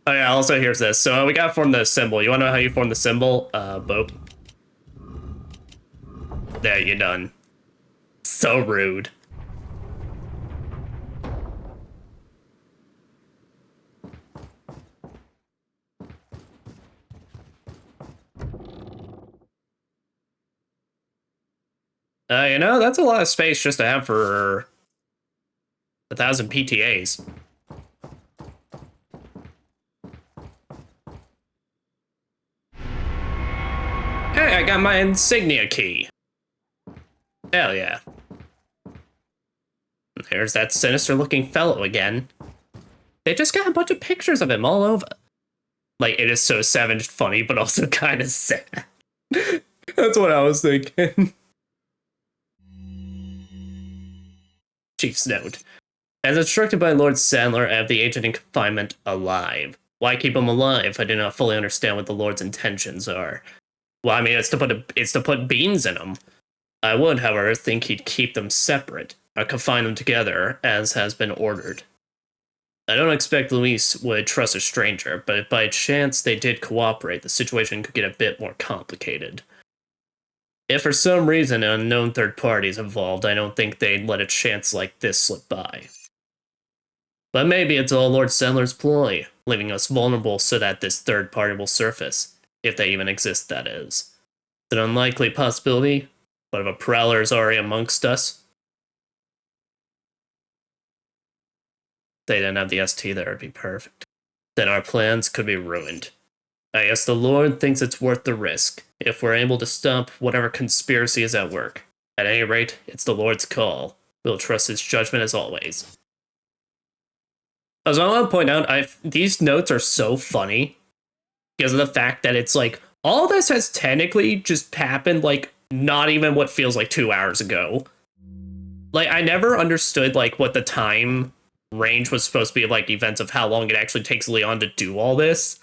Oh yeah, also here's this. So we gotta form the symbol. You wanna know how you form the symbol, Bope? There, you're done. So rude. You know, that's a lot of space just to have for 1,000 PTAs. Hey, I got my insignia key. Hell yeah. There's that sinister looking fellow again. They just got a bunch of pictures of him all over. Like, it is so savage funny, but also kind of sad. That's what I was thinking. Chief's note. As instructed by Lord Sandler, I have the agent in confinement alive. Why keep him alive? I do not fully understand what the Lord's intentions are. Well, I mean, it's to put beans in them. I would, however, think he'd keep them separate, or confine them together, as has been ordered. I don't expect Luis would trust a stranger, but if by chance they did cooperate, the situation could get a bit more complicated. If for some reason an unknown third party is involved, I don't think they'd let a chance like this slip by. But maybe it's all Lord Sandler's ploy, leaving us vulnerable so that this third party will surface, if they even exist, that is. It's an unlikely possibility, but if a prowler is already amongst us, they didn't have the ST there, it'd be perfect. Then our plans could be ruined. I guess the Lord thinks it's worth the risk, if we're able to stop whatever conspiracy is at work. At any rate, it's the Lord's call. We'll trust his judgment as always. As I want to point out, these notes are so funny because of the fact that it's like, all this has technically just happened, like, not even what feels like 2 hours ago. Like, I never understood, like, what the time range was supposed to be, like, events of how long it actually takes Leon to do all this.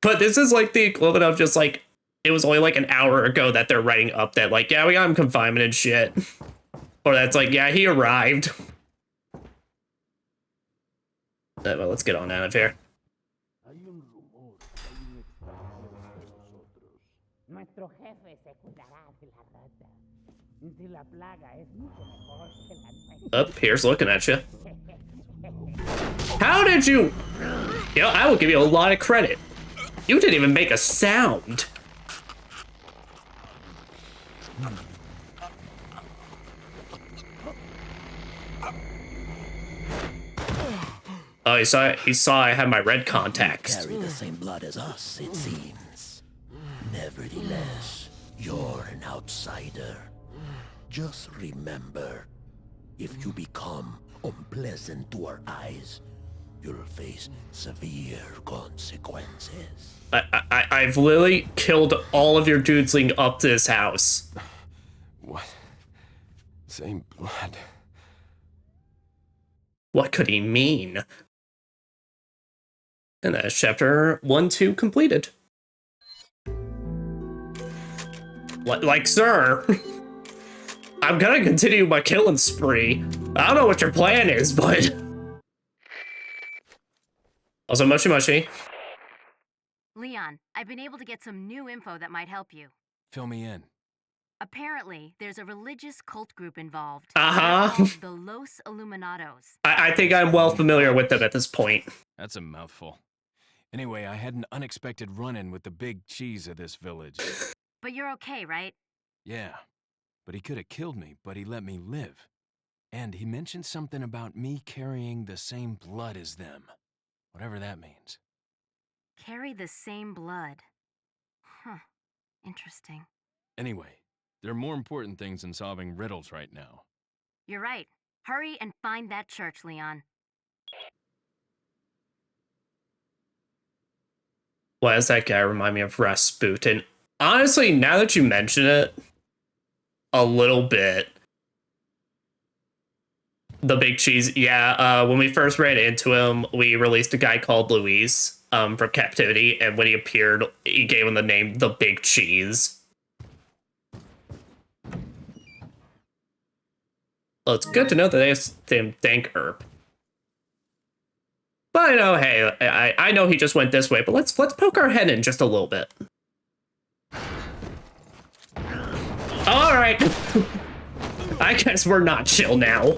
But this is, like, the equivalent of just, like, it was only, like, an hour ago that they're writing up that, like, yeah, we got him confinement and shit. Or that's like, yeah, he arrived. Well, let's get on out of here. Nuestro jefe se cuidará de la rata. Si la plaga es mucho mejor que la nuestra. Up here's looking at you. How did you? You know, I will give you a lot of credit. You didn't even make a sound. Oh, he saw I had my red contacts. Carry the same blood as us, it seems. Nevertheless, you're an outsider. Just remember, if you become unpleasant to our eyes, you'll face severe consequences. I've literally killed all of your dudes leading up to this house. What? Same blood. What could he mean? And that's chapter 1-2 completed. Like, sir, I'm gonna continue my killing spree. I don't know what your plan is, but... Also, Moshi Moshi. Leon, I've been able to get some new info that might help you. Fill me in. Apparently, there's a religious cult group involved. Uh-huh. They're called the Los Illuminados. I think I'm well familiar with them at this point. That's a mouthful. Anyway, I had an unexpected run-in with the big cheese of this village. But you're okay, right? Yeah, but he could have killed me, but he let me live. And he mentioned something about me carrying the same blood as them. Whatever that means. Carry the same blood. Huh. Interesting. Anyway, there are more important things than solving riddles right now. You're right. Hurry and find that church, Leon. Why does that guy remind me of Rasputin? Honestly, now that you mention it, a little bit. The big cheese, yeah. When we first ran into him, we released a guy called Louise from captivity, and when he appeared, he gave him the name the Big Cheese. Well, it's good to know that they thank Herb. But I know, hey, I know he just went this way, but let's poke our head in just a little bit. All right. I guess we're not chill now.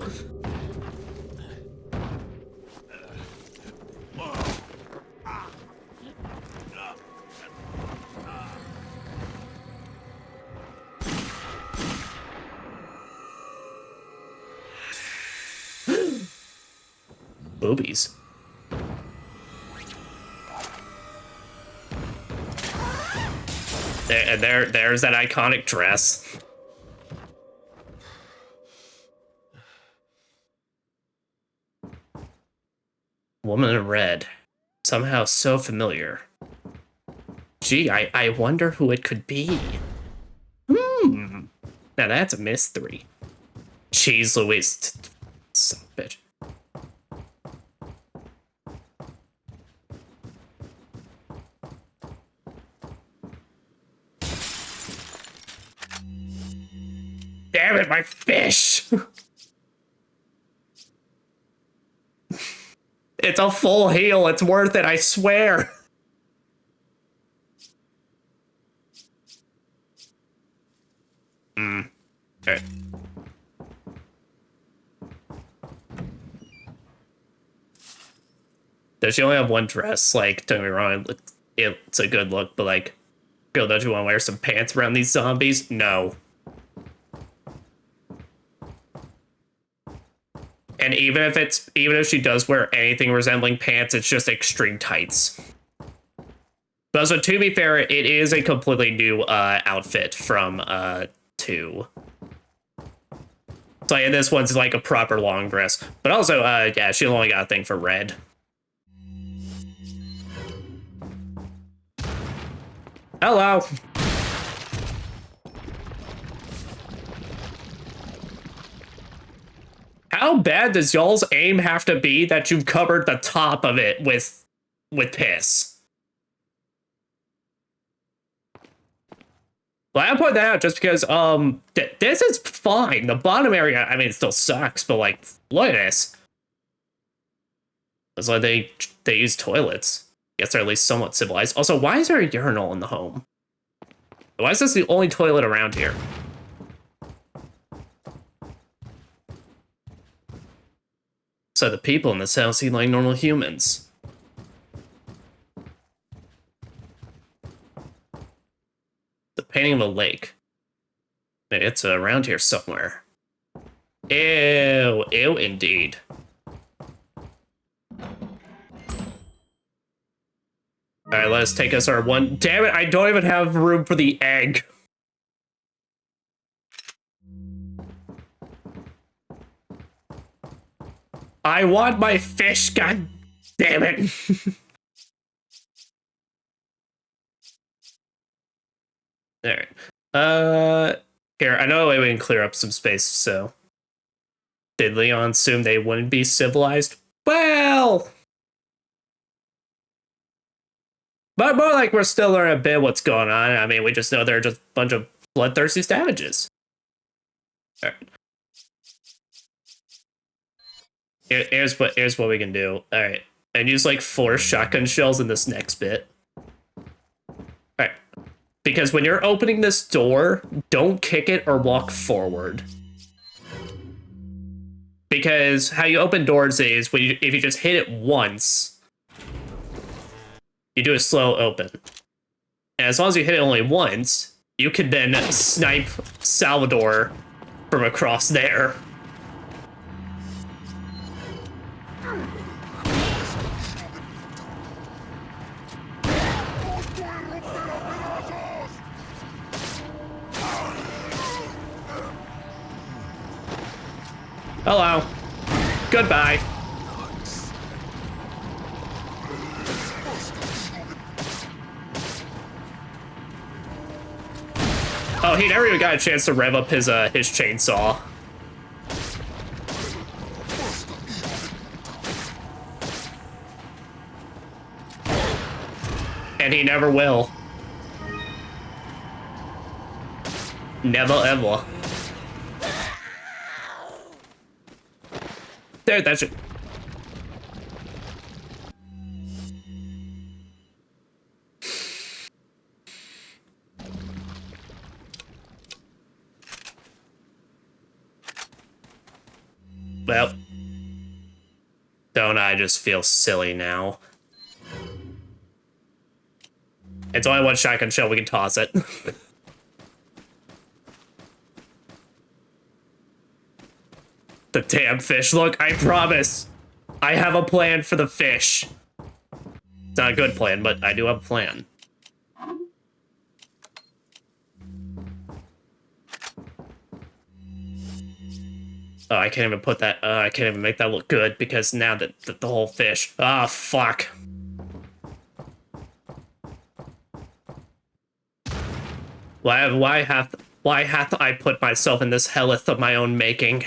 Boobies. There's that iconic dress. Woman in red. Somehow so familiar. Gee, I wonder who it could be. Now that's a mystery. Jeez Louise. Son of a bitch. Damn it, my fish! It's a full heal. It's worth it, I swear. Okay. Does she only have one dress? Like, don't get me wrong, it's a good look, but like, girl, don't you want to wear some pants around these zombies? No. And even if she does wear anything resembling pants, it's just extreme tights. But also, to be fair, it is a completely new outfit from 2. So yeah, this one's like a proper long dress. But also, yeah, she only got a thing for red. Hello. How bad does y'all's aim have to be that you've covered the top of it with piss? Well, I point that out just because this is fine. The bottom area, I mean, it still sucks, but like, look at this. It's like they use toilets. Guess they're at least somewhat civilized. Also, why is there a urinal in the home? Why is this the only toilet around here? So the people in this house seem like normal humans. The painting of a lake. It's around here somewhere. Ew, ew indeed. Alright, let us take us our one. Damn it, I don't even have room for the egg. I want my fish, god damn it. Alright. Here, I know a way we can clear up some space, so. Did Leon assume they wouldn't be civilized? Well! But more like we're still learning a bit what's going on. I mean, we just know they're just a bunch of bloodthirsty savages. Alright. Here's what we can do. Alright. And use like 4 shotgun shells in this next bit. Alright. Because when you're opening this door, don't kick it or walk forward. Because how you open doors is if you just hit it once, you do a slow open. And as long as you hit it only once, you can then snipe Salvador from across there. Hello. Goodbye. Oh, he never even got a chance to rev up his chainsaw. And he never will. Never ever. There, that's it. Well, don't I just feel silly now? It's only one shotgun shell, we can toss it. The damn fish. Look, I promise. I have a plan for the fish. It's not a good plan, but I do have a plan. Oh, I can't even put that, I can't even make that look good because now that the whole fish. Ah, fuck. Why hath I put myself in this helleth of my own making?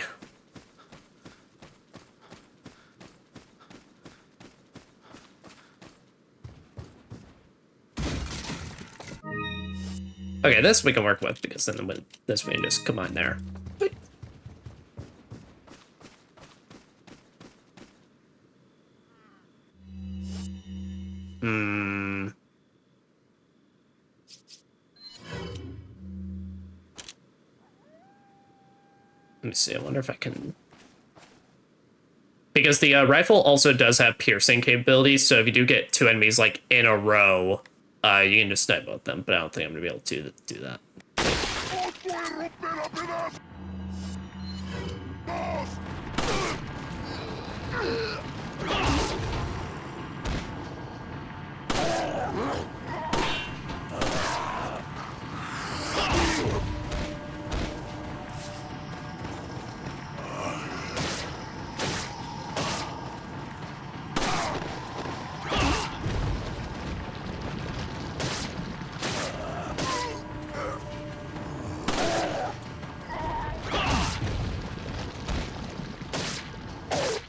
Okay, this we can work with because then with this we can just combine there. Let me see, I wonder if I can... Because the rifle also does have piercing capabilities, so if you do get two enemies, like, in a row, you can just snipe both them, but I don't think I'm gonna be able to do that.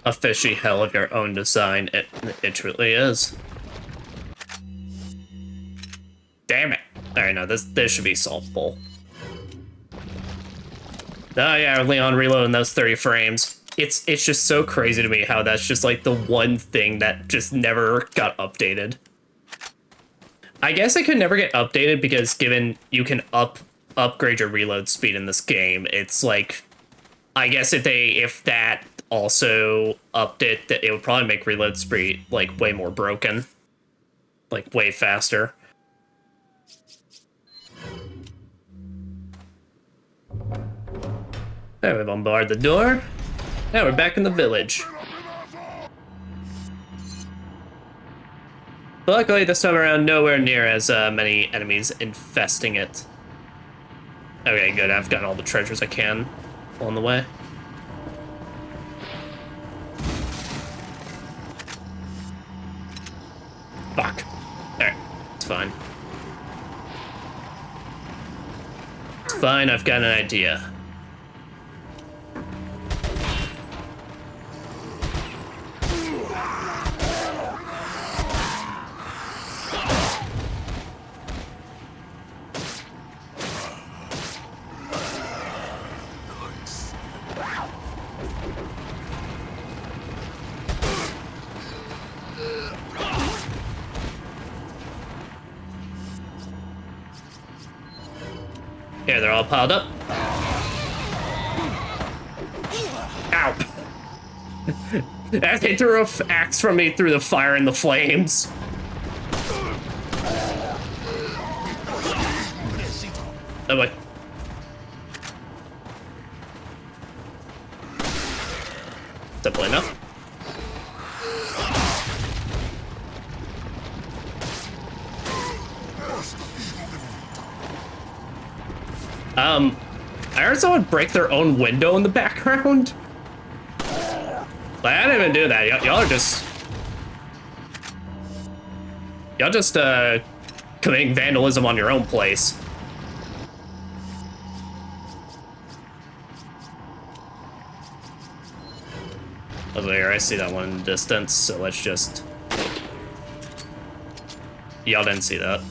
A fishy hell of your own design. It truly is. Damn it. Alright, no, this should be solvable. Oh yeah, Leon reloading those 30 frames. It's just so crazy to me how that's just like the one thing that just never got updated. I guess it could never get updated because given you can upgrade your reload speed in this game, it's like, I guess if that also upped it, that it would probably make reload speed like way more broken, like way faster. There, we bombard the door. Now we're back in the village. But luckily this time around, nowhere near as many enemies infesting it. Okay, good. I've gotten all the treasures I can along the way. Fuck. Alright, it's fine. It's fine, I've got an idea. Here, they're all piled up. Ow! As they threw an axe from me through the fire and the flames. Oh boy. Simple enough. I heard someone break their own window in the background. Like, I didn't even do that. Y'all are just... Y'all just, committing vandalism on your own place. Over here, I see that one in the distance, so let's just... Y'all didn't see that.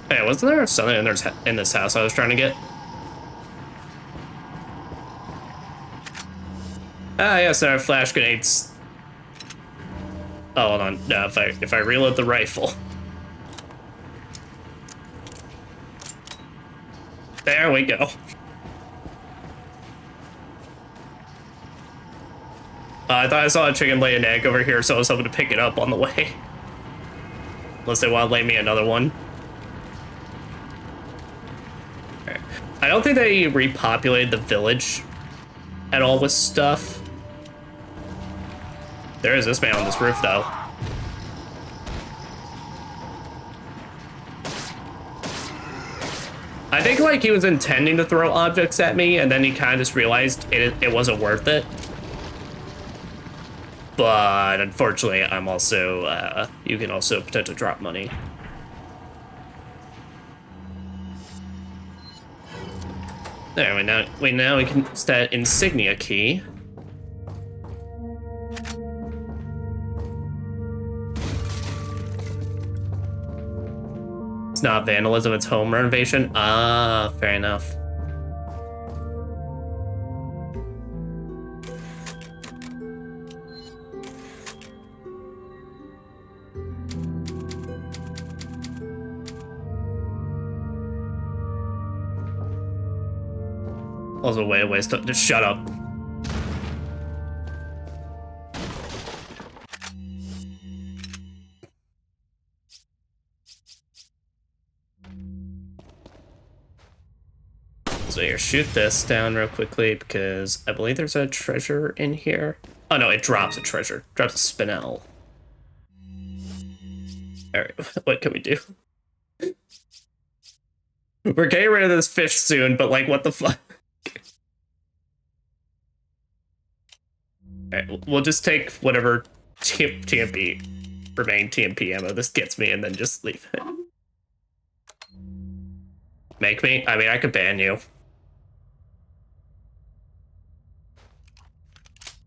Hey, wasn't there something in this house I was trying to get? Ah, yes, there are flash grenades. Oh, hold on. No, if I reload the rifle. There we go. I thought I saw a chicken lay an egg over here, so I was hoping to pick it up on the way. Unless they want to lay me another one. Right. I don't think they repopulated the village at all with stuff. There is this man on this roof, though. I think, like, he was intending to throw objects at me, and then he kind of just realized it wasn't worth it. But unfortunately, I'm also, you can also potentially drop money. There, now we can use that insignia key. It's not vandalism, it's home renovation. Ah, fair enough. Also, wait, just shut up. So here, shoot this down real quickly because I believe there's a treasure in here. Oh no, it drops a treasure. Drops a spinel. Alright, what can we do? We're getting rid of this fish soon, but like, what the fuck? Alright, we'll just take whatever TMP, remaining TMP ammo this gets me and then just leave it. Make me? I mean, I could ban you.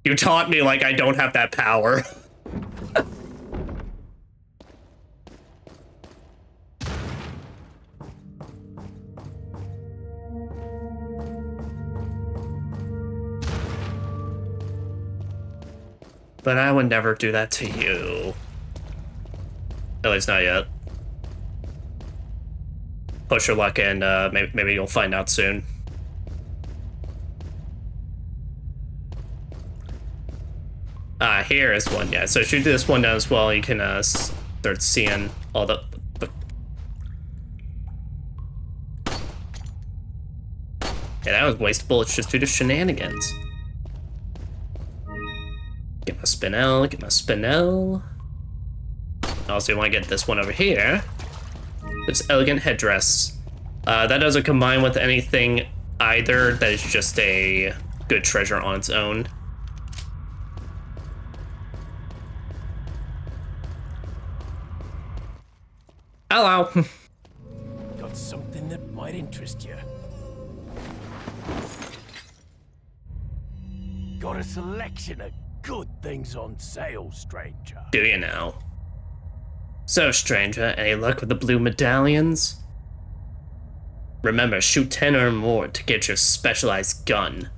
You taunt me like I don't have that power. But I would never do that to you. At least not yet. Push your luck and maybe you'll find out soon. Here is one, yeah. So shoot this one down as well. You can start seeing all the... Yeah, that was waste of bullets just due to shenanigans. Get my spinel, get my spinel. Also, you want to get this one over here. This elegant headdress. That doesn't combine with anything either. That is just a good treasure on its own. Hello. Got something that might interest you. Got a selection of good things on sale, stranger. Do you now? So, stranger, any luck with the blue medallions? Remember, shoot 10 or more to get your specialized gun.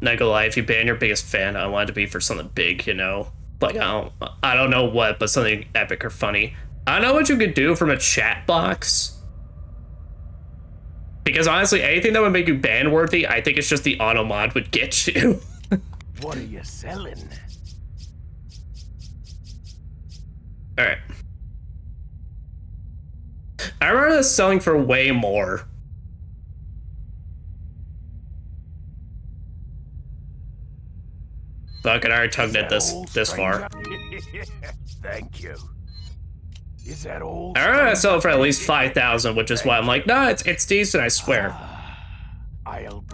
Not gonna lie, if you ban your biggest fan, I want it to be for something big, you know? Like, I don't know what, but something epic or funny. I don't know what you could do from a chat box. Because honestly, anything that would make you ban worthy, I think it's just the auto mod would get you. What are you selling? Alright. I remember this selling for way more. Fuck it, I already tugged at this far. Thank you. Is that all? I remember I sold it for at least 5,000, which is why I'm like, no, it's decent, I swear. I'll.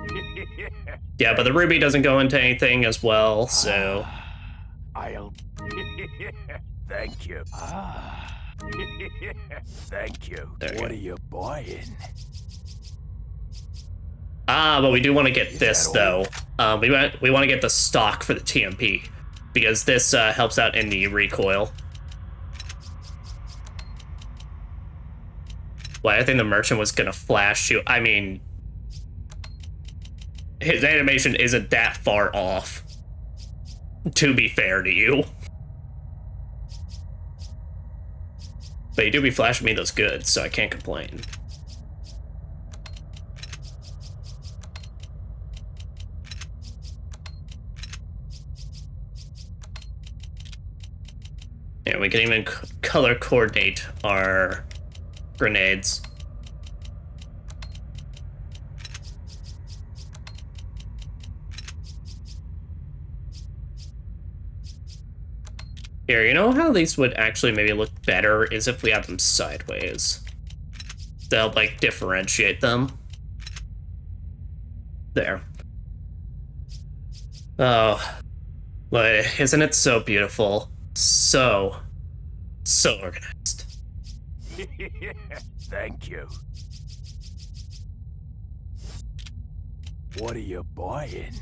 Yeah, but the ruby doesn't go into anything as well, so. I'll. Thank you. Thank you. What are you buying? But we do want to get this though. We want to get the stock for the TMP because this helps out in the recoil. Well, I think the merchant was gonna flash you. I mean, his animation isn't that far off. To be fair to you. But you do be flashing me those goods, so I can't complain. Yeah, we can even color coordinate our grenades. Here, you know how these would actually maybe look better is if we have them sideways. They'll like differentiate them. There. Oh, but isn't it so beautiful? So organized. Thank you. What are you buying?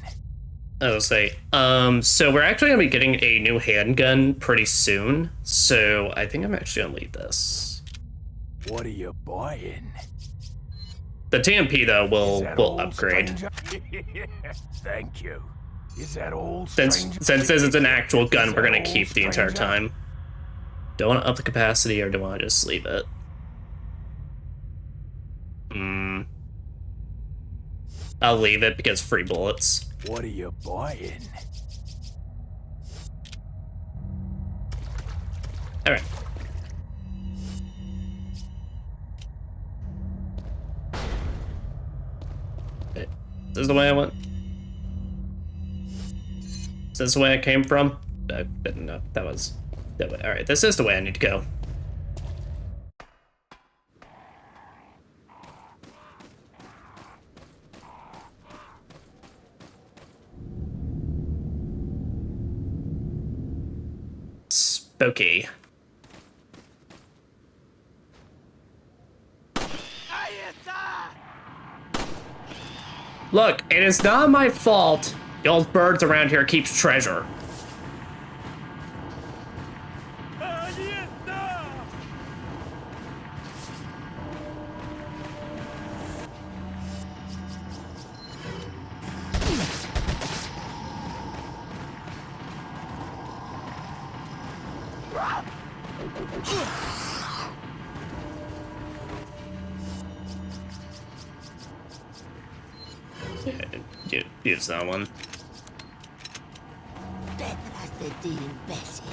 I will say, so we're actually gonna be getting a new handgun pretty soon, so I think I'm actually gonna leave this. What are you buying? The TMP though will upgrade. Thank you. Is that all? Since this is an actual gun, we're gonna keep the entire time. Do I want to up the capacity or do I want to just leave it? I'll leave it because free bullets. What are you buying? All right. This is the way I went. Is this the way I came from? No, that was that way. All right, this is the way I need to go. Spooky. Look, it is not my fault the old birds around here keeps treasure. Use that one. Detrás de ti, imbécil.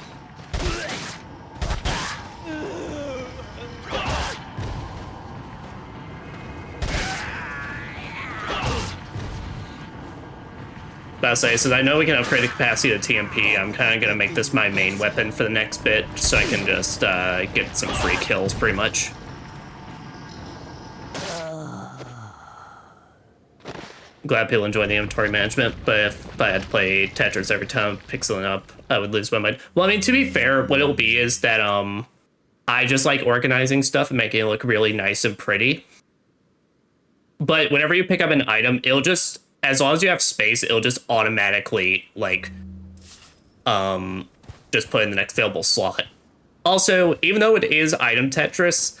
About to say, since I know we can upgrade the capacity of the TMP, I'm kind of going to make this my main weapon for the next bit, so I can just get some free kills, pretty much. Glad people enjoy the inventory management, but if I had to play Tetris every time pixeling up, I would lose my mind. Well, I mean, to be fair, what it'll be is that I just like organizing stuff and making it look really nice and pretty. But whenever you pick up an item, it'll just, as long as you have space, it'll just automatically like just put in the next available slot. Also, even though it is item Tetris,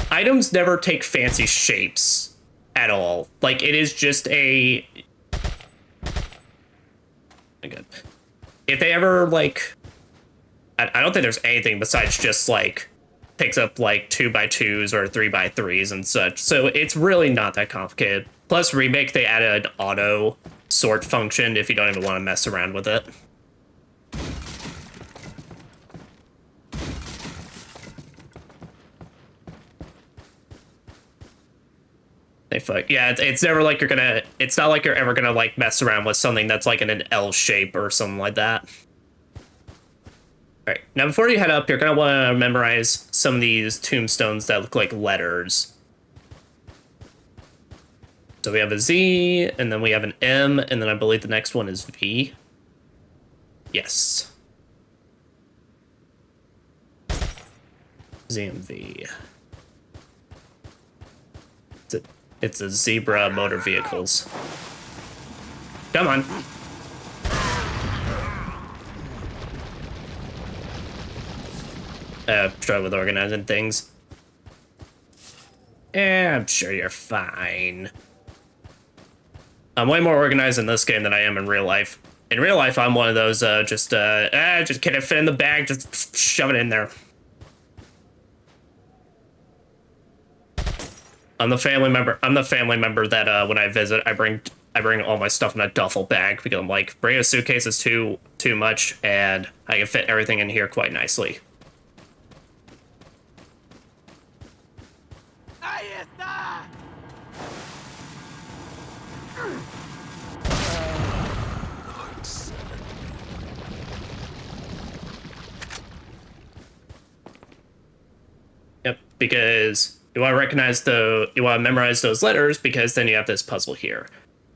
items never take fancy shapes at all. Like, it is just a... Again, if they ever, like... I don't think there's anything besides just, like, picks up, like, 2x2s or 3x3s and such. So it's really not that complicated. Plus, Remake, they added an auto sort function if you don't even want to mess around with it. They fuck. Yeah, it's never like you're gonna. It's not like you're ever gonna like mess around with something that's like in an L shape or something like that. All right, now before you head up, you're gonna want to memorize some of these tombstones that look like letters. So we have a Z, and then we have an M, and then I believe the next one is V. Yes. Z and V. It's a Zebra Motor Vehicles. Come on. Struggle with organizing things. I'm sure you're fine. I'm way more organized in this game than I am in real life. In real life, I'm one of those, just can it fit in the bag? Just shove it in there. I'm the family member that, when I visit, I bring all my stuff in a duffel bag because I'm like, bringing a suitcase is too much, and I can fit everything in here quite nicely. Yep, because you want to memorize those letters because then you have this puzzle here,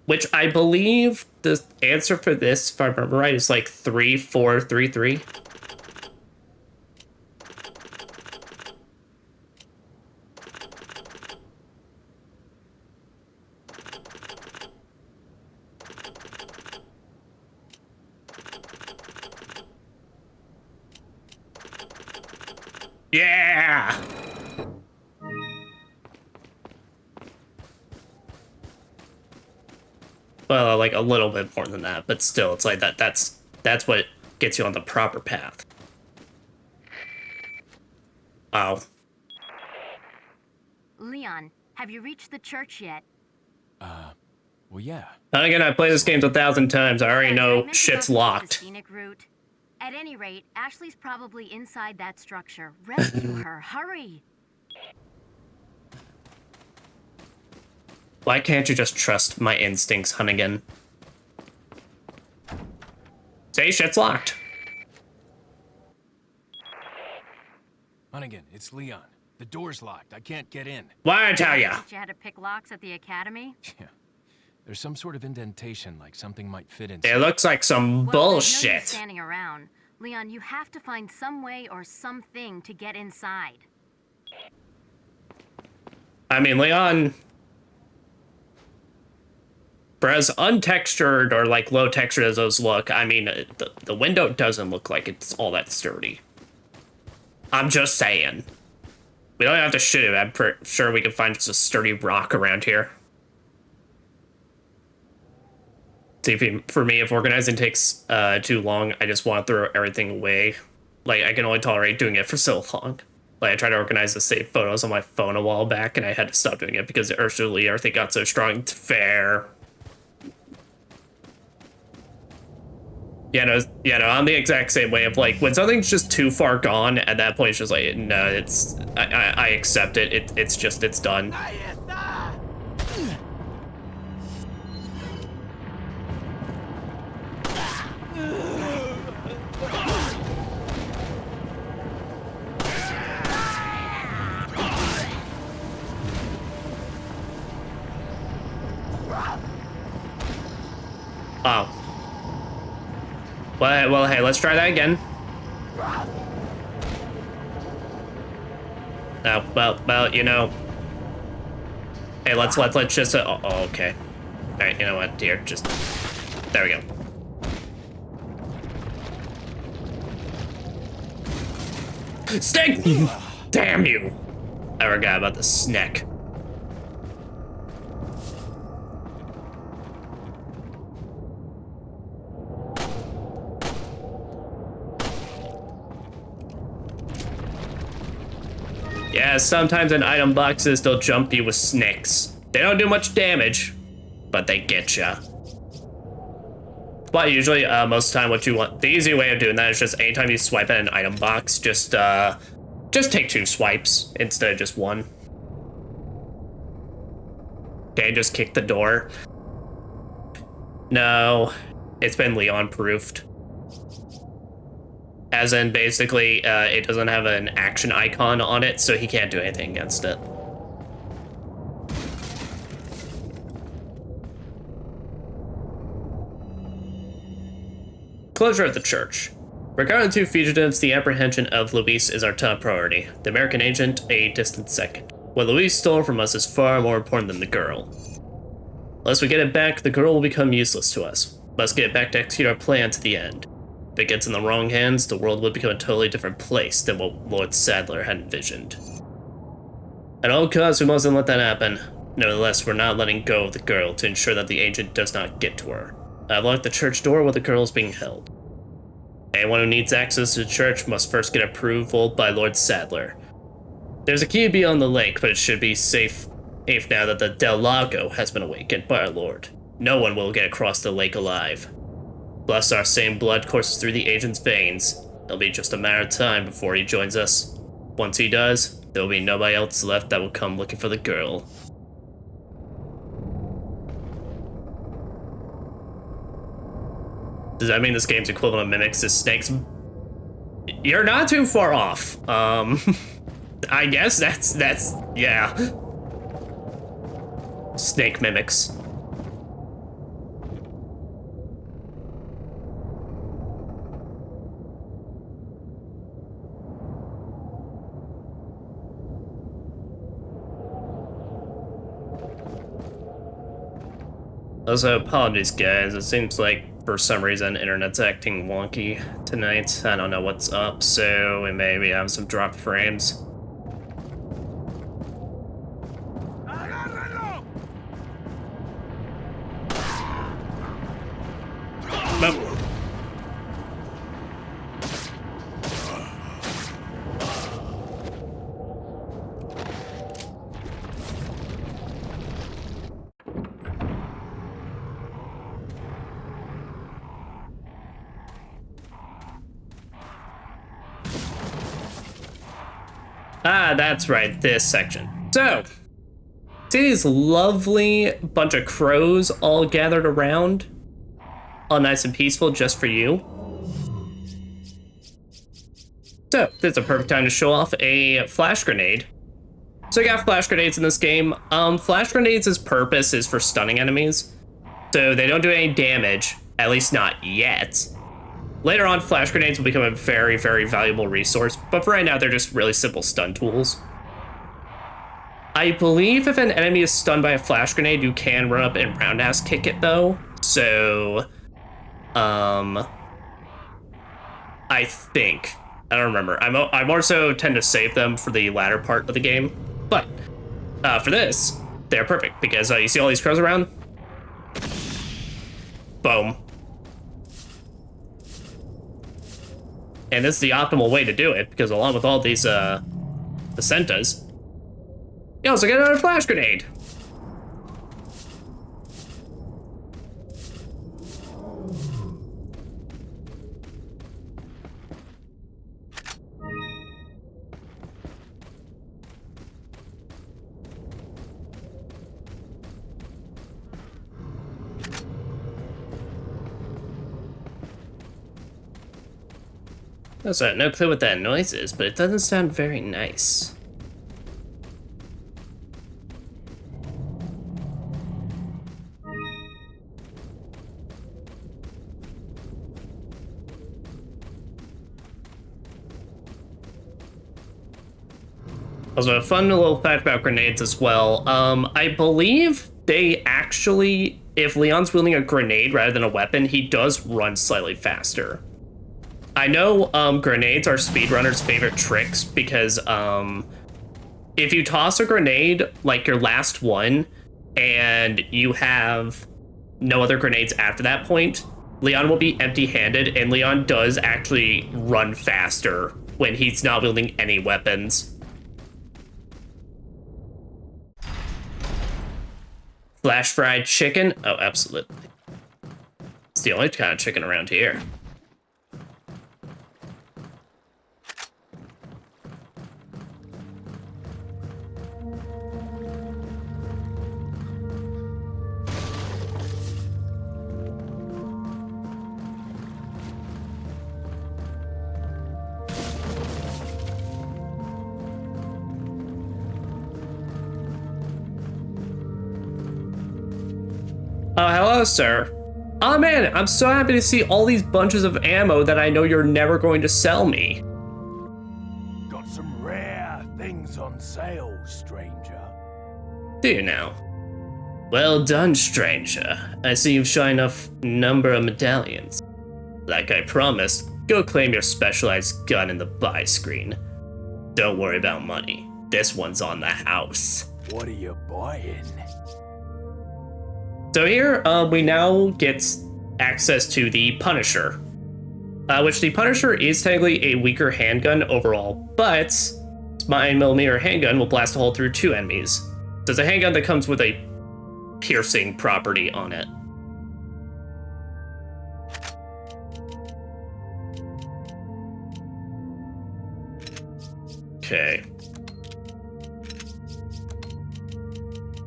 which I believe the answer for this, if I remember right, is like 3, 4, 3, 3. Yeah. Well, like a little bit more than that, but still, it's like that's what gets you on the proper path. Wow. Leon, have you reached the church yet? Well, yeah. And again, I played this game 1,000 times. I already know shit's locked. The scenic route. At any rate, Ashley's probably inside that structure. Rescue her, hurry! Why can't you just trust my instincts, Hunnigan? Say shit's locked. Hunnigan, it's Leon. The door's locked. I can't get in. Why I tell ya? You had to pick locks at the academy? Yeah. There's some sort of indentation, like something might fit inside. It looks like some Well, there's no use bullshit. standing around. Leon, you have to find some way or something to get inside. I mean, Leon, for as untextured or like low textured as those look, I mean, the window doesn't look like it's all that sturdy. I'm just saying. We don't have to shoot it. I'm sure we can find just a sturdy rock around here. See, for me, if organizing takes too long, I just want to throw everything away. Like, I can only tolerate doing it for so long. Like, I tried to organize the save photos on my phone a while back, and I had to stop doing it because the urge to delete everything got so strong. It's fair. Yeah, no, I'm the exact same way of like, when something's just too far gone, at that point it's just like, no, it's, I accept it. It's done. Oh. Well, hey, let's try that again. Well, you know. Hey, let's just. Oh, okay. All right, you know what, dear? Just there we go. Stick! Damn you! I forgot about the snack. Yeah, sometimes in item boxes, they'll jump you with snakes. They don't do much damage, but they get ya. But usually, most of the time, what you want, the easy way of doing that is just anytime you swipe at an item box, just take 2 swipes instead of just 1. Okay, just kick the door. No, it's been Leon proofed. As in, basically, it doesn't have an action icon on it, so he can't do anything against it. Closure of the church. Regarding the two fugitives, the apprehension of Luis is our top priority. The American agent, a distant second. What Luis stole from us is far more important than the girl. Unless we get it back, the girl will become useless to us. Must get it back to execute our plan to the end. If it gets in the wrong hands, the world would become a totally different place than what Lord Sadler had envisioned. At all costs, we mustn't let that happen. Nevertheless, we're not letting go of the girl to ensure that the agent does not get to her. I've locked the church door while the girl is being held. Anyone who needs access to the church must first get approval by Lord Sadler. There's a key beyond the lake, but it should be safe now that the Del Lago has been awakened by our lord. No one will get across the lake alive. Bless our same blood courses through the agent's veins. It'll be just a matter of time before he joins us. Once he does, there will be nobody else left that will come looking for the girl. Does that mean this game's equivalent of mimics is snakes? You're not too far off. I guess that's yeah. Snake mimics. Also, apologies guys, it seems like for some reason internet's acting wonky tonight. I don't know what's up, so we may be having some dropped frames. Nope. Ah, that's right, this section. So, see these lovely bunch of crows all gathered around? All nice and peaceful just for you. So, this is a perfect time to show off a flash grenade. So you got flash grenades in this game. Flash grenades' purpose is for stunning enemies. So they don't do any damage, at least not yet. Later on, flash grenades will become a very, very valuable resource, but for right now, they're just really simple stun tools. I believe if an enemy is stunned by a flash grenade, you can run up and roundhouse kick it though. So, I think. I don't remember. I more so tend to save them for the latter part of the game. But, for this, they're perfect because you see all these crows around? Boom. And this is the optimal way to do it, because along with all these, the Sentas, you also get another flash grenade. Also, no clue what that noise is, but it doesn't sound very nice. Also, a fun little fact about grenades as well. I believe they actually, if Leon's wielding a grenade rather than a weapon, he does run slightly faster. I know grenades are speedrunners' favorite tricks because if you toss a grenade, like your last one, and you have no other grenades after that point, Leon will be empty-handed, and Leon does actually run faster when he's not wielding any weapons. Flash fried chicken? Oh, absolutely. It's the only kind of chicken around here. Hello, sir. Oh man, I'm so happy to see all these bunches of ammo that I know you're never going to sell me. Got some rare things on sale, stranger. Do you now? Well done, stranger. I see you've shot enough number of medallions. Like I promised, go claim your specialized gun in the buy screen. Don't worry about money. This one's on the house. What are you buying? So here, we now get access to the Punisher. Which the Punisher is technically a weaker handgun overall, but its 9mm handgun will blast a hole through 2 enemies. So it's a handgun that comes with a piercing property on it. Okay.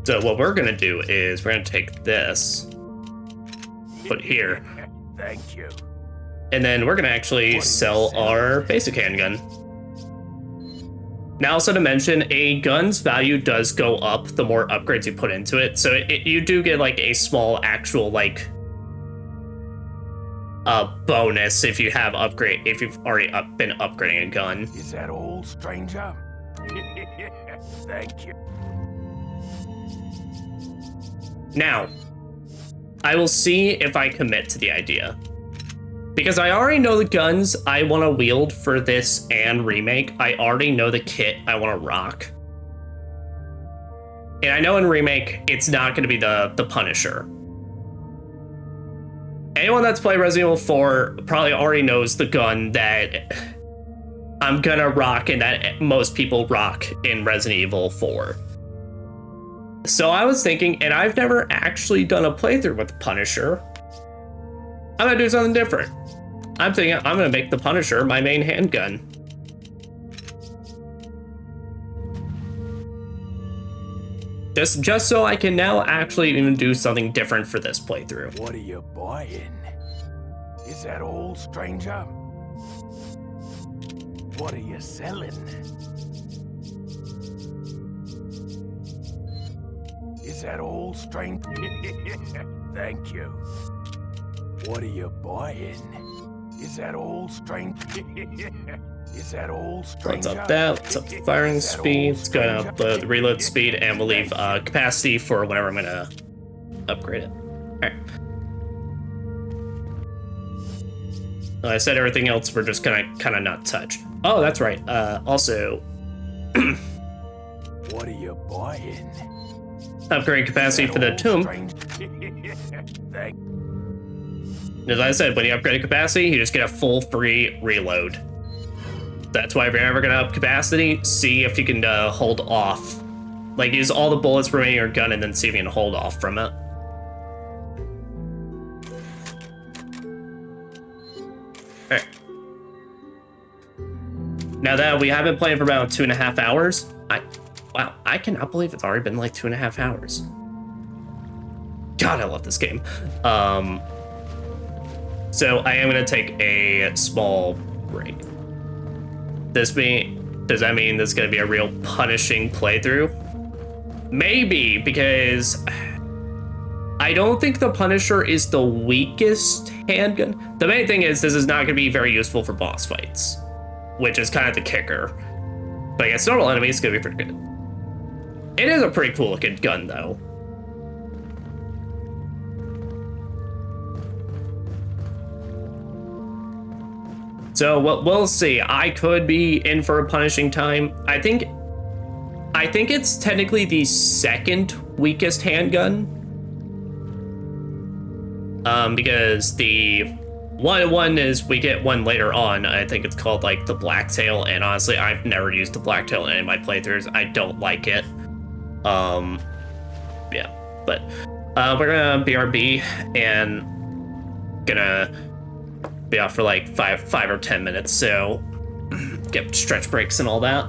So what we're gonna do is we're gonna take this, put it here, Thank you. and then we're gonna actually sell our basic handgun. Now, also to mention, a gun's value does go up the more upgrades you put into it, so you do get like a small actual like bonus if you have if you've already been upgrading a gun. Is that all, stranger? Thank you. Now, I will see if I commit to the idea. Because I already know the guns I want to wield for this and remake. I already know the kit I want to rock. And I know in remake, it's not going to be the Punisher. Anyone that's played Resident Evil 4 probably already knows the gun that I'm going to rock and that most people rock in Resident Evil 4. So I was thinking, and I've never actually done a playthrough with the Punisher. I'm gonna do something different. I'm thinking I'm gonna make the Punisher my main handgun. Just so I can now actually even do something different for this playthrough. What are you buying? Is that all, stranger? What are you selling? Is that all, stranger? Thank you. What are you buying? Is that all, stranger? Is that all, stranger? Let's up that. Let's up the firing speed. Let's go up the reload speed, and we'll leave capacity for whenever I'm gonna upgrade it. All right. I said everything else we're just gonna kind of not touch. Oh, that's right. Also, what are you buying? Upgrade capacity for the tomb. As I said, when you upgrade capacity, you just get a full free reload. That's why if you're ever gonna up capacity, see if you can hold off. Like, use all the bullets remaining in your gun and then see if you can hold off from it. Alright. Now that we have been playing for about 2.5 hours, wow, I cannot believe it's already been like 2.5 hours. God, I love this game. So I am gonna take a small break. Does that mean this is gonna be a real punishing playthrough? Maybe, because I don't think the Punisher is the weakest handgun. The main thing is this is not gonna be very useful for boss fights, which is kind of the kicker. But against normal enemies, it's gonna be pretty good. It is a pretty cool looking gun, though. So we'll see. I could be in for a punishing time. I think it's technically the second weakest handgun. Because the one is we get one later on. I think it's called like the Blacktail, and honestly, I've never used the Blacktail in any of my playthroughs. I don't like it. Yeah, but we're gonna BRB and gonna be off for like five or 10 minutes, so get stretch breaks and all that.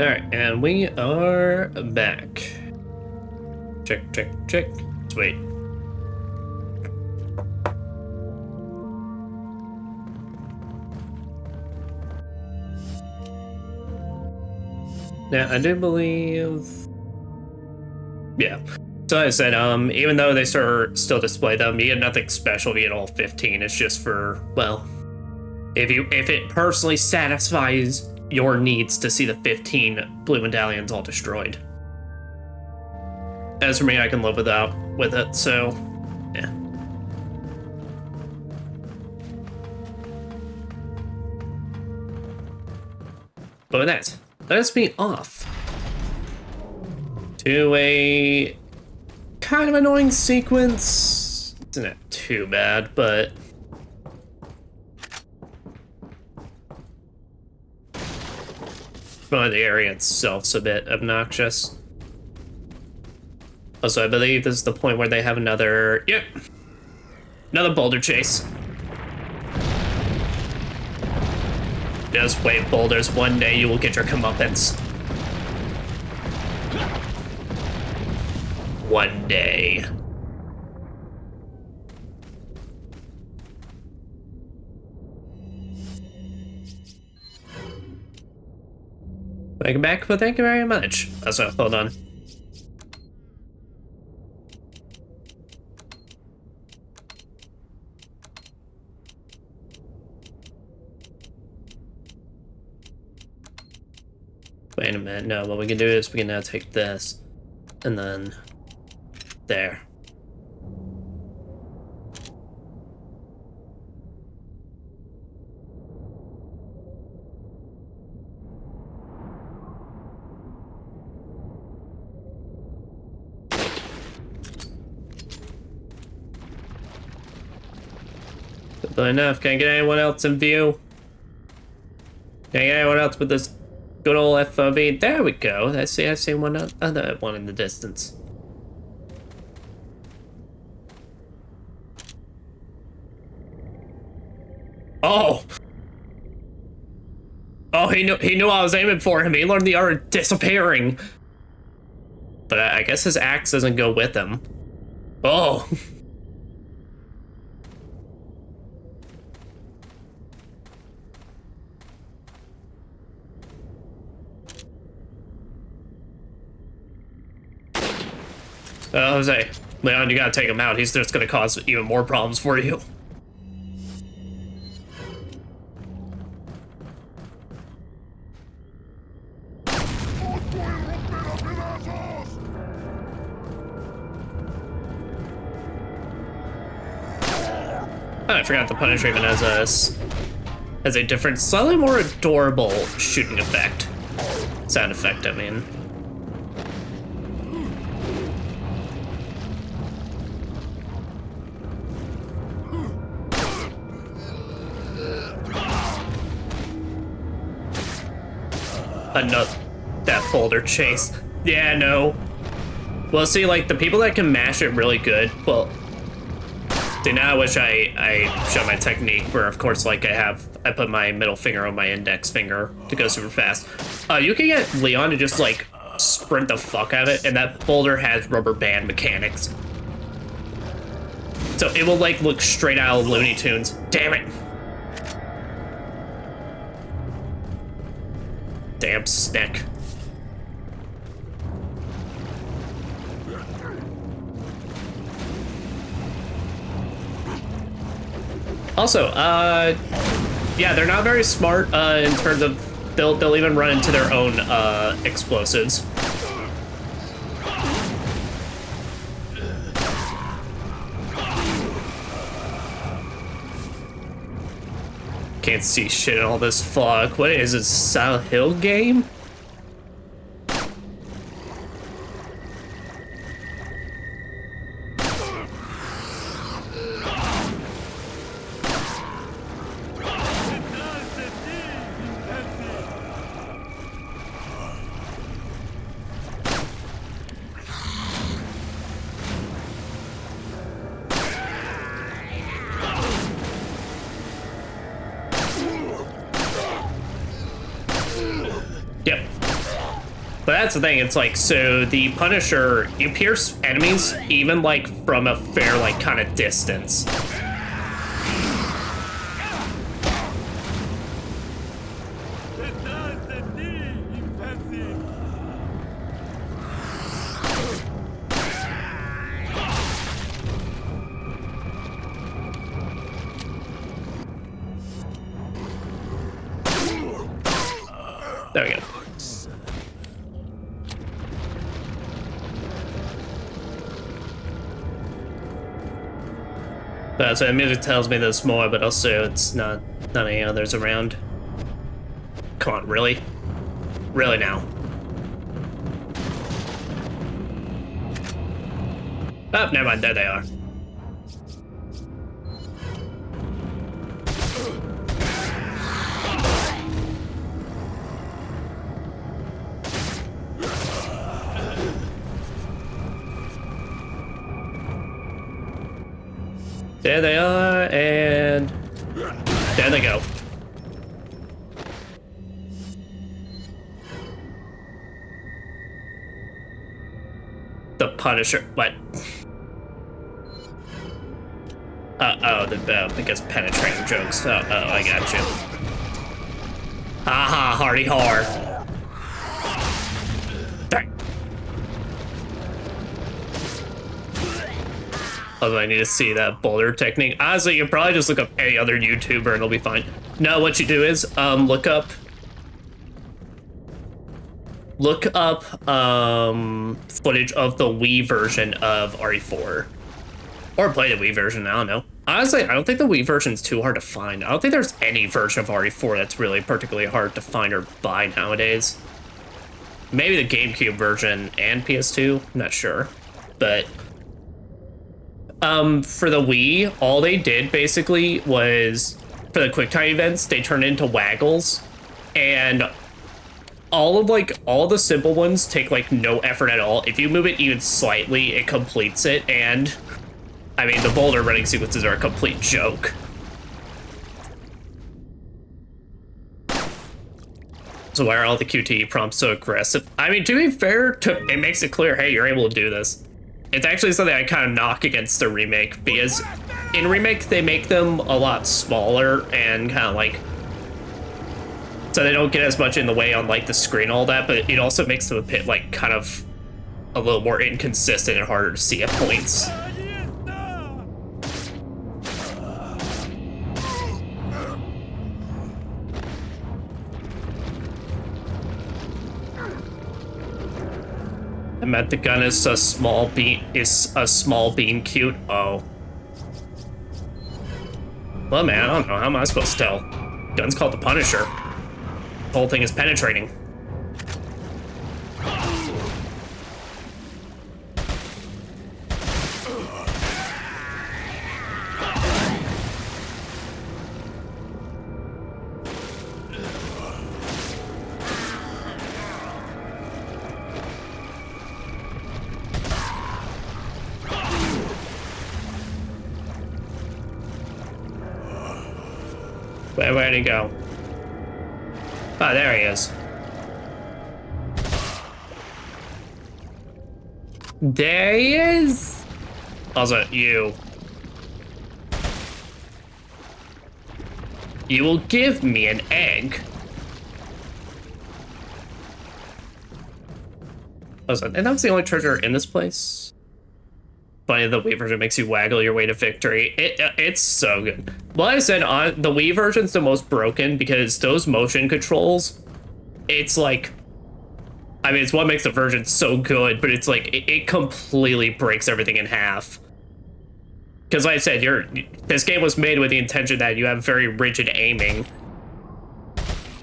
All right, and we are back. Check. Sweet. Yeah, I do believe. Yeah. So I said, even though they still display them, you get nothing special if you get all 15. It's just for, well, if it personally satisfies your needs to see the 15 blue medallions all destroyed. As for me, I can live with it, so yeah. But with that, let's be off to a kind of annoying sequence. It's not too bad, but well, the area itself's a bit obnoxious. Also, I believe this is the point where they have another boulder chase. Just wait, boulders. One day you will get your comeuppance. One day. Welcome back, but thank you very much. Also, hold on. Wait a minute, no, what we can do is we can now take this, and then there. Simple enough. Can I get anyone else in view? Can I get anyone else with this good old FOV? There we go. I see one other one in the distance. Oh! Oh, he knew I was aiming for him. He learned the art of disappearing. But I guess his axe doesn't go with him. Oh! Jose, Leon, you gotta take him out. He's just gonna cause even more problems for you. Oh, I forgot the Punisher even has a different, slightly more adorable shooting effect. Sound effect, I mean. Another that boulder chase. Yeah, no. Well, see, like the people that can mash it really good. Well, see, now I wish I showed my technique where, of course, like I put my middle finger on my index finger to go super fast. You can get Leon to just like sprint the fuck out of it, and that boulder has rubber band mechanics, so it will like look straight out of Looney Tunes. Damn it. Damn stick. Also, yeah, they're not very smart in terms of they'll even run into their own explosives. Can't see shit in all this fog. What is it, Silent Hill game? Yep. But that's the thing, it's like, so the Punisher, you pierce enemies even like from a fair like kind of distance. There we go. So the music tells me there's more, but also it's not any others around. Come on, really? Really now? Oh, never mind, there they are. There they are, and there they go. The Punisher, what? Because penetrating jokes. Oh, I got you. Haha, hardy har. Dang. Although I need to see that boulder technique. Honestly, you can probably just look up any other YouTuber and it'll be fine. No, what you do is look up footage of the Wii version of RE4. Or play the Wii version, I don't know. Honestly, I don't think the Wii version's too hard to find. I don't think there's any version of RE4 that's really particularly hard to find or buy nowadays. Maybe the GameCube version and PS2, I'm not sure. But for the Wii, all they did basically was, for the QuickTime events, they turned into waggles, and all the simple ones take like no effort at all. If you move it even slightly, it completes it, and I mean, the boulder running sequences are a complete joke. So why are all the QTE prompts so aggressive? I mean, to be fair, it makes it clear, hey, you're able to do this. It's actually something I kind of knock against the remake, because in remake, they make them a lot smaller and kind of like, so they don't get as much in the way on like the screen, all that, but it also makes them a bit like kind of a little more inconsistent and harder to see at points. I meant the gun is a small bean cute. Oh. Well, man, I don't know. How am I supposed to tell? Gun's called the Punisher. The whole thing is penetrating. Where'd he go? Oh, there he is. There he is. Also, you. You will give me an egg. Also, and that was the only treasure in this place. Funny, the Wii version makes you waggle your way to victory. It's so good. Well, I said, the Wii version's the most broken because those motion controls, it's like, I mean, it's what makes the version so good, but it's like, it completely breaks everything in half. Because like I said, this game was made with the intention that you have very rigid aiming.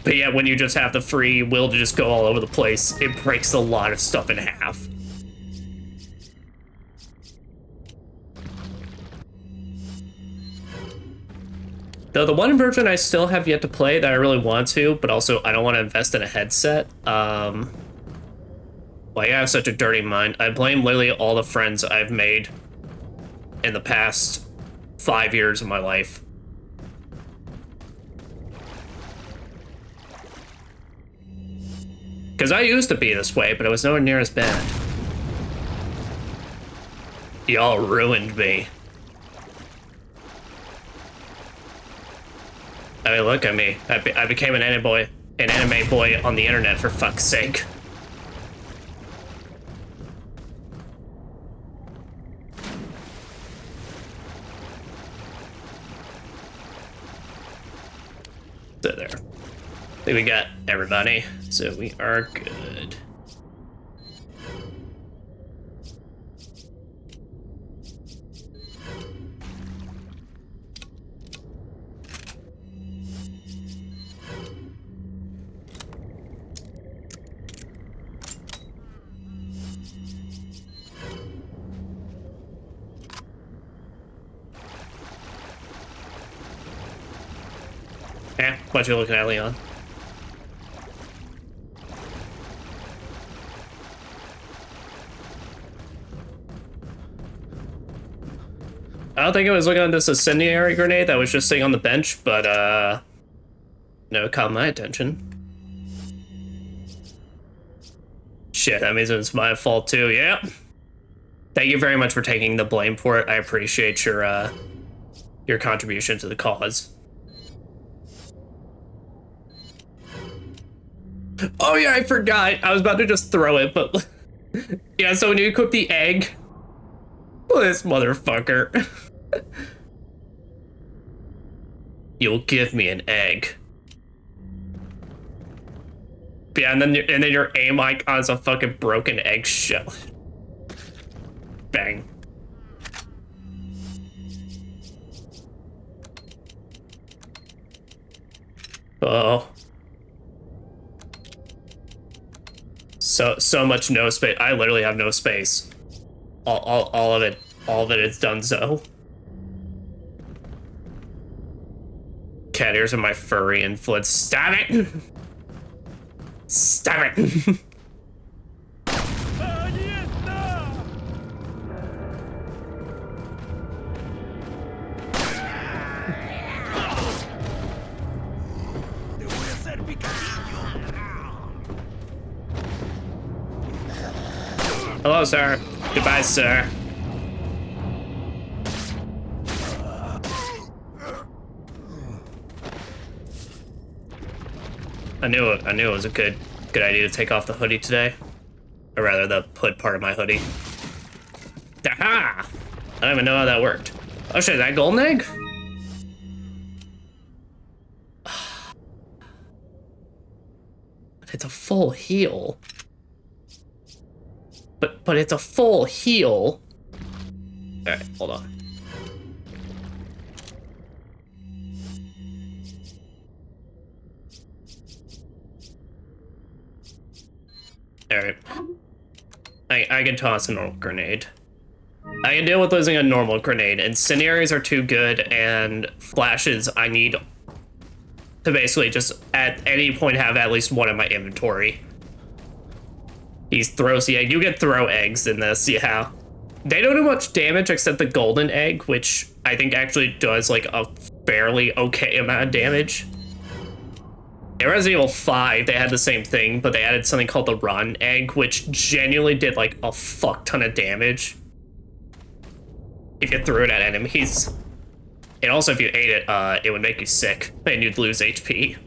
But yet, when you just have the free will to just go all over the place, it breaks a lot of stuff in half. Though the one version I still have yet to play that I really want to, but also I don't want to invest in a headset. Well, I have such a dirty mind. I blame literally all the friends I've made in the past 5 years of my life. Because I used to be this way, but it was nowhere near as bad. Y'all ruined me. I mean, look at me. I became an anime boy on the internet, for fuck's sake. So there. I think we got everybody. So we are good. What you looking at, Leon? I don't think I was looking at this incendiary grenade that was just sitting on the bench, but no, it caught my attention. Shit, that means it's my fault too. Yeah. Thank you very much for taking the blame for it. I appreciate your contribution to the cause. Oh yeah, I forgot. I was about to just throw it, but yeah. So when you cook the egg, this motherfucker. You'll give me an egg. Yeah, and then your aim icon's a fucking broken eggshell. Bang. Oh. So much no space. I literally have no space. All of it is done so. Cat ears are my furry influence. Stop it! Stop it! Hello, sir. Goodbye, sir. I knew it was a good idea to take off the hoodie today. Or rather, the hood part of my hoodie. Aha! I don't even know how that worked. Oh shit, is that golden egg? It's a full heal. But it's a full heal. Alright, hold on. Alright. I can toss a normal grenade. I can deal with losing a normal grenade. Incendiaries are too good, and flashes I need to basically just at any point have at least one in my inventory. He throws the egg. You can throw eggs in this, yeah. They don't do much damage except the golden egg, which I think actually does like a fairly okay amount of damage. In Resident Evil 5, they had the same thing, but they added something called the Rotten Egg, which genuinely did like a fuck ton of damage if you threw it at enemies. And also if you ate it, it would make you sick and you'd lose HP.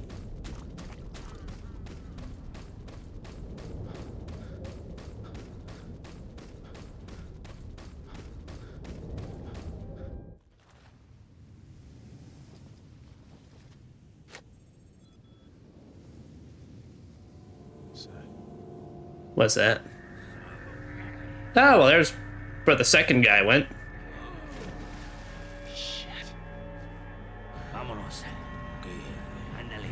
What's that? Oh, well, there's where the second guy went. Shit. Vámonos. Okay, ándale.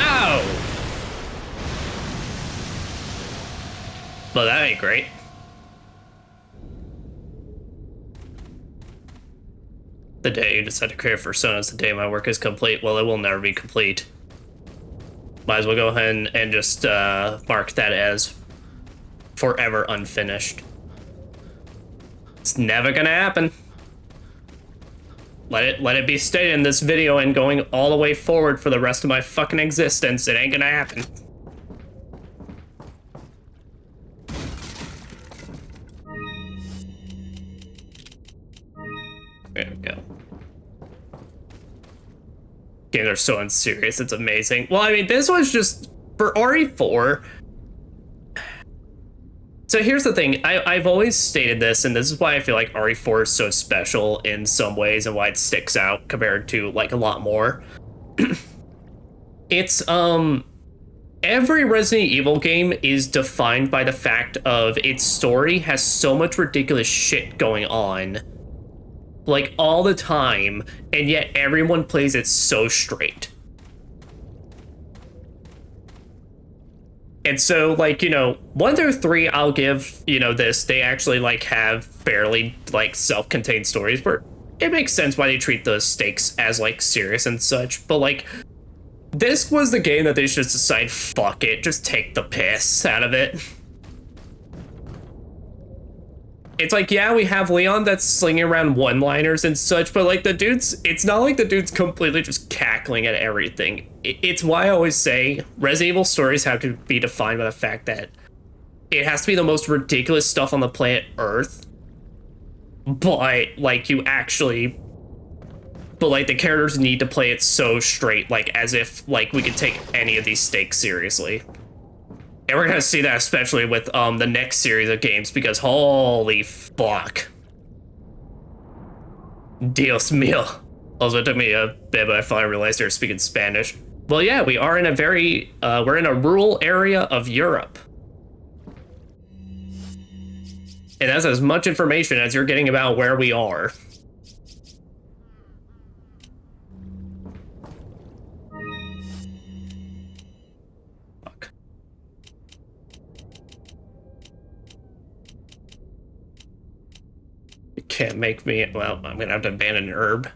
Ow! Well, that ain't great. The day you decide to create a persona is the day my work is complete. Well, it will never be complete. Might as well go ahead and just mark that as forever unfinished. It's never gonna happen. Let it be stated in this video and going all the way forward for the rest of my fucking existence. It ain't gonna happen. There we go. games are so unserious. It's amazing. Well, I mean, this was just for RE4. So here's the thing. I've always stated this, and this is why I feel like RE4 is so special in some ways and why it sticks out compared to like a lot more. It's every Resident Evil game is defined by the fact of its story has so much ridiculous shit going on, like all the time, and yet everyone plays it so straight. And so, like, you know, 1 through 3, I'll give, you know, this, they actually, like, have fairly, like, self-contained stories where it makes sense why they treat the stakes as, like, serious and such. But, like, this was the game that they should just decide, fuck it, just take the piss out of it. It's like, yeah, we have Leon that's slinging around one-liners and such, but, like, the dude's, it's not like the dude's completely just cackling at everything. It's why I always say Resident Evil stories have to be defined by the fact that it has to be the most ridiculous stuff on the planet Earth, but, like, you actually, but, like, the characters need to play it so straight, like, as if, like, we could take any of these stakes seriously. And we're gonna see that especially with the next series of games, because holy fuck. Dios mío. Also, it took me a bit, but I finally realized they were speaking Spanish. Well, yeah, we are in a very, we're in a rural area of Europe. And that's as much information as you're getting about where we are. Fuck. You can't make me, well, I'm gonna have to abandon an herb.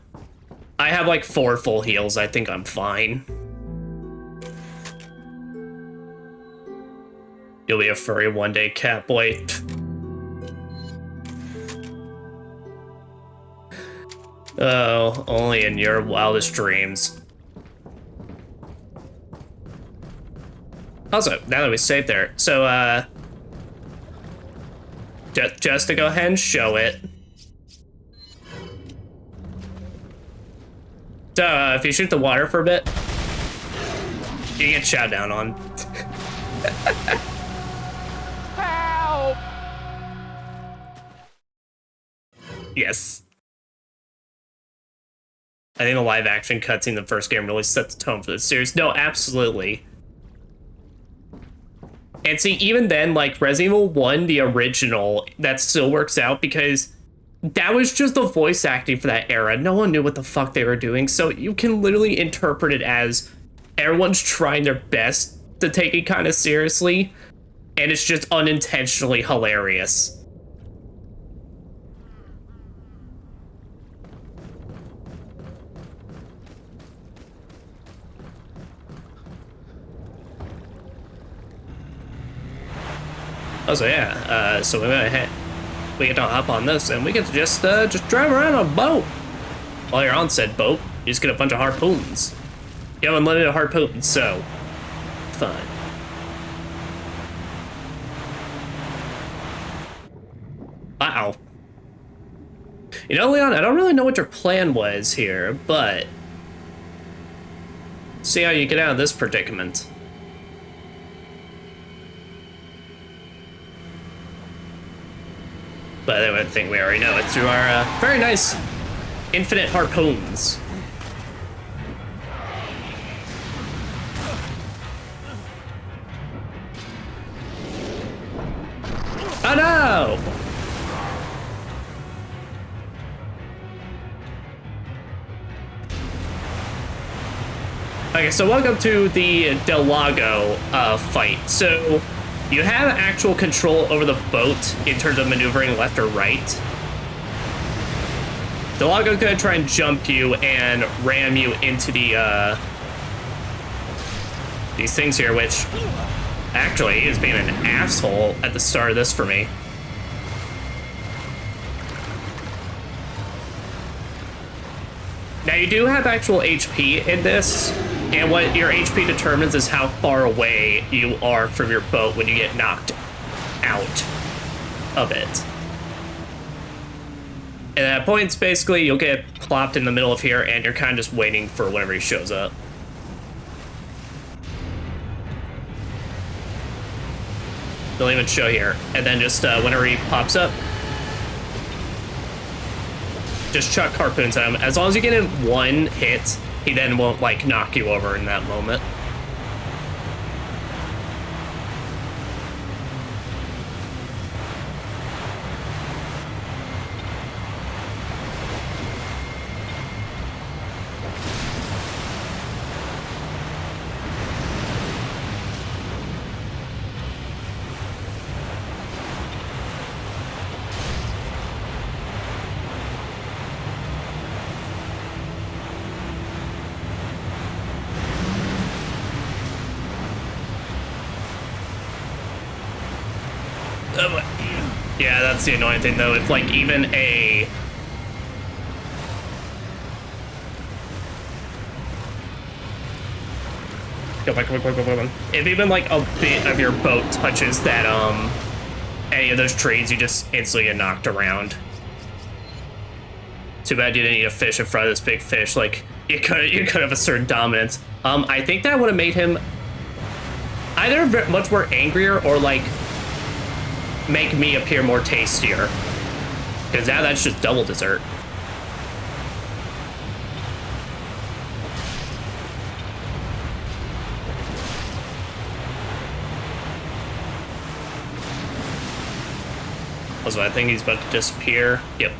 I have like 4 full heals, I think I'm fine. You'll be a furry one day, Catboy. Oh, only in your wildest dreams. Also, now that we saved there, so, just to go ahead and show it. If you shoot the water for a bit, you get shot down on. Help! Yes. I think the live action cutscene in the first game really set the tone for the series. No, absolutely. And see, even then, like, Resident Evil 1, the original, that still works out because that was just the voice acting for that era. No one knew what the fuck they were doing, so you can literally interpret it as everyone's trying their best to take it kind of seriously, and it's just unintentionally hilarious. Oh, so yeah, so we get to hop on this, and we get to just drive around on a boat. While you're on said boat, you just get a bunch of harpoons. You have unlimited harpoons, so fun. Wow. You know, Leon, I don't really know what your plan was here, but see how you get out of this predicament. But I think we already know it through our very nice infinite harpoons. Oh no! Okay, so welcome to the Del Lago fight. So you have actual control over the boat in terms of maneuvering left or right. Del Lago's gonna try and jump you and ram you into the these things here, which actually is being an asshole at the start of this for me. Now you do have actual HP in this, and what your HP determines is how far away you are from your boat when you get knocked out of it. And at points, basically, you'll get plopped in the middle of here, and you're kind of just waiting for whenever he shows up. They'll even show here. And then just whenever he pops up, just chuck harpoons at him. As long as you get in one hit, he then won't, like, knock you over in that moment. Yeah, that's the annoying thing, though. If, like, even a... Go back, If even, like, a bit of your boat touches that, any of those trees, you just instantly get knocked around. Too bad you didn't need a fish in front of this big fish. Like, you could have asserted dominance. I think that would have made him either much more angrier or, like, make me appear more tastier. Because now that's just double dessert. Also, I think he's about to disappear. Yep.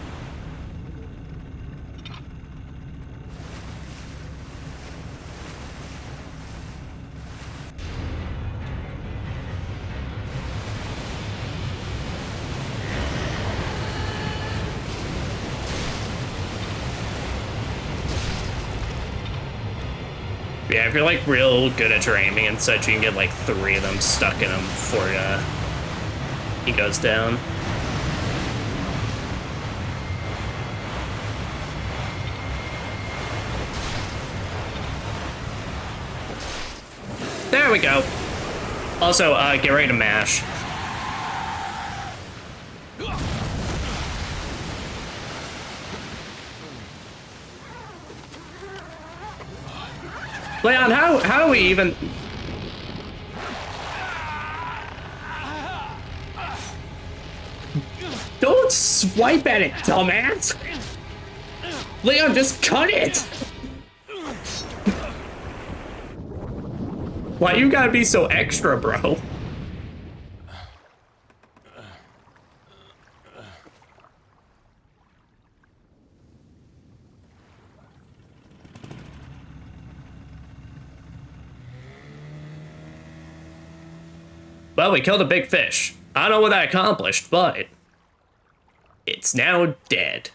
Yeah, if you're like real good at your aiming and such, you can get like 3 of them stuck in him before he goes down. There we go. Also, get ready to mash. Leon, how do we even... Don't swipe at it, dumbass! Leon, just cut it! Why you gotta be so extra, bro? Well, we killed a big fish. I don't know what that accomplished, but it's now dead.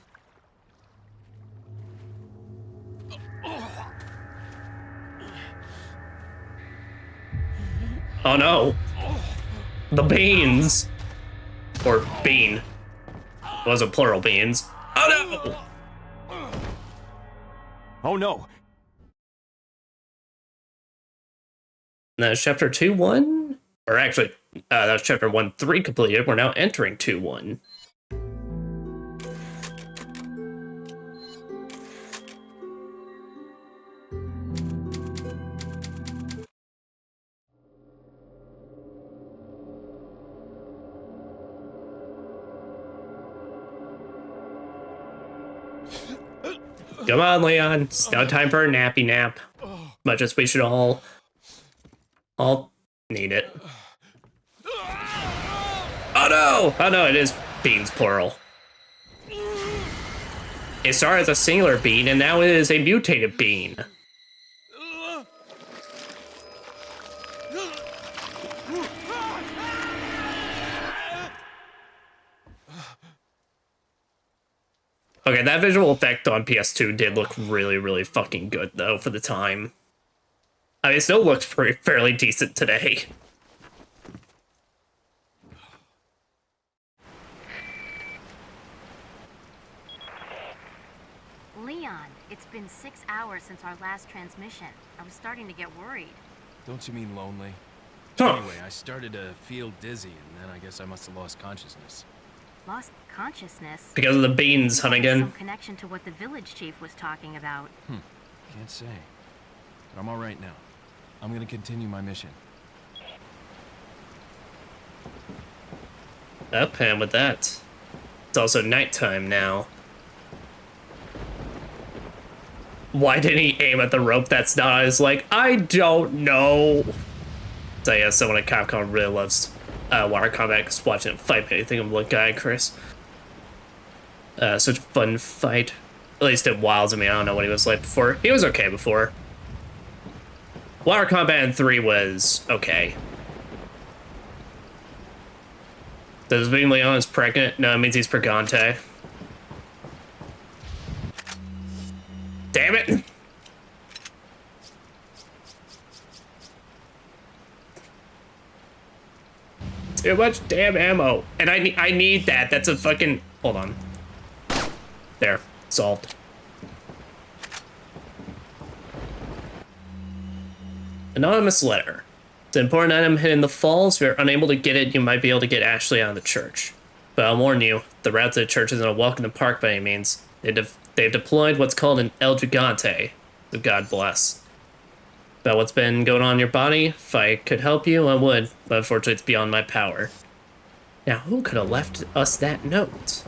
Oh no. The beans. Or bean. It wasn't plural beans. Oh no! Oh no! That's chapter 2-1? Or actually, that was chapter 1-3 completed. We're now entering 2-1. Come on, Leon. It's now time for a nappy nap. Much as we should all need it. Oh no! Oh no, it is beans plural. It started as a singular bean, and now it is a mutated bean. Okay, that visual effect on PS2 did look really, really fucking good, though, for the time. I mean, it still looks fairly decent today. Leon, it's been 6 hours since our last transmission. I was starting to get worried. Don't you mean lonely? Huh. Anyway, I started to feel dizzy, and then I guess I must have lost consciousness. Lost consciousness? Because of the beans, Some Hunnigan. connection to what the village chief was talking about. Can't say. But I'm all right now. I'm gonna continue my mission. Up and with that. It's also nighttime now. Why didn't he aim at the rope that's not his leg? I don't know. So yeah, someone at Capcom really loves water combat, because watching him fight anything of like guy Chris. Such a fun fight. At least it wilds me. I don't know what he was like before. He was okay before. Water combat in 3 was okay. Does it mean Leon is pregnant? No, it means he's pregante. Damn it! Too much damn ammo. And I need that. That's a fucking... Hold on. There. Solved. Anonymous letter. It's an important item hidden in the falls. If you're unable to get it, you might be able to get Ashley out of the church. But I'll warn you, the route to the church isn't a walk in the park by any means. They've deployed what's called an El Gigante. So God bless. About what's been going on in your body, if I could help you, I would. But unfortunately, it's beyond my power. Now, who could have left us that note?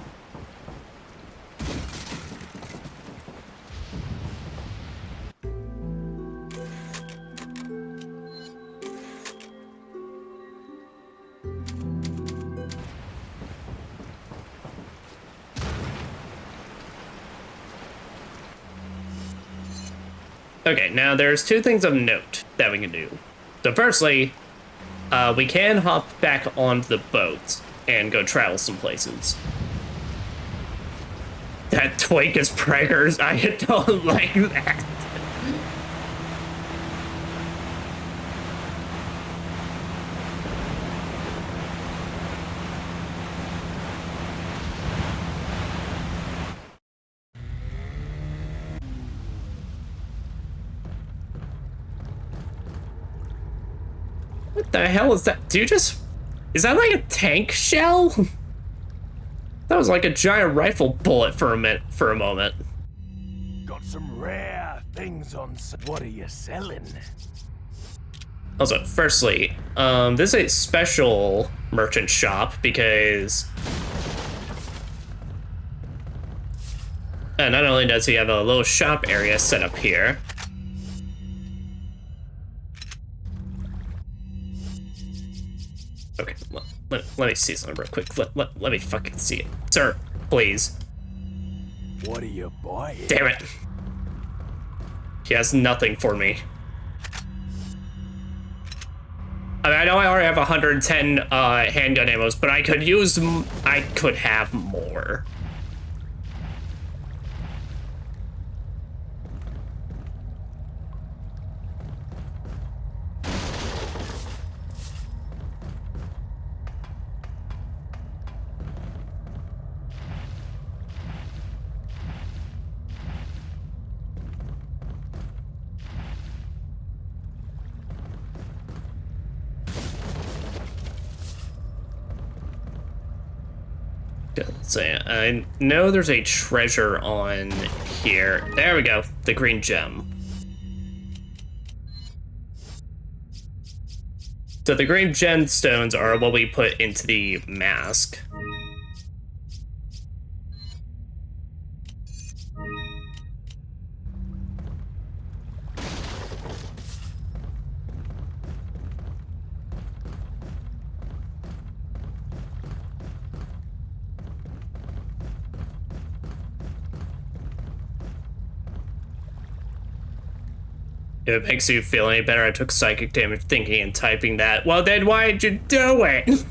Okay, now there's 2 things of note that we can do. So firstly, we can hop back onto the boat and go travel some places. That twink is preggers. I don't like that. What the hell is that? Do you just... Is that like a tank shell? That was like a giant rifle bullet for a moment. Got some rare things on. What are you selling? Also, firstly, this is a special merchant shop because... not only does he have a little shop area set up here, okay, let me see something real quick. Let me fucking see it. Sir, please. What are you buying? Damn it. He has nothing for me. I mean, I know I already have 110 handgun ammos, but I could have more. So yeah, I know there's a treasure on here. There we go, the green gem. So the green gemstones are what we put into the mask. If it makes you feel any better, I took psychic damage thinking and typing that. Well, then why did you do it?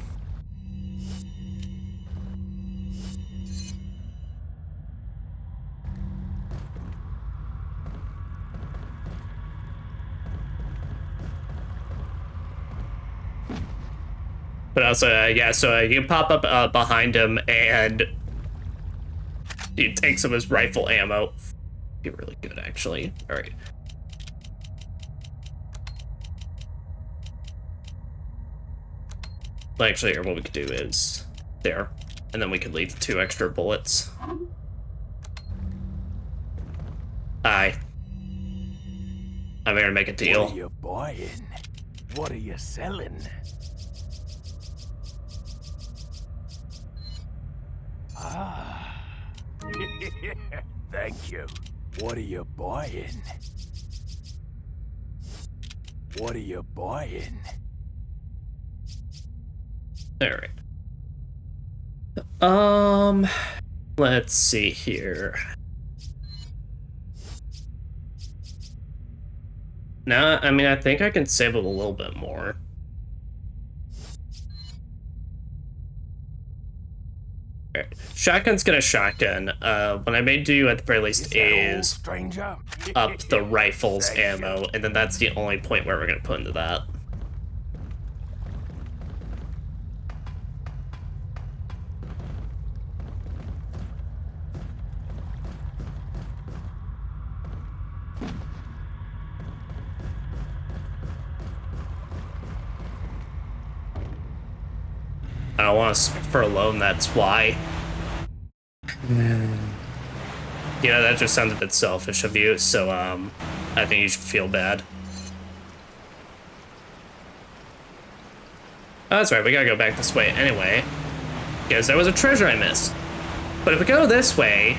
But also, yeah, so you can pop up behind him and he takes some of his rifle ammo. Be really good, actually. All right. Actually, what we could do is there. And then we could leave 2 extra bullets. Aye. I'm here to make a deal. What are you buying? What are you selling? Ah. Thank you. What are you buying? What are you buying? Alright. Let's see here. Nah, I mean, I think I can save up a little bit more. Alright. Shotgun's gonna shotgun. What I may do at the very least is stranger? up the rifle's ammo, and then that's the only point where we're gonna put into that. I don't want us for alone, that's why. You know, that just sounds a bit selfish of you, so, I think you should feel bad. Oh, that's right, we gotta go back this way anyway, because there was a treasure I missed. But if we go this way,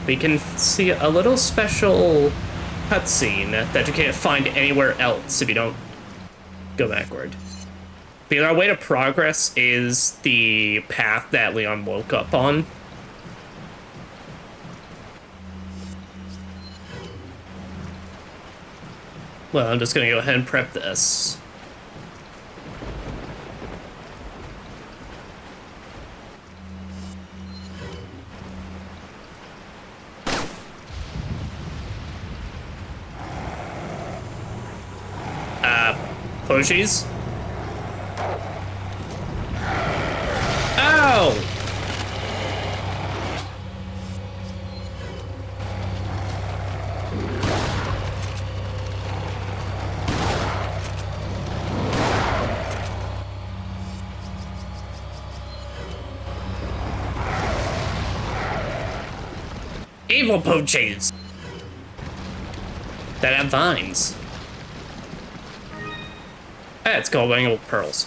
we can see a little special cutscene that you can't find anywhere else if you don't go backward. Because our way to progress is the path that Leon woke up on. Well, I'm just gonna go ahead and prep this. Pushies? Ow! Evil poaches that have vines. Hey, it's called Angled Pearls.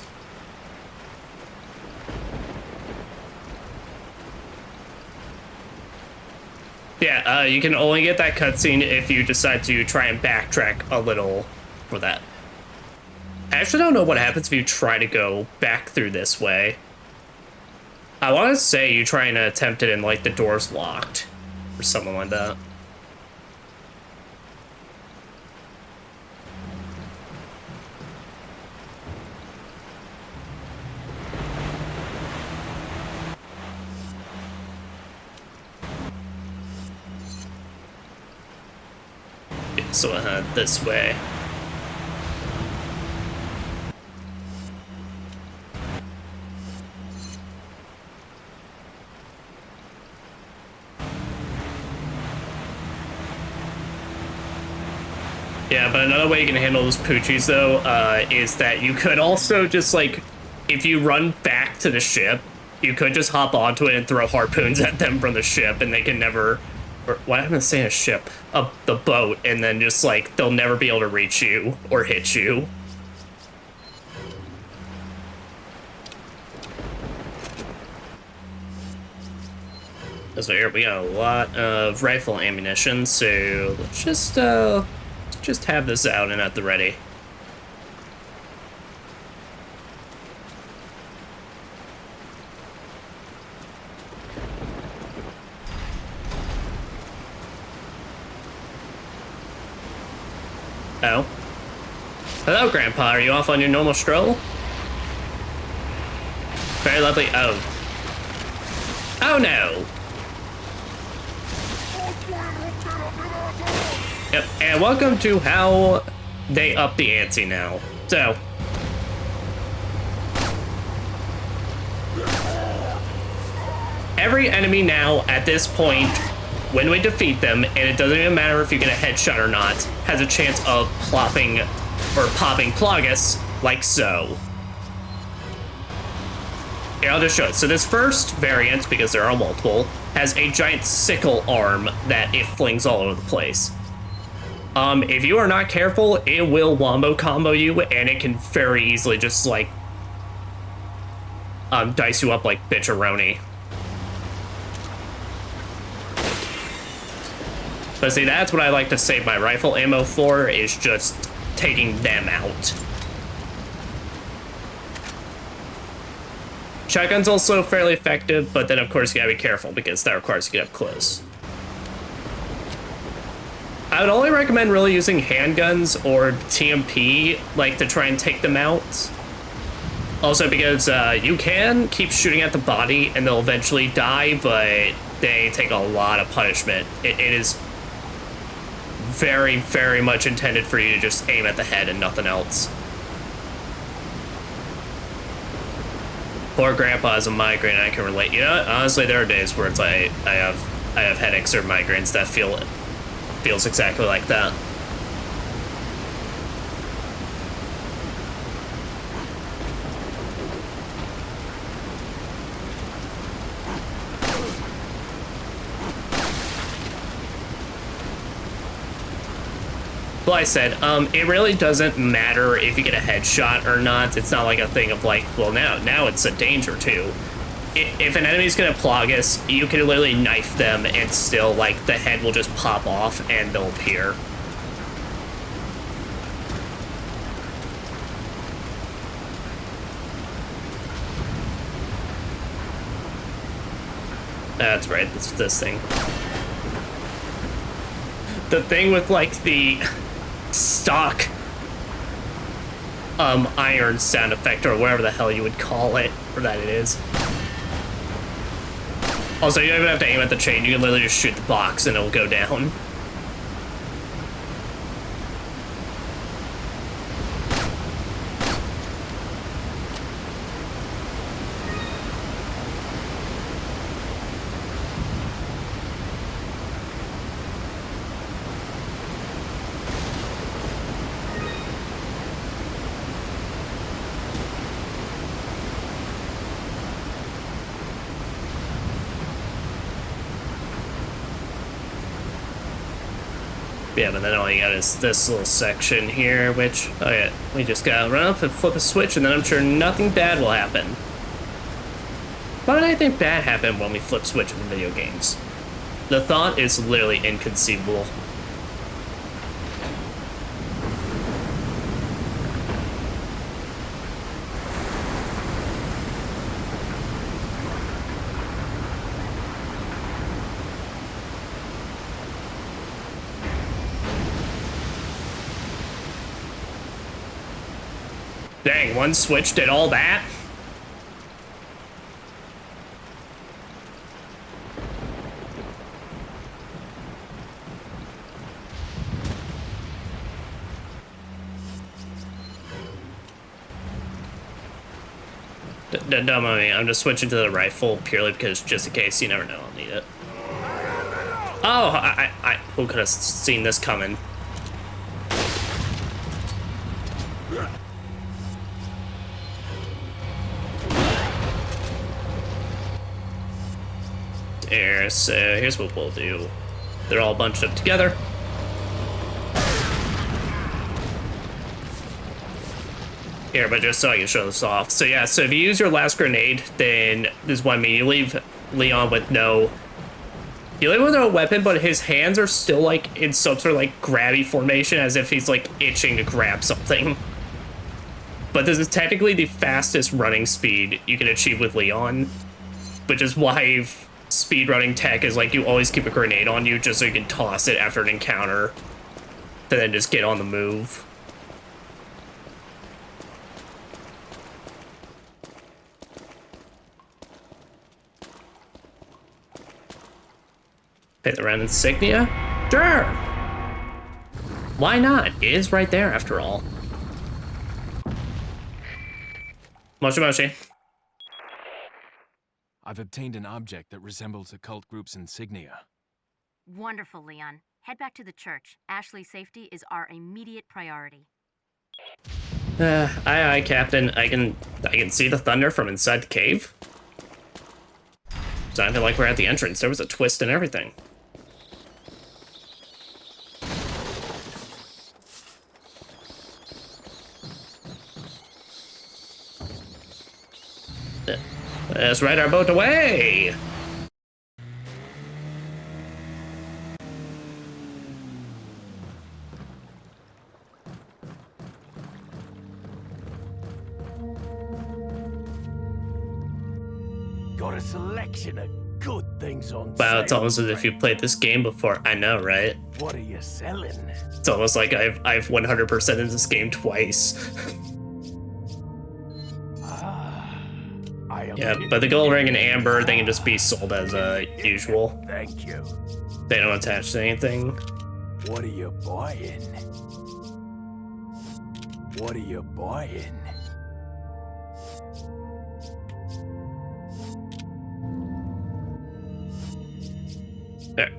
Yeah, you can only get that cutscene if you decide to try and backtrack a little for that. I actually don't know what happens if you try to go back through this way. I want to say you try and attempt it and, like, the door's locked. Or something like that. Okay, so I head this way. Yeah, but another way you can handle those poochies, though, is that you could also just, like, if you run back to the ship, you could just hop onto it and throw harpoons at them from the ship, and they can never, or why am I saying a ship? The boat, and then just, like, they'll never be able to reach you or hit you. So here we got a lot of rifle ammunition, so let's just have this out and at the ready. Oh. Hello, Grandpa. Are you off on your normal stroll? Very lovely. Oh. Oh, no. Yep, and welcome to how they up the ante now. So, every enemy now, at this point, when we defeat them, and it doesn't even matter if you get a headshot or not, has a chance of plopping or popping Plagas like so. Here, I'll just show it. So this first variant, because there are multiple, has a giant sickle arm that it flings all over the place. If you are not careful, it will wombo combo you, and it can very easily just, like, dice you up like bitcharoni. But see, that's what I like to save my rifle ammo for, is just taking them out. Shotgun's also fairly effective, but then of course you gotta be careful because that requires you to get up close. I would only recommend really using handguns or TMP, like, to try and take them out. Also because you can keep shooting at the body and they'll eventually die, but they take a lot of punishment. It is very, very much intended for you to just aim at the head and nothing else. Poor grandpa has a migraine, I can relate. You know, honestly, there are days where it's like I have headaches or migraines that feels exactly like that. Like I said, it really doesn't matter if you get a headshot or not. It's not like a thing of like, well, now it's a danger too. If an enemy's gonna Plagas, you can literally knife them and still, like, the head will just pop off and they'll appear. That's right, it's this thing. The thing with, like, the stock iron sound effect, or whatever the hell you would call it, or that it is. Also, you don't even have to aim at the chain, you can literally just shoot the box and it'll go down. Yeah, but then all you got is this little section here, which, oh yeah, we just gotta run up and flip a switch, and then I'm sure nothing bad will happen. Why would anything bad happen when we flip switch in video games? The thought is literally inconceivable. Dang, one switch did all that? Don't mind me, I'm just switching to the rifle purely because just in case, you never know, I'll need it. Oh, who could have seen this coming? There, so here's what we'll do. They're all bunched up together. Here, but just so I can show this off. So yeah, so if you use your last grenade, then this is what I mean. You leave Leon with no... You leave him with no weapon, but his hands are still, like, in some sort of, like, grabby formation, as if he's, like, itching to grab something. But this is technically the fastest running speed you can achieve with Leon, which is why speedrunning tech is, like, you always keep a grenade on you just so you can toss it after an encounter, and then just get on the move. Hit the round insignia? Sure! Why not? It is right there, after all. Moshi Moshi. I've obtained an object that resembles a cult group's insignia. Wonderful, Leon. Head back to the church. Ashley's safety is our immediate priority. Aye, Captain. I can see the thunder from inside the cave. Sounded like we're at the entrance. There was a twist and everything. Let's ride our boat away! Got a selection of good things on Wow, it's sale, almost as if you played this game before. I know, right? What are you selling? It's almost like I've 100%ed this game twice. Yeah, but the gold ring and amber, they can just be sold as usual. Thank you. They don't attach to anything. What are you buying? What are you buying? There.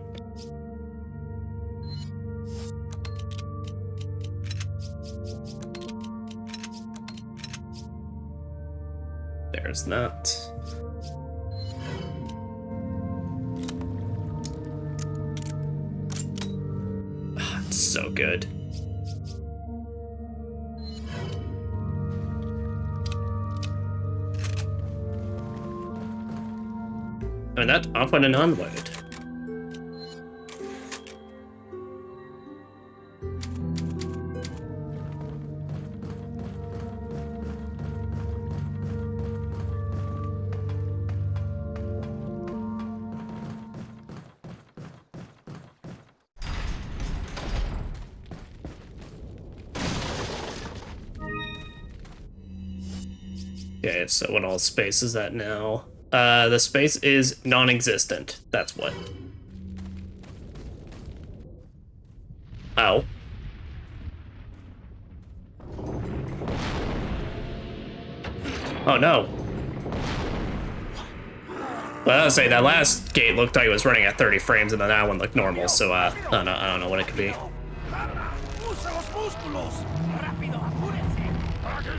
There's that. Ah, it's so good. And that off on an onward. Okay, so what all space is that now? The space is non-existent. That's what. Oh. Oh no. Well, I was say that last gate looked like it was running at 30 frames, and then that one looked normal. So I don't know what it could be.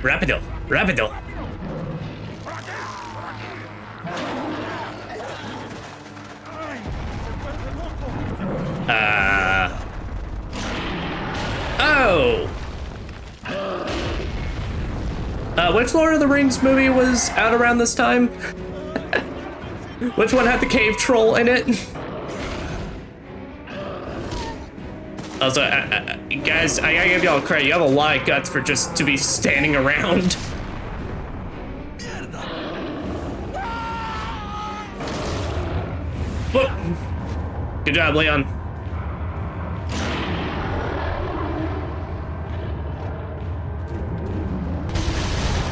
Rapido, rapido. Oh! Which Lord of the Rings movie was out around this time? Which one had the cave troll in it? Also, guys, I gotta give y'all credit. You have a lot of guts for just to be standing around. Whoop. Good job, Leon.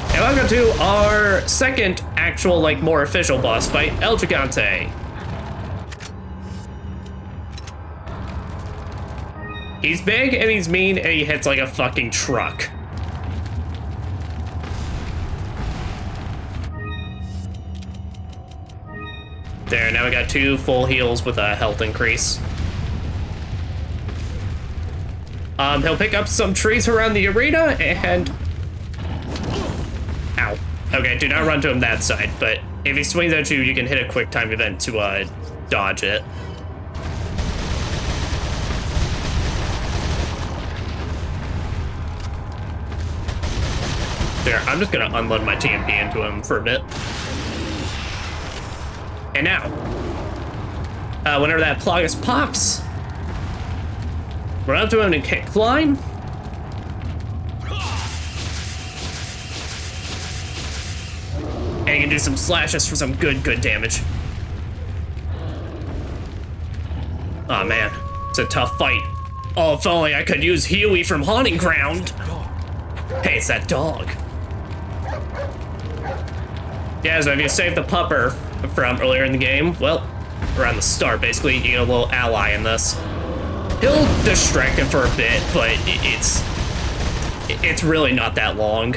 And welcome to our second actual, like, more official boss fight, El Gigante. He's big and he's mean and he hits like a fucking truck. There, now we got 2 full heals with a health increase. He'll pick up some trees around the arena and... Ow. Okay, do not run to him that side, but if he swings at you, you can hit a quick time event to dodge it. There, I'm just gonna unload my TMP into him for a bit. And now, whenever that Plagas pops, run up to him and kick climb. And you can do some slashes for some good damage. Oh man, it's a tough fight. Oh, if only I could use Huey from Haunting Ground. Hey, it's that dog. Yeah, so if you save the pupper from earlier in the game, well, around the start, basically, you get a little ally in this. He'll distract him for a bit, but it's really not that long.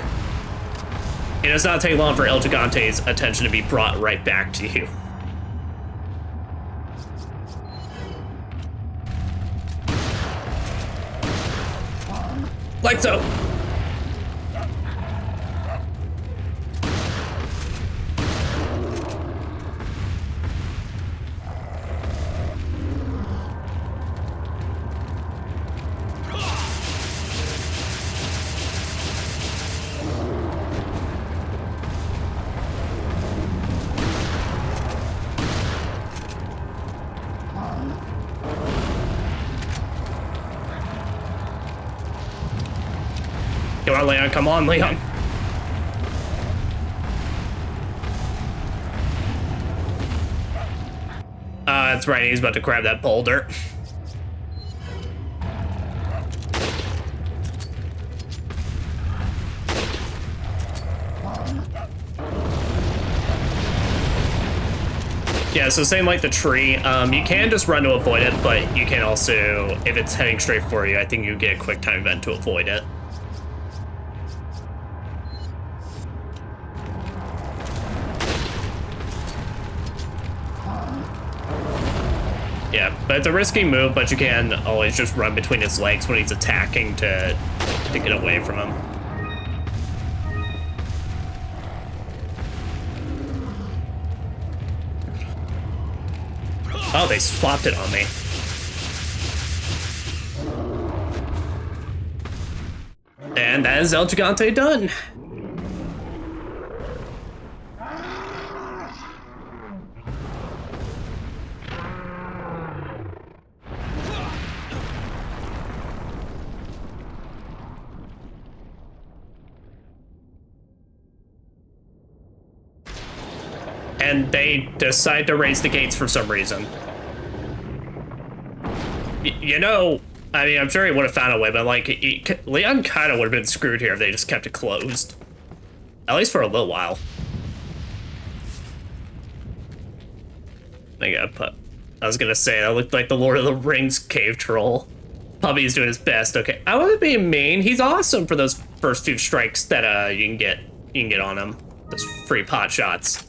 It does not take long for El Gigante's attention to be brought right back to you. Like so. on, Leon. Come on, Leon. That's right. He's about to grab that boulder. Yeah, so same like the tree. You can just run to avoid it, but you can also, if it's heading straight for you, I think you get a quick time event to avoid it. Yeah, but it's a risky move, but you can always just run between his legs when he's attacking to get away from him. Oh, they swapped it on me. And that is El Gigante done. And they decide to raise the gates for some reason. You know, I mean, I'm sure he would have found a way, but like, Leon kind of would have been screwed here if they just kept it closed. At least for a little while. I was gonna say, that looked like the Lord of the Rings cave troll. Puppy's doing his best. Okay, I wasn't being mean. He's awesome for those first few strikes that you can get on him. Those free pot shots.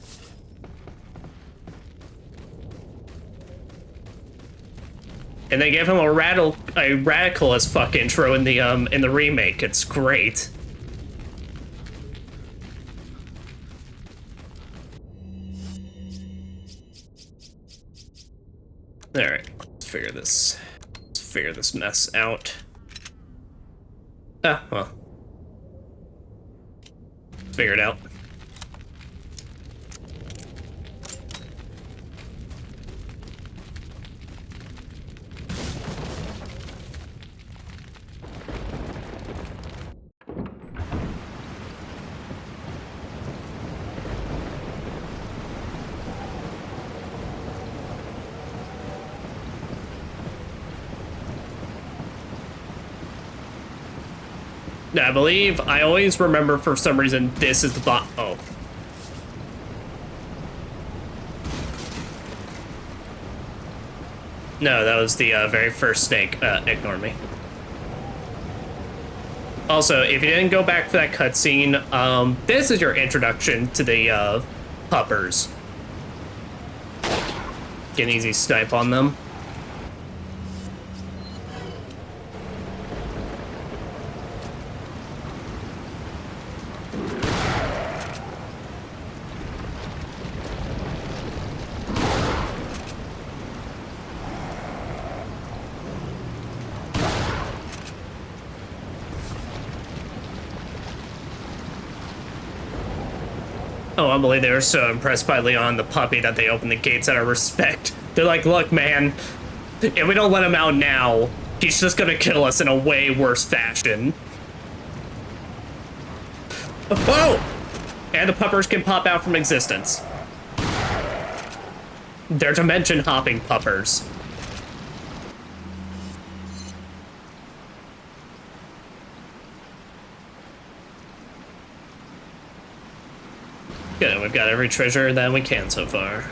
And they gave him a radical as fuck intro in the remake. It's great. All right, let's figure this mess out. Ah, well, figure it out. I always remember for some reason this is the bot. Oh. No, that was the very first snake. Ignore me. Also, if you didn't go back for that cutscene, this is your introduction to the puppers. Get an easy snipe on them. Oh, I believe they were so impressed by Leon the puppy that they opened the gates out of respect. They're like, look, man, if we don't let him out now, he's just gonna kill us in a way worse fashion. Oh! And the puppers can pop out from existence. They're dimension hopping puppers. Good, we've got every treasure that we can so far.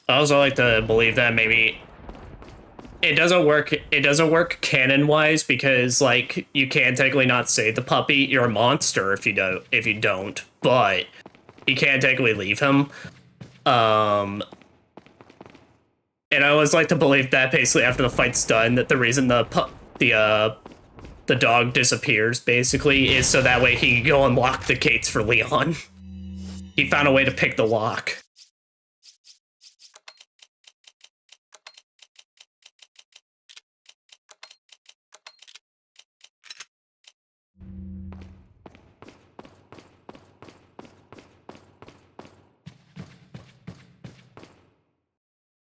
I also like to believe that maybe it doesn't work canon-wise because like you can technically not save the puppy. You're a monster if you don't, but you can technically leave him. And I always like to believe that basically after the fight's done, that the reason the dog disappears basically is so that way he can go unlock the gates for Leon. He found a way to pick the lock.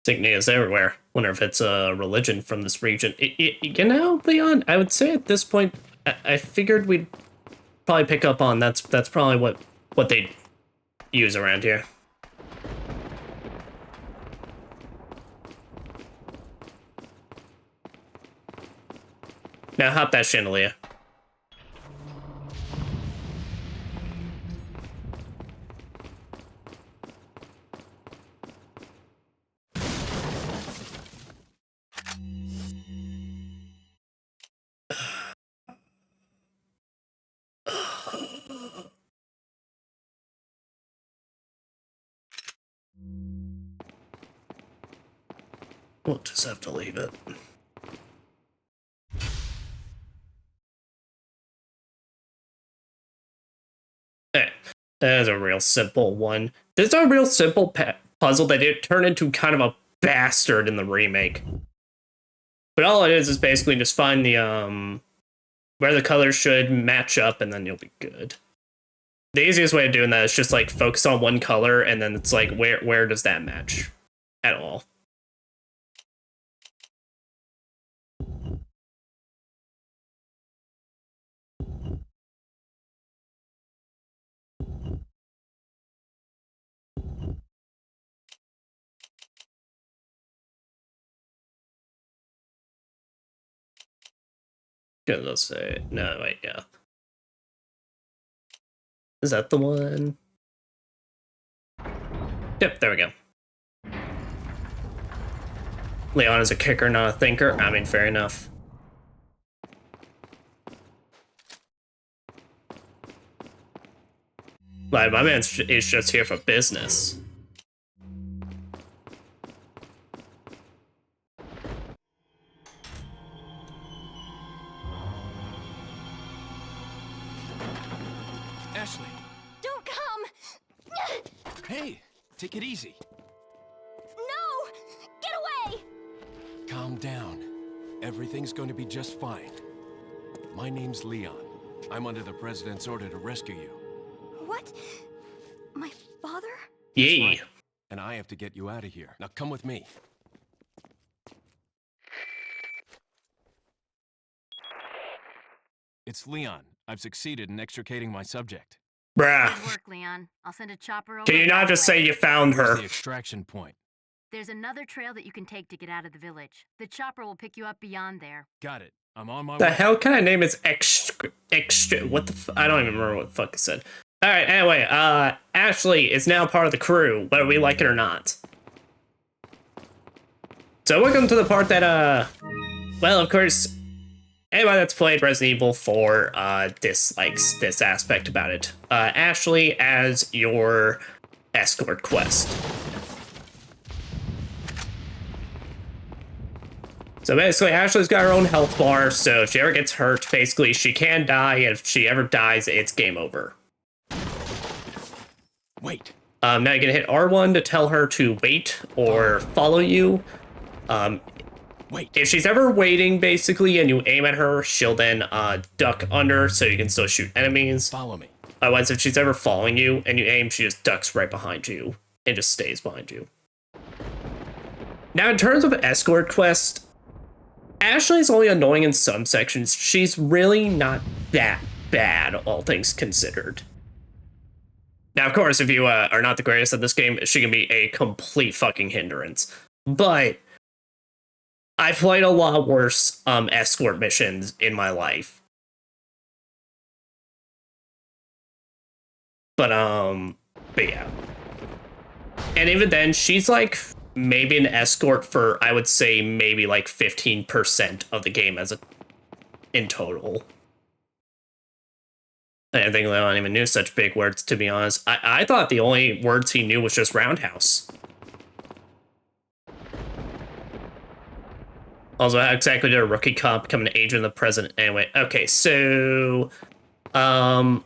Insignias everywhere. Wonder if it's a religion from this region. You know, Leon, I would say at this point, I figured we'd probably pick up on that's probably what they use around here. Now hop that chandelier. We'll just have to leave it. Eh, that is a real simple one. This is a real simple puzzle that did turn into kind of a bastard in the remake. But all it is basically just find the where the colors should match up, and then you'll be good. The easiest way of doing that is just like focus on one color, and then it's like where does that match at all? Gonna say no, wait, yeah. Is that the one? Yep, there we go. Leon is a kicker, not a thinker. I mean, fair enough. Like, my man is just here for business. Ashley! Don't come! Hey! Take it easy. No! Get away! Calm down. Everything's going to be just fine. My name's Leon. I'm under the President's order to rescue you. What? My father? Yay. And I have to get you out of here. Now come with me. It's Leon. I've succeeded in extricating my subject. Bruh. Good work, Leon. I'll send a chopper over. Can you not just say you found Where's her? the extraction point? There's another trail that you can take to get out of the village. The chopper will pick you up beyond there. Got it. I'm on my The way. hell kind of name is extra? What the? I don't even remember what the fuck it said. All right. Anyway, Ashley is now part of the crew, whether we like it or not. So welcome to the part that well, of course, anyone that's played Resident Evil 4 dislikes this aspect about it. Ashley as your escort quest. So basically, Ashley's got her own health bar, so if she ever gets hurt, basically, she can die, and if she ever dies, it's game over. Wait. Now you can hit R1 to tell her to wait or follow you. Wait. If she's ever waiting, basically, and you aim at her, she'll then duck under, so you can still shoot enemies. Follow me. Otherwise, if she's ever following you, and you aim, she just ducks right behind you, and just stays behind you. Now, in terms of escort quest, Ashley's only annoying in some sections. She's really not that bad, all things considered. Now, of course, if you are not the greatest at this game, she can be a complete fucking hindrance. But I've played a lot worse escort missions in my life. But yeah. And even then, she's like maybe an escort for, I would say, maybe like 15% of the game in total. I think Leon even knew such big words, to be honest. I thought the only words he knew was just roundhouse. Also, how exactly did a rookie cop become an agent of the president? Anyway, okay, so I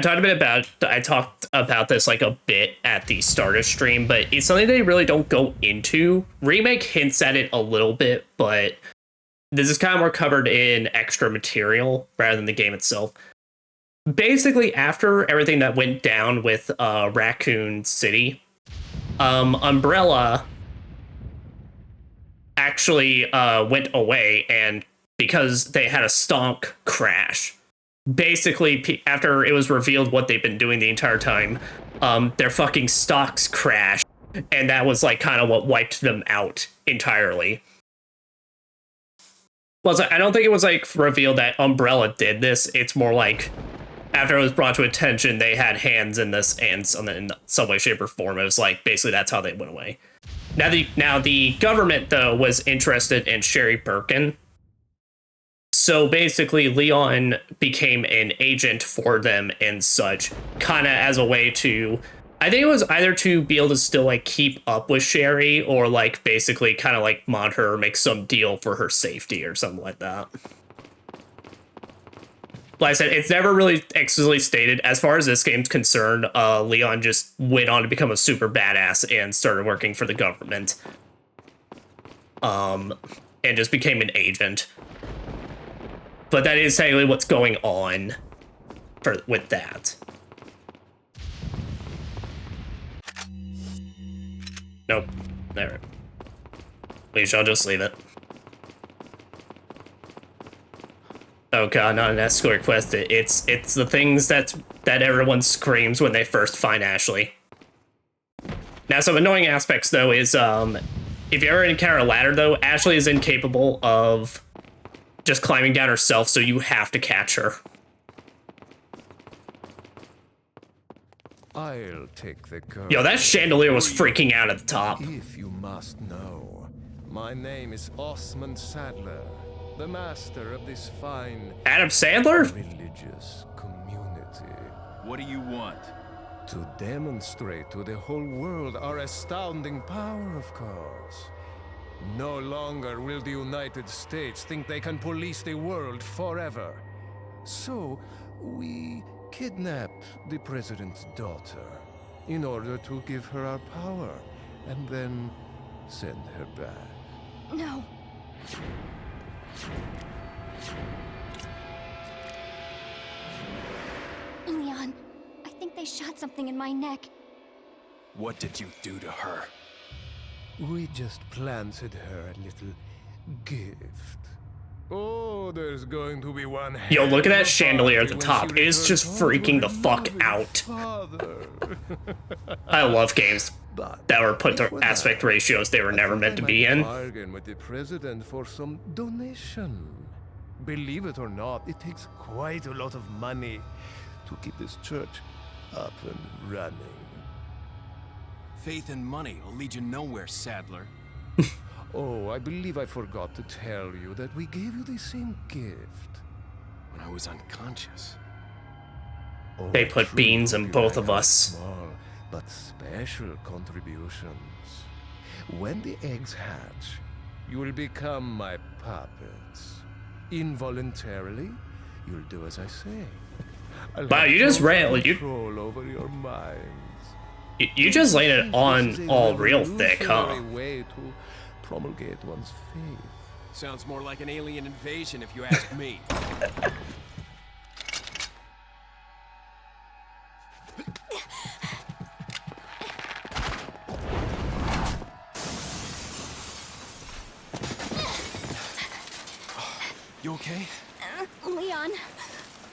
talked about this like a bit at the start of stream, but it's something they really don't go into. Remake hints at it a little bit, but this is kind of more covered in extra material rather than the game itself. Basically, after everything that went down with Raccoon City, Umbrella actually went away, and because they had a stonk crash. Basically, after it was revealed what they've been doing the entire time, their fucking stocks crashed, and that was like kind of what wiped them out entirely. Well, I don't think it was like revealed that Umbrella did this. It's more like after it was brought to attention, they had hands in this and in some way, shape, or form. It was like basically that's how they went away. Now the government though was interested in Sherry Birkin. So basically, Leon became an agent for them and such, kind of as a way to, I think it was either to be able to still like keep up with Sherry or like basically kind of like monitor her, make some deal for her safety or something like that. Like I said, it's never really explicitly stated. As far as this game's concerned, Leon just went on to become a super badass and started working for the government. And just became an agent. But that is technically what's going on with that. Nope. There. We shall just leave it. Oh god, not an escort quest. It's the things that everyone screams when they first find Ashley. Now, some annoying aspects though is if you ever encounter a ladder though, Ashley is incapable of just climbing down herself, so you have to catch her. I'll take the girl. Yo, that chandelier was freaking out at the top. If you must know, my name is Osmond Sadler, the master of this fine Adam Sandler? religious community. What do you want? To demonstrate to the whole world our astounding power, of course. No longer will the United States think they can police the world forever. So, we kidnapped the president's daughter in order to give her our power and then send her back. No. Leon, I think they shot something in my neck. What did you do to her? We just planted her a little gift. Oh, there's going to be one. Yo, look at that chandelier at the top. It is just freaking the fuck out. I love games that were put to aspect ratios they were never meant to be in. Bargain with the president for some donation. Believe it or not, it takes quite a lot of money to keep this church up and running. Faith and money will lead you nowhere, Sadler. Oh, I believe I forgot to tell you that we gave you the same gift. When I was unconscious. Oh, They put true, beans in you both might of have us. Small, but special contributions. When the eggs hatch, you will become my puppets. Involuntarily, you'll do as I say. Wow, you just ran. Control over your minds. You just laid it on all real thick, huh? Revolutionary way to promulgate one's faith. Sounds more like an alien invasion if you ask me. You okay? Leon,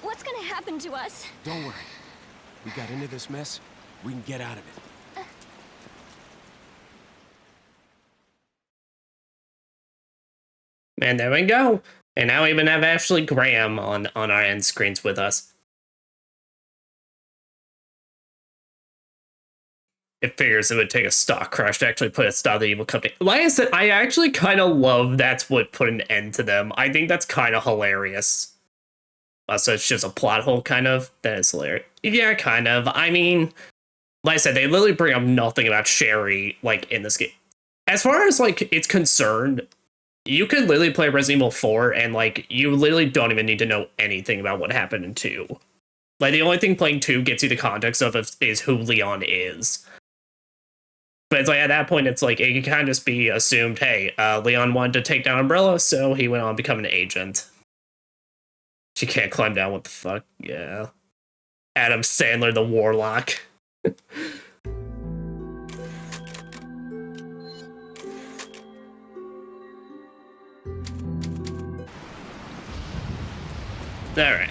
what's gonna happen to us? Don't worry. We got into this mess. We can get out of it. And there we go. And now we even have Ashley Graham on our end screens with us. It figures it would take a stock crash to actually put a stop to the evil company. Like I said, I actually kind of love that's what put an end to them. I think that's kind of hilarious. So it's just a plot hole, kind of. That is hilarious. Yeah, kind of. I mean, like I said, they literally bring up nothing about Sherry, like, in this game. As far as, like, it's concerned, you could literally play Resident Evil 4 and, like, you literally don't even need to know anything about what happened in 2. Like, the only thing playing 2 gets you the context of is who Leon is. But it's like, at that point, it's like, it can kind of just be assumed, hey, Leon wanted to take down Umbrella, so he went on to become an agent. She can't climb down, what the fuck? Yeah. Adam Sandler, the Warlock. Alright.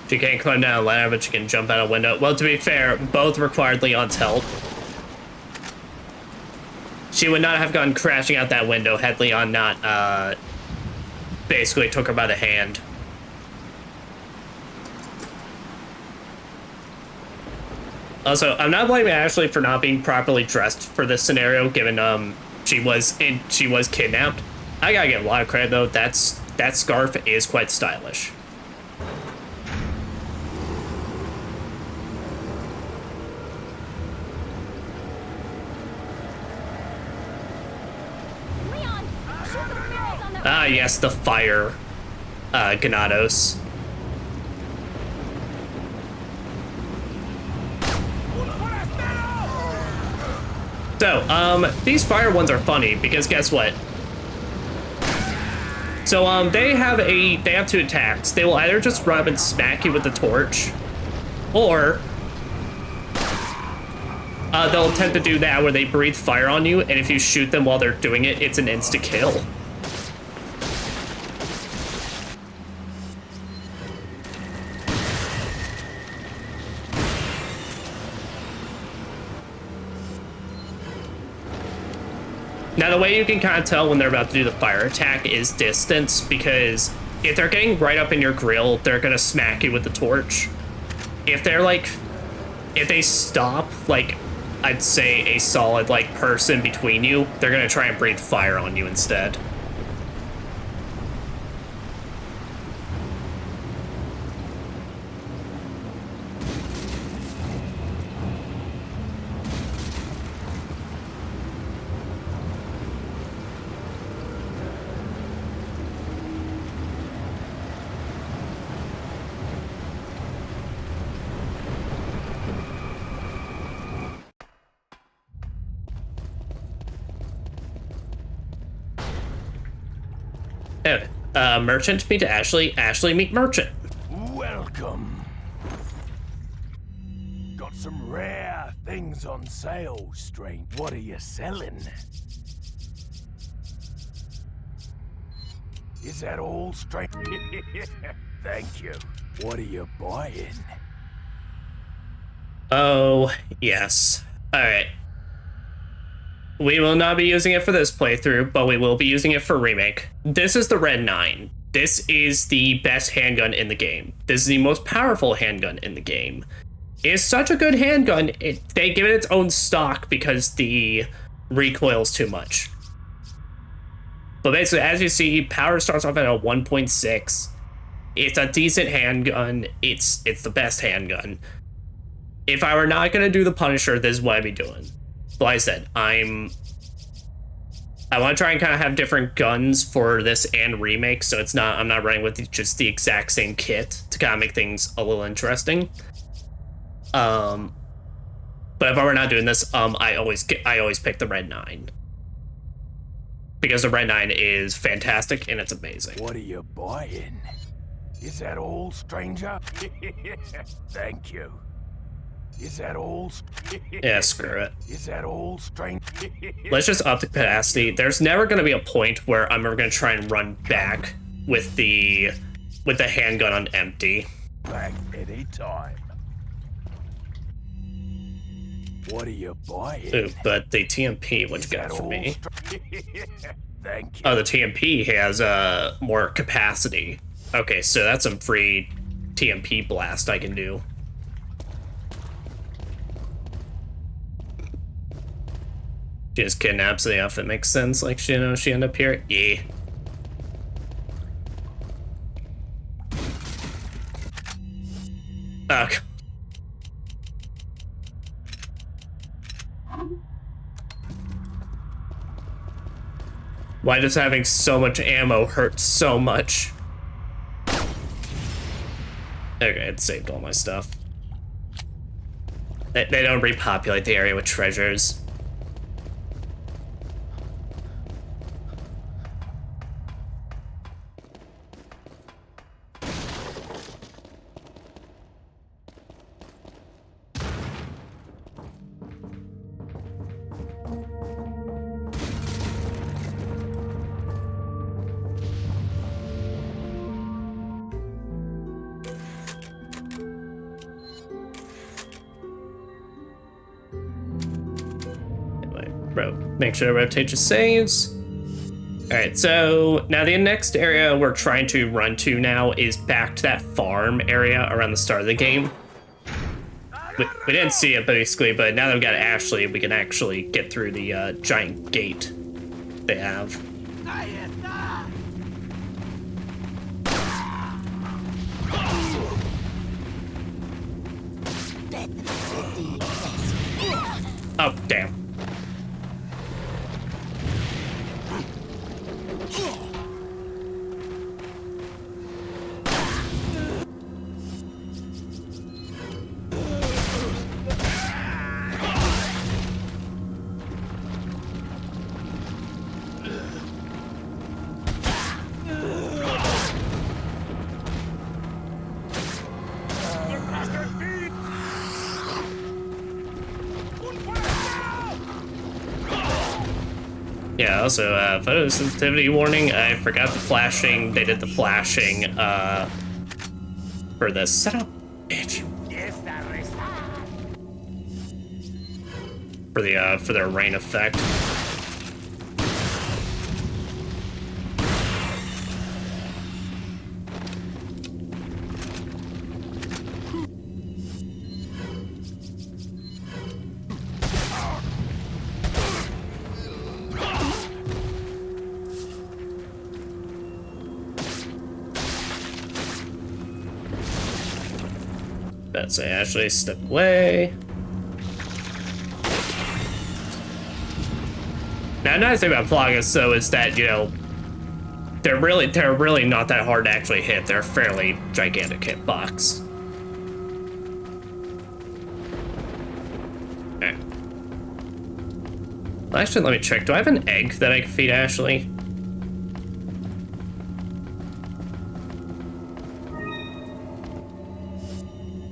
She can't climb down a ladder, but she can jump out a window. Well, to be fair, both required Leon's help. She would not have gone crashing out that window had Leon not, basically took her by the hand. Also, I'm not blaming Ashley for not being properly dressed for this scenario, given, she was kidnapped. I gotta give a lot of credit, though. That scarf is quite stylish. Ah, yes, the fire, Ganados. So, these fire ones are funny, because guess what? So, they have two attacks. They will either just run up and smack you with the torch, or they'll attempt to do that where they breathe fire on you, and if you shoot them while they're doing it, it's an insta-kill. Now, the way you can kind of tell when they're about to do the fire attack is distance, because if they're getting right up in your grill, they're going to smack you with the torch. If they're if they stop, I'd say a solid, person between you, they're going to try and breathe fire on you instead. Anyway, Merchant meet Ashley. Ashley meet Merchant. Welcome. Got some rare things on sale, strange. What are you selling? Is that all, strange? Thank you. What are you buying? Oh, yes. Alright. We will not be using it for this playthrough, but we will be using it for Remake. This is the Red 9. This is the best handgun in the game. This is the most powerful handgun in the game. It's such a good handgun, they give it its own stock because the recoil's too much. But basically, as you see, power starts off at a 1.6. It's a decent handgun. It's the best handgun. If I were not going to do the Punisher, this is what I'd be doing. Like I said, I want to try and kind of have different guns for this and Remake, so I'm not running with just the exact same kit to kind of make things a little interesting. But if I were not doing this, I always pick the Red 9. Because the Red 9 is fantastic and it's amazing. What are you buying? Is that all, stranger? Thank you. Is that all? Yeah, screw it. Is that all, strange? Let's just up the capacity. There's never going to be a point where I'm ever going to try and run back with the handgun on empty. Back any time. What are you buying? Ooh, but the TMP, what you got for me? Thank you. Oh, the TMP has more capacity. Okay, so that's some free TMP blast I can do. She just kidnaps the outfit. Makes sense. Like, she ended up here. Yeah. Okay. Why does having so much ammo hurt so much? Okay, it saved all my stuff. They don't repopulate the area with treasures. Make sure to rotate your saves. Alright, so now the next area we're trying to run to now is back to that farm area around the start of the game. We didn't see it basically, but now that we've got Ashley, we can actually get through the giant gate they have. Oh, damn. Yeah, also, photosensitivity warning, I forgot the flashing, they did the flashing, for the setup, bitch. For their rain effect. That's it, Ashley, step away. Now, another thing about Plagas, though, is that, you know, they're really not that hard to actually hit. They're a fairly gigantic hitbox. Okay. Well, actually, let me check. Do I have an egg that I can feed Ashley?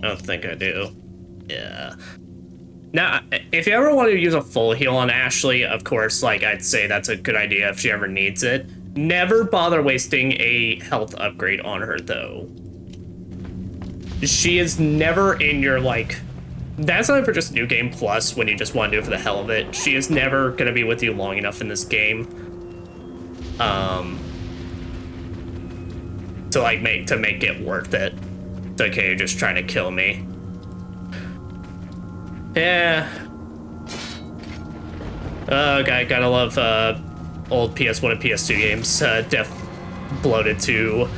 I don't think I do. Yeah. Now, if you ever want to use a full heal on Ashley, of course, like, I'd say that's a good idea if she ever needs it. Never bother wasting a health upgrade on her, though. She is never in your, like... That's only for just New Game Plus, when you just want to do it for the hell of it. She is never going to be with you long enough in this game. To, like, make it worth it. It's okay, you're just trying to kill me. Yeah. Oh, gotta love old PS1 and PS2 games. Def bloated to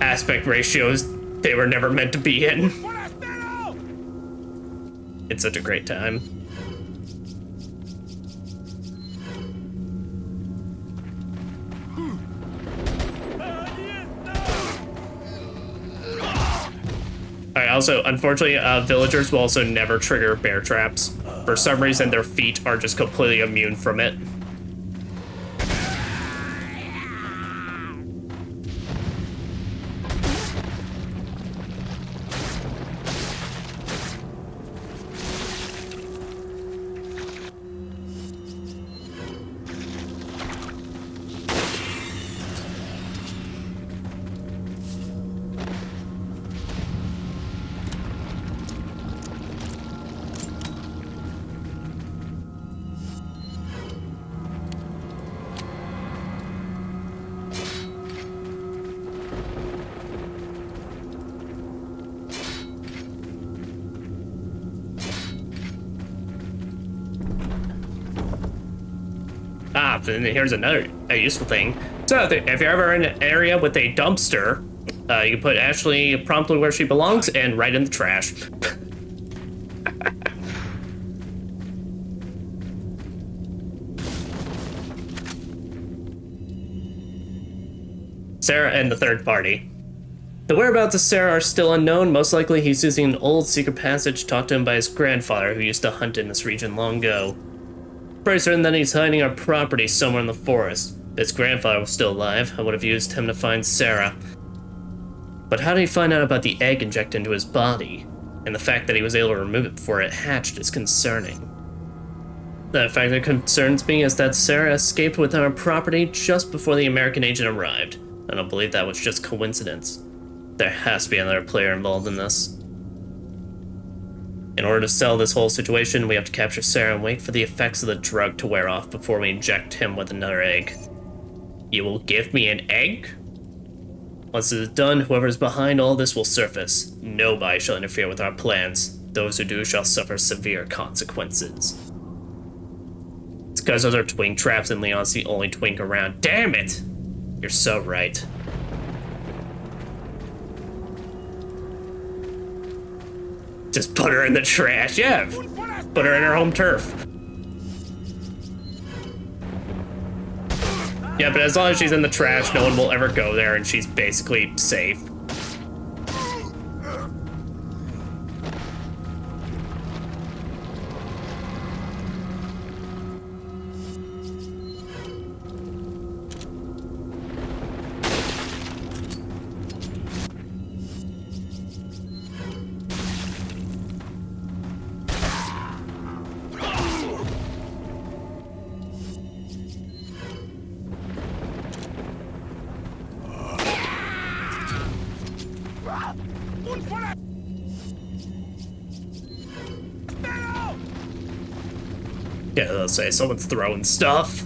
aspect ratios they were never meant to be in. It's such a great time. Alright, also, unfortunately, villagers will also never trigger bear traps. For some reason, their feet are just completely immune from it. Ah, and here's another useful thing. So if you're ever in an area with a dumpster, you can put Ashley promptly where she belongs and right in the trash. Sarah and the third party. The whereabouts of Sarah are still unknown. Most likely he's using an old secret passage taught to him by his grandfather, who used to hunt in this region long ago. Pretty certain that he's hiding our property somewhere in the forest. If his grandfather was still alive, I would have used him to find Sarah. But how did he find out about the egg injected into his body? And the fact that he was able to remove it before it hatched is concerning. The fact that concerns me is that Sarah escaped with our property just before the American agent arrived. I don't believe that was just coincidence. There has to be another player involved in this. In order to sell this whole situation, we have to capture Sarah and wait for the effects of the drug to wear off before we inject him with another egg. You will give me an egg? Once it is done, whoever is behind all this will surface. Nobody shall interfere with our plans. Those who do shall suffer severe consequences. It's because those are twink traps and Leon's the only twink around. Damn it! You're so right. Just put her in the trash, yeah. Put her in her home turf. Yeah, but as long as she's in the trash, no one will ever go there and she's basically safe. Yeah, they'll say someone's throwing stuff.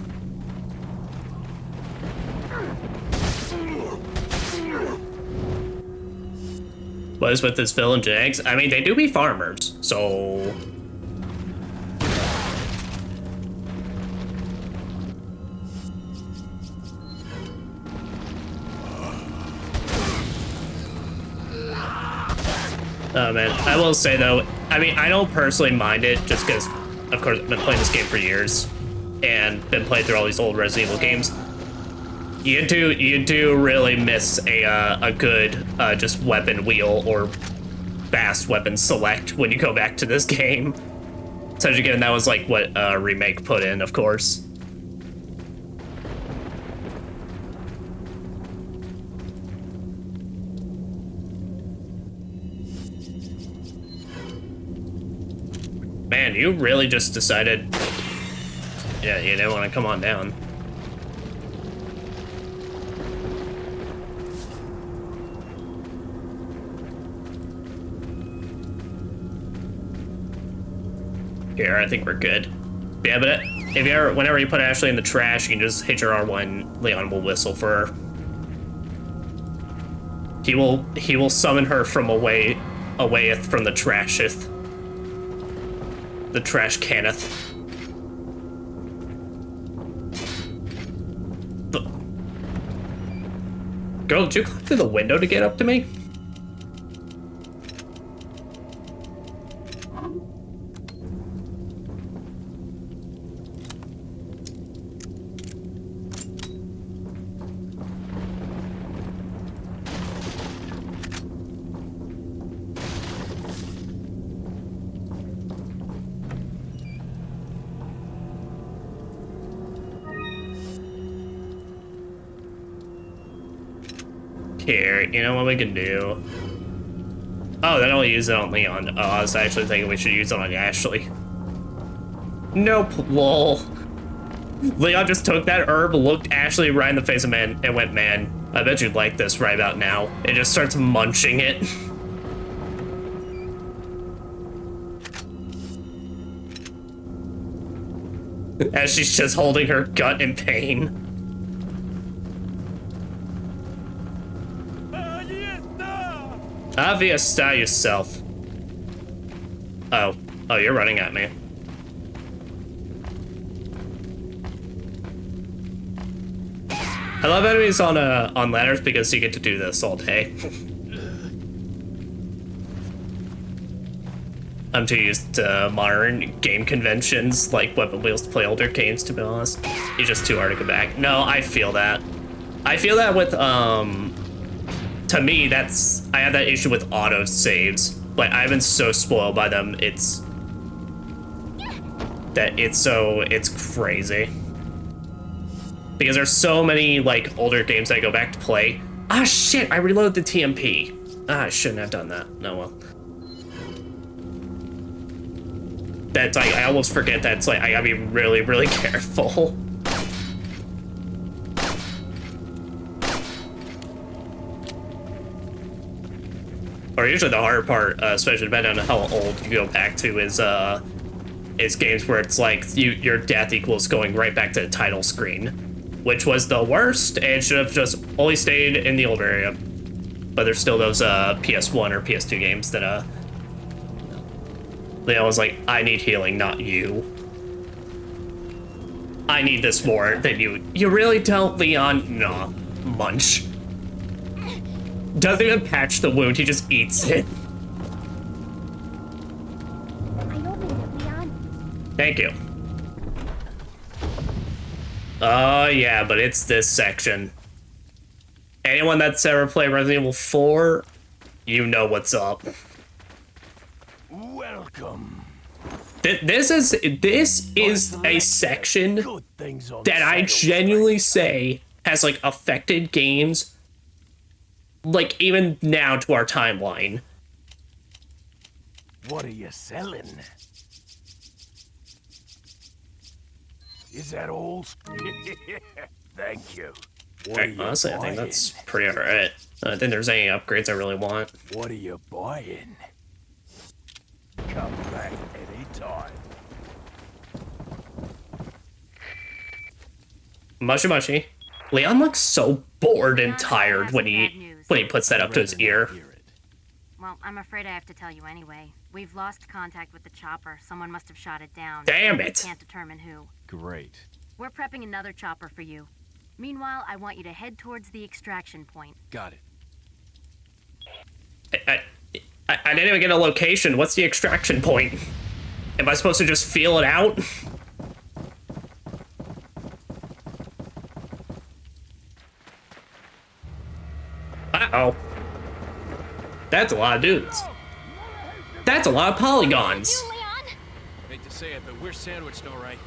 What is with this village and eggs? I mean, they do be farmers, so... Oh man, I will say though, I mean, I don't personally mind it just because, of course, I've been playing this game for years and been playing through all these old Resident Evil games. You do really miss a good just weapon wheel or fast weapon select when you go back to this game. So again, that was like what Remake put in, of course. Man, you really just decided, yeah, you didn't want to come on down. Here, I think we're good. Yeah, but if you ever, whenever you put Ashley in the trash, you can just hit your R1, Leon will whistle for her. He will summon her from awayeth from the trasheth. The trash caneth. Girl, did you climb through the window to get up to me? Here, you know what we can do? Oh, then I'll use it on Leon. Oh, I was actually thinking we should use it on Ashley. Nope, lol. Leon just took that herb, looked Ashley right in the face and went, man, I bet you'd like this right about now. It just starts munching it. As she's just holding her gut in pain. Ahí está yourself. Oh, you're running at me. I love enemies on ladders because you get to do this all day. I'm too used to modern game conventions like weapon wheels to play older games, to be honest. It's just too hard to go back. No, I feel that. I feel that with to me, I have that issue with auto saves. Like, I've been so spoiled by them, it's crazy. Because there's so many, like, older games I go back to play. Ah, shit, I reloaded the TMP. Ah, I shouldn't have done that. No, well. That's, like, I almost forget that it's, like, I gotta be really, really careful. or usually the hard part, especially depending on how old you go back to, is games where it's like your death equals going right back to the title screen, which was the worst and should have just only stayed in the old area. But there's still those PS1 or PS2 games that Leon was like, I need healing, not you. I need this more than you. You really don't, Leon? Nah, munch. Doesn't even patch the wound, he just eats it. I opened it, Leon. Thank you. Oh, yeah, but it's this section. Anyone that's ever played Resident Evil 4, you know what's up. Welcome. This is a section that I genuinely say has like affected games, like even now to our timeline. What are you selling? Is that all? Thank you. Honestly, I think that's pretty alright. I don't think there's any upgrades I really want. What are you buying? Come back anytime. Mushy mushy. Leon looks so bored and tired when he puts that up to his ear. Well, I'm afraid I have to tell you anyway. We've lost contact with the chopper. Someone must have shot it down. Damn it! Can't determine who. Great. We're prepping another chopper for you. Meanwhile, I want you to head towards the extraction point. Got I it. didn't even get a location. What's the extraction point? Am I supposed to just feel it out? Uh-oh. That's a lot of dudes. That's a lot of polygons. You, Leon? Hate to say it, but we're sandwiched all right.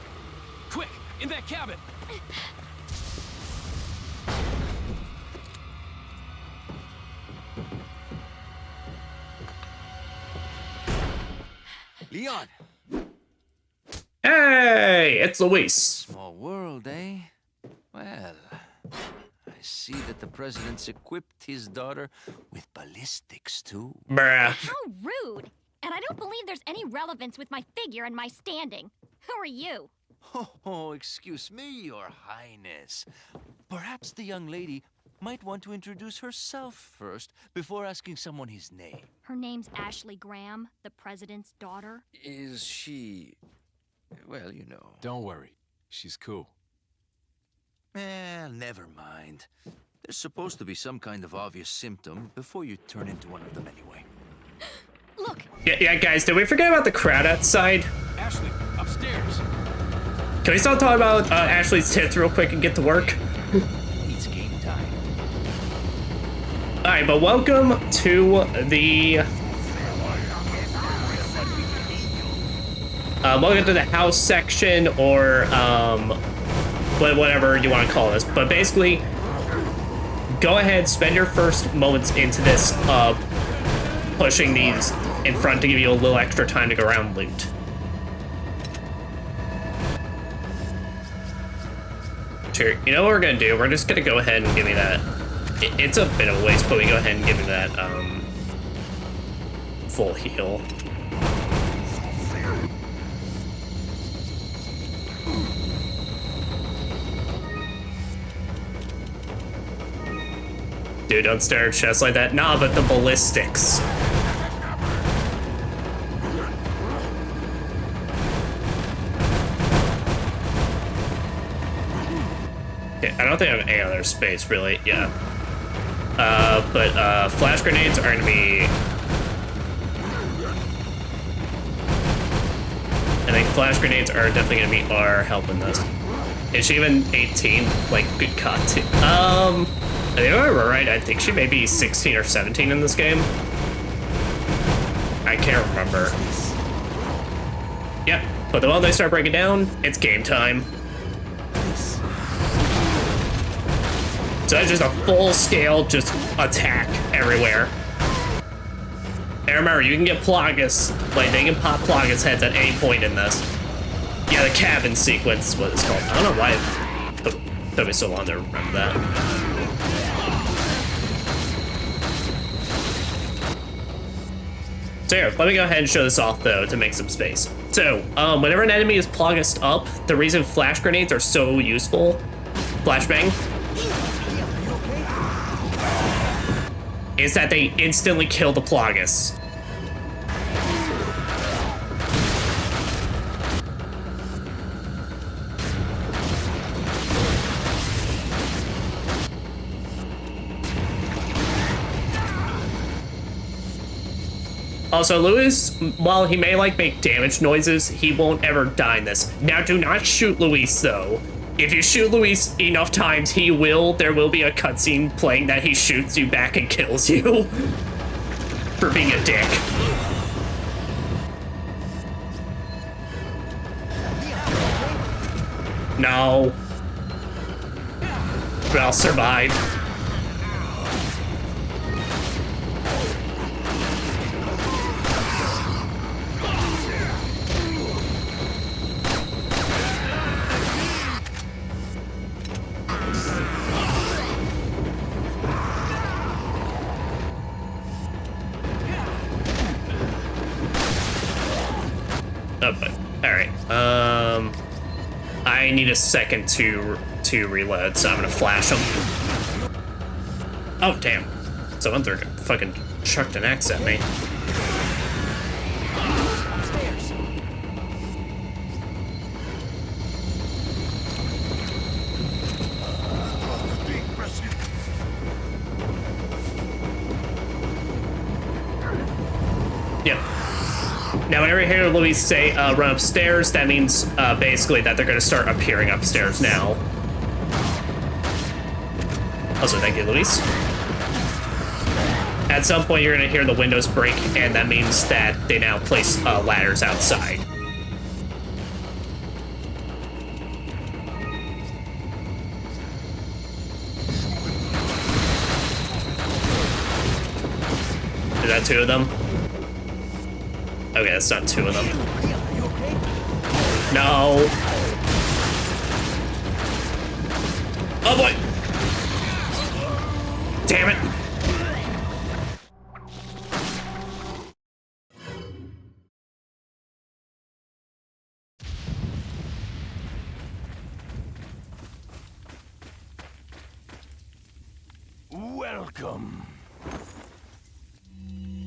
Quick, in that cabin! Leon! Hey, it's Luis. Small world, eh? Well, I see that the president's equipped his daughter with ballistics, too. Bruh. How rude! And I don't believe there's any relevance with my figure and my standing. Who are you? Oh, excuse me, Your Highness. Perhaps the young lady might want to introduce herself first before asking someone his name. Her name's Ashley Graham, the president's daughter. Is she... well, you know. Don't worry. She's cool. Never mind. There's supposed to be some kind of obvious symptom before you turn into one of them anyway. Look! Yeah, guys, did we forget about the crowd outside? Ashley, upstairs. Can we still talk about Ashley's tits real quick and get to work? It's game time. Alright, but welcome to the... welcome to the house section, or, whatever you want to call this. But basically, go ahead, spend your first moments into this, pushing these in front to give you a little extra time to go around and loot. Sure, you know what we're gonna do? We're just gonna go ahead and give me that. It's a bit of a waste, but we go ahead and give me that, full heal. Dude, don't stare at chests like that. Nah, but the ballistics. Yeah, I don't think I have any other space, really. Yeah. But flash grenades are gonna be... I think flash grenades are definitely gonna be our help in this. Is she even 18? Like, good cut. I think if I remember right, I think she may be 16 or 17 in this game. I can't remember. Yep, but the moment they start breaking down, it's game time. So that's just a full-scale, just attack everywhere. And remember, you can get Plagas, like they can pop Plagas heads at any point in this. Yeah, the cabin sequence, what it's called. I don't know why it took me so long to remember that. So here, let me go ahead and show this off, though, to make some space. So, whenever an enemy is plugged up, the reason flash grenades are so useful, flashbang, is that they instantly kill the Plagas. Also, Luis, while he may make damage noises, he won't ever die in this. Now, do not shoot Luis, though. If you shoot Luis enough times, there will be a cutscene playing that he shoots you back and kills you for being a dick. No. But I'll survive. Oh, but all right. I need a second to reload, so I'm gonna flash them. Oh damn! Someone fucking chucked an axe at me. Yep. Now, whenever you hear Luis say run upstairs, that means basically that they're going to start appearing upstairs now. Also, thank you, Luis. At some point, you're going to hear the windows break, and that means that they now place ladders outside. Is that two of them? Okay, that's not two of them. No. Oh boy. Damn it. Welcome.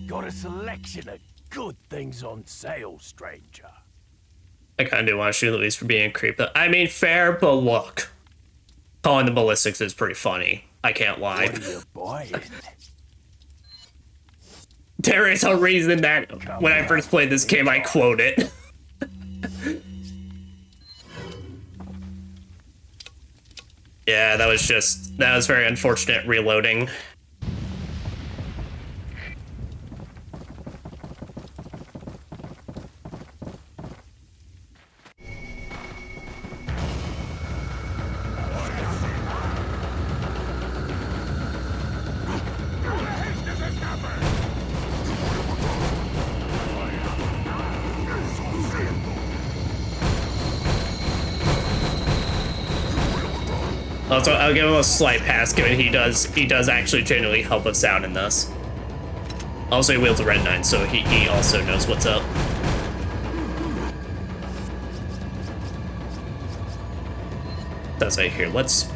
Got a selection of good things on sale, stranger. I kind of do want to shoot Luis for being a creep. I mean, fair, but look. Calling the ballistics is pretty funny. I can't lie. What are you buying? There is a reason that when I first played this game, I quote it. Yeah, that was very unfortunate reloading. Also, I'll give him a slight pass, given he does actually genuinely help us out in this. Also, he wields a red 9, so he also knows what's up. That's right here. Let's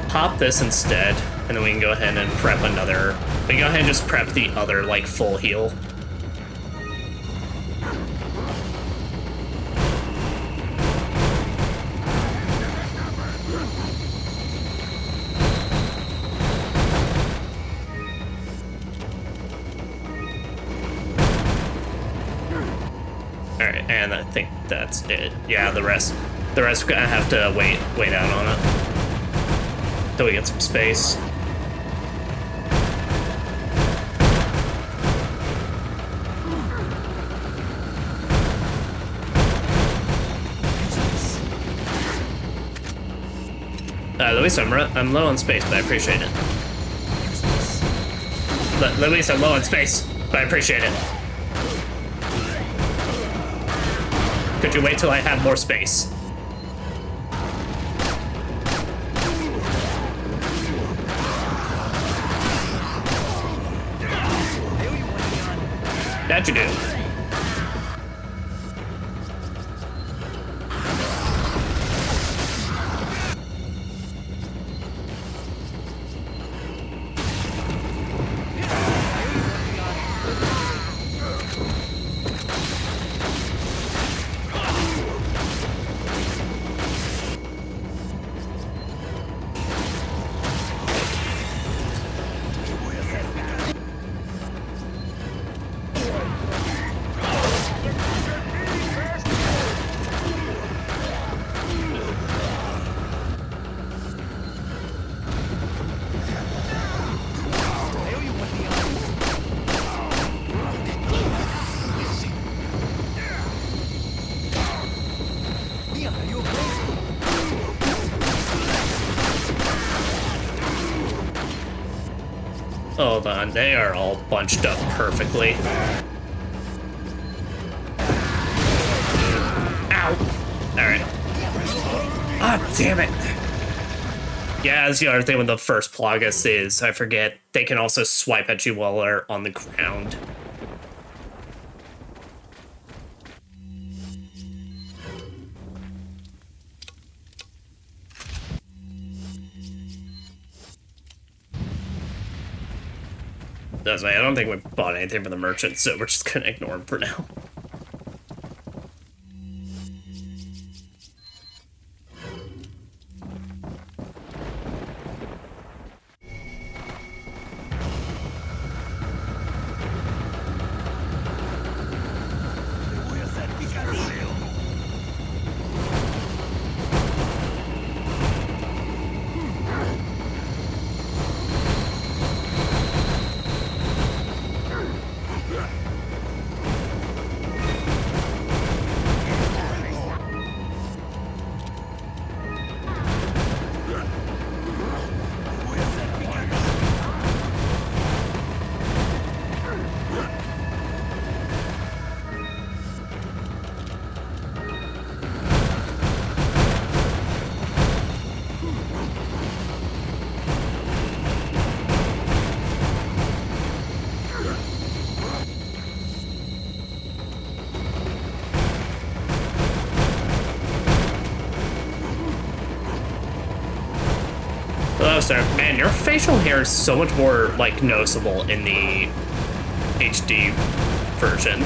pop this instead, and then we can go ahead and prep another. We can go ahead and just prep the other, full heal. Alright, and I think that's it. Yeah, the rest we're gonna have to wait out on it. Till we get some space. At least I'm low on space, but I appreciate it. At least I'm low on space, but I appreciate it. Could you wait till I have more space? That you do. Hold on, they are all bunched up perfectly. Ow! Alright. Ah, damn it! Yeah, that's the other thing with the first Plagas is, I forget, they can also swipe at you while they're on the ground. That's why I don't think we bought anything for the merchant, so we're just gonna ignore him for now. Hello, sir. Man, your facial hair is so much more, like, noticeable in the HD version.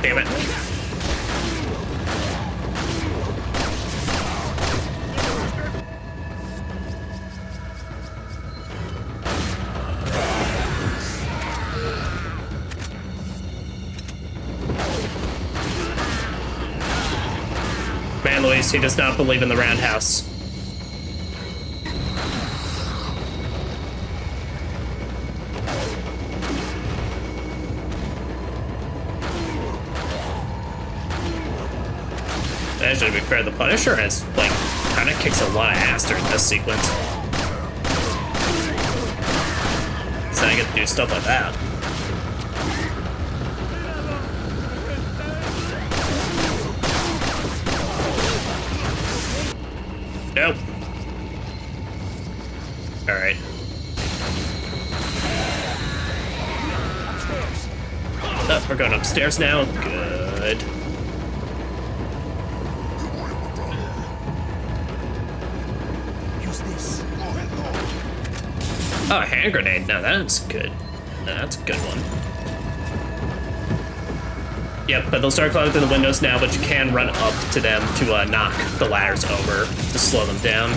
Damn it. Man, Luis, he does not believe in the roundhouse. Actually, to be fair, the Punisher has, like, kind of kicks a lot of ass during this sequence. So I get to do stuff like that. Nope. Alright. Oh, we're going upstairs now. Good. Oh, a hand grenade. No, that's good. No, that's a good one. Yep, but they'll start climbing through the windows now, but you can run up to them to knock the ladders over to slow them down.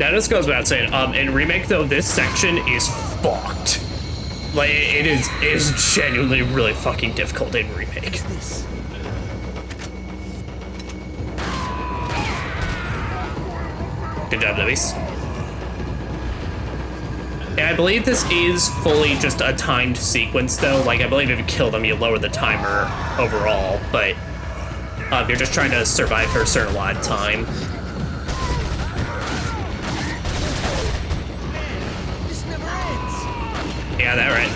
That just goes without saying. In Remake, though, this section is fucked. Like, it is genuinely really fucking difficult in Remake. Good job, Luis. And I believe this is fully just a timed sequence, though. Like, I believe if you kill them, you lower the timer overall, but you're just trying to survive for a certain amount of time. This never ends. Yeah, that right.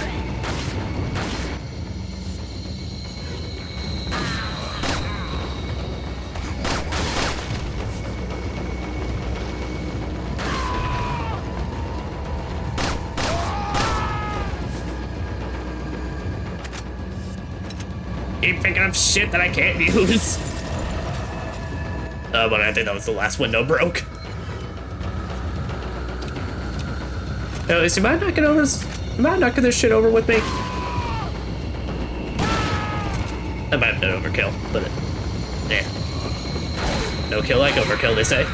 Keep picking up shit that I can't use. But I think that was the last window broke. Oh, is am I knocking over this? Am I knocking this shit over with me? I might have done overkill, but yeah. No kill like overkill, they say.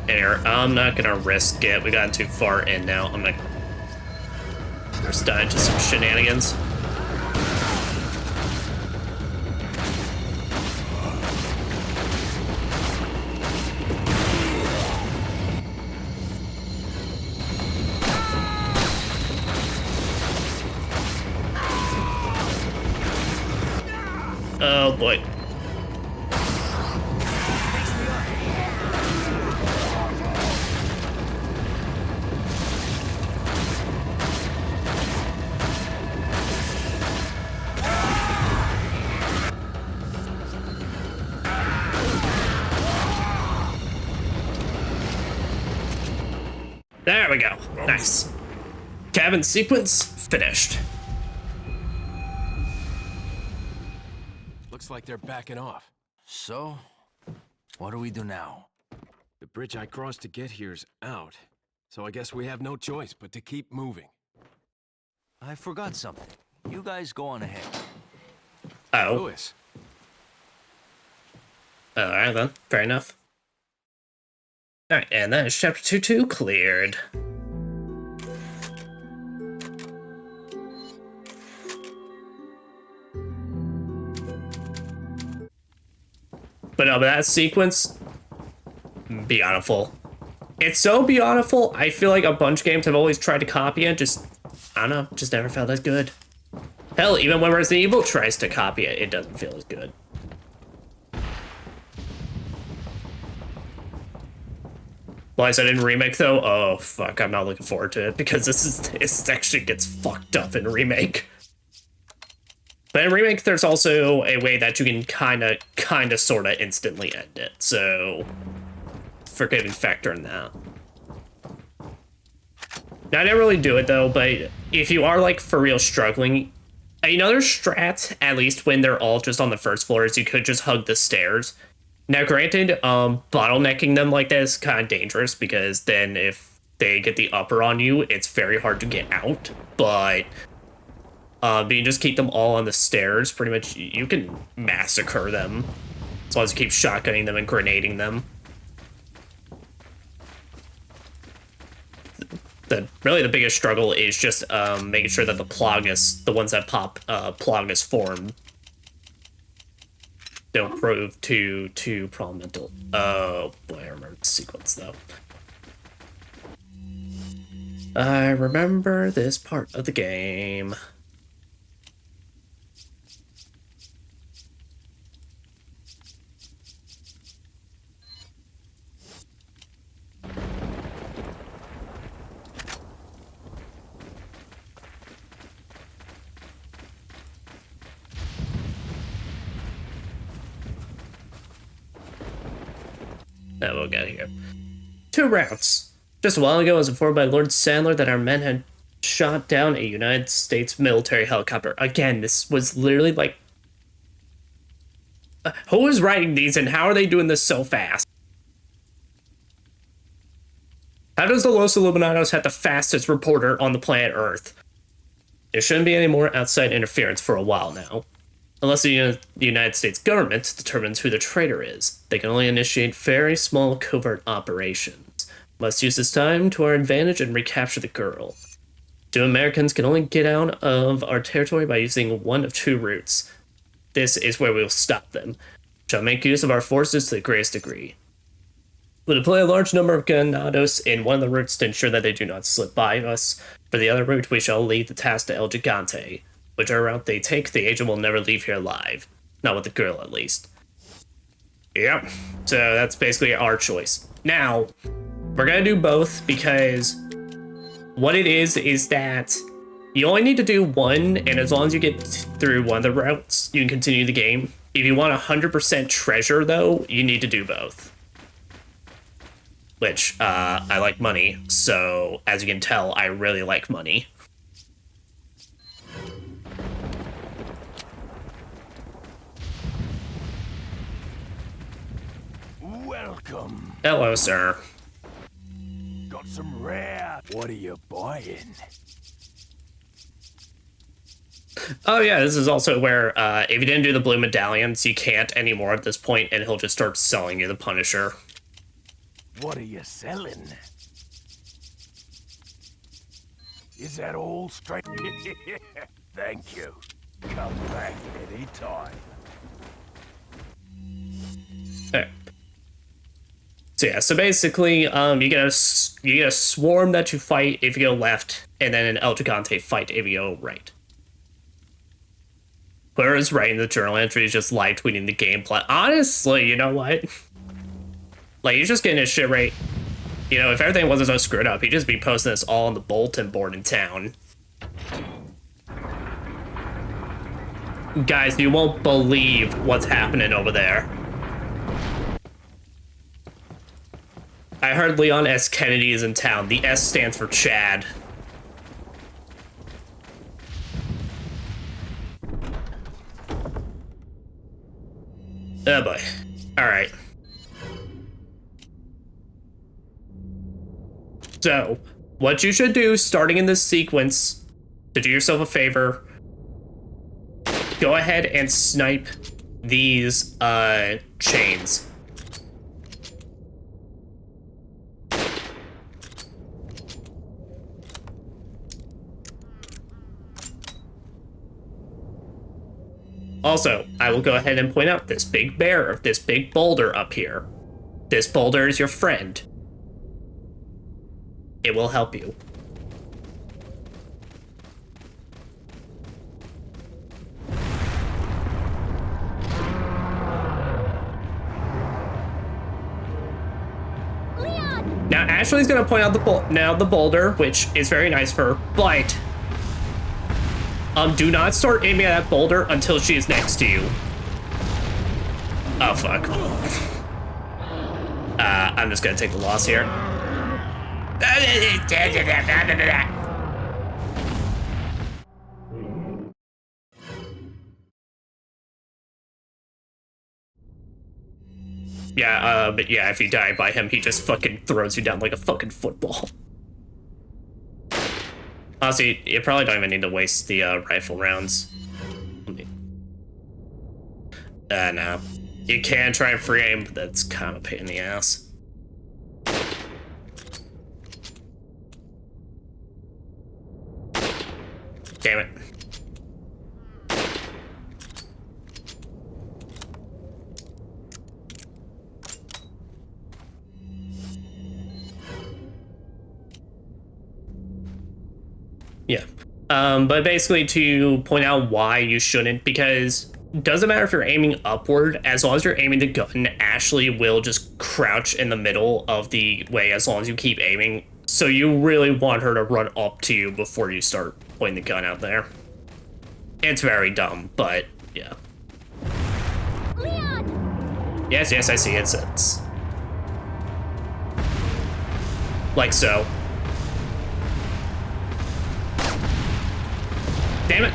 Here, I'm not gonna risk it. We got too far in now. I'm gonna just dive into some shenanigans. Oh boy. There we go. Nice. Cabin sequence finished. Looks like they're backing off. So, what do we do now? The bridge I crossed to get here's out, so I guess we have no choice but to keep moving. I forgot something. You guys go on ahead. Oh. Lewis. Alright then. Fair enough. Alright, and that is chapter 2 cleared. But no, but that sequence, beautiful. It's so beautiful, I feel like a bunch of games have always tried to copy it, just, I don't know, just never felt as good. Hell, even when Resident Evil tries to copy it, it doesn't feel as good. Well, I said in Remake, though, oh, fuck, I'm not looking forward to it, because this actually gets fucked up in Remake. But in Remake, there's also a way that you can kinda, sorta instantly end it, so forgiving factor in that. Now, I didn't really do it, though, but if you are, like, for real struggling, another strat, at least when they're all just on the first floor, is you could just hug the stairs. Now, granted, bottlenecking them like that is kind of dangerous, because then if they get the upper on you, it's very hard to get out, but you just keep them all on the stairs, pretty much, you can massacre them, as long as you keep shotgunning them and grenading them. Really the biggest struggle is just making sure that the Plagas, the ones that pop Plagas form, don't prove too prominent. Oh boy, I remember the sequence though. I remember this part of the game. Now we'll get here. 2 rounds. Just a while ago, I was informed by Lord Sandler that our men had shot down a United States military helicopter. Again, this was literally like... who is writing these and how are they doing this so fast? How does the Los Illuminados have the fastest reporter on the planet Earth? There shouldn't be any more outside interference for a while now. Unless the United States government determines who the traitor is, they can only initiate very small covert operations. Must use this time to our advantage and recapture the girl. 2 Americans can only get out of our territory by using one of 2 routes. This is where we will stop them. Shall make use of our forces to the greatest degree. We'll deploy a large number of granados in one of the routes to ensure that they do not slip by us. For the other route, we shall lead the task to El Gigante. Whichever route they take, the agent will never leave here alive. Not with the girl, at least. Yep. So that's basically our choice. Now, we're gonna do both because what it is that you only need to do one, and as long as you get through one of the routes, you can continue the game. If you want 100% treasure, though, you need to do both. Which, I like money, so as you can tell, I really like money. Welcome. Hello, sir. Got some rare. What are you buying? Oh yeah, this is also where, if you didn't do the blue medallions, you can't anymore at this point, and he'll just start selling you the Punisher. What are you selling? Is that all straight? Thank you. Come back anytime. Okay. So yeah, so basically, you get a swarm that you fight if you go left, and then an El Gigante fight if you go right. Whoever is writing the journal entry is just live tweeting the gameplay. Honestly, you know what? Like, he's just getting his shit right. You know, if everything wasn't so screwed up, he'd just be posting this all on the bulletin board in town. Guys, you won't believe what's happening over there. I heard Leon S. Kennedy is in town. The S stands for Chad. Oh boy. Alright. So, what you should do starting in this sequence, to do yourself a favor, go ahead and snipe these chains. Also, I will go ahead and point out this big bear, this big boulder up here. This boulder is your friend. It will help you. Leon! Now, Ashley's gonna point out the boulder, which is very nice for her, but do not start aiming at that boulder until she is next to you. Oh fuck. I'm just gonna take the loss here. Yeah, but yeah, if you die by him, he just fucking throws you down like a fucking football. Honestly, you probably don't even need to waste the rifle rounds. No. You can try and free aim, but that's kind of a pain in the ass. Damn it. Yeah. But basically to point out why you shouldn't, because it doesn't matter if you're aiming upward, as long as you're aiming the gun, Ashley will just crouch in the middle of the way as long as you keep aiming. So you really want her to run up to you before you start pointing the gun out there. It's very dumb, but yeah. Leon! Yes, I see it. It's like so. Damn it.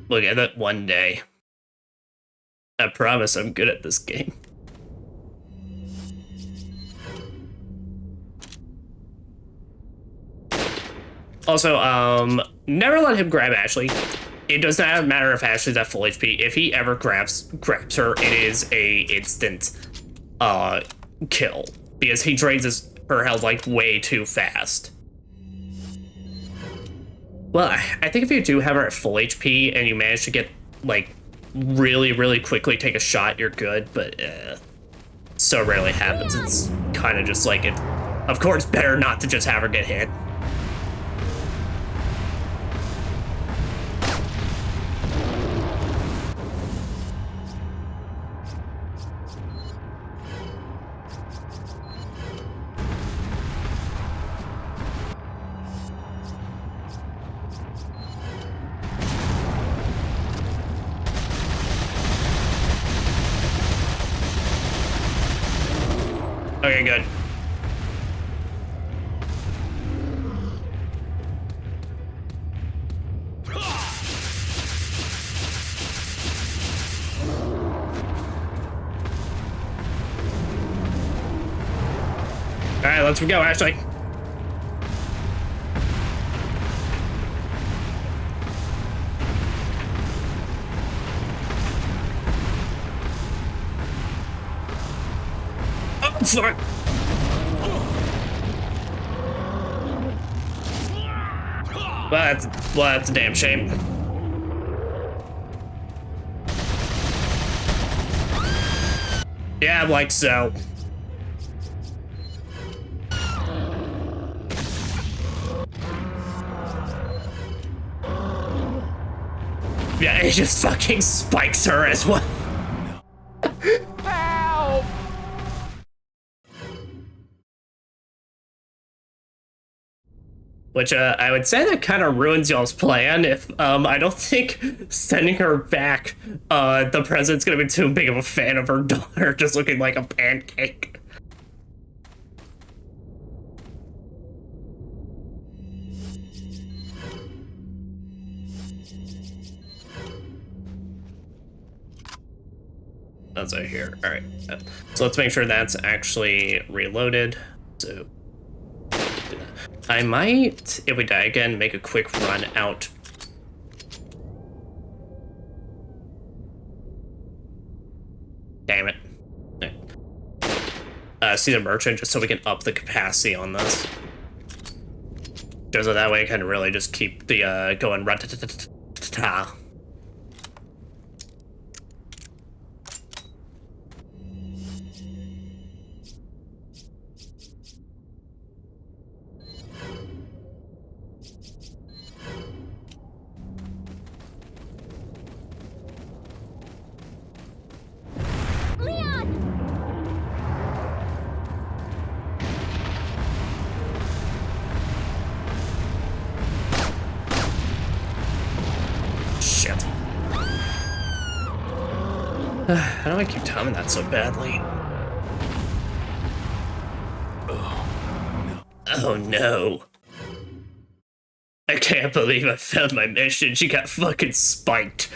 Look at that one day. I promise I'm good at this game. Also, never let him grab Ashley. It does not matter if Ashley's at full HP. If he ever grabs her, it is a instant kill. Because he drains her health like way too fast. Well, I think if you do have her at full HP and you manage to get like really, really quickly take a shot, you're good, but so rarely happens. It's kind of just like it. Of course, better not to just have her get hit. Okay, good. All right, let's go, Ashley. Oh, sorry. Well, that's a damn shame. Yeah, like so. Yeah, it just fucking spikes her as well. Help! Which I would say that kind of ruins y'all's plan. If I don't think sending her back, the president's gonna be too big of a fan of her daughter just looking like a pancake. That's right here. All right. So let's make sure that's actually reloaded. So I might, if we die again, make a quick run out. Damn it. See the merchant just so we can up the capacity on this. So that way I can really just keep the going run ta. Shit. How do I keep timing that so badly? Oh no. I can't believe I failed my mission. She got fucking spiked.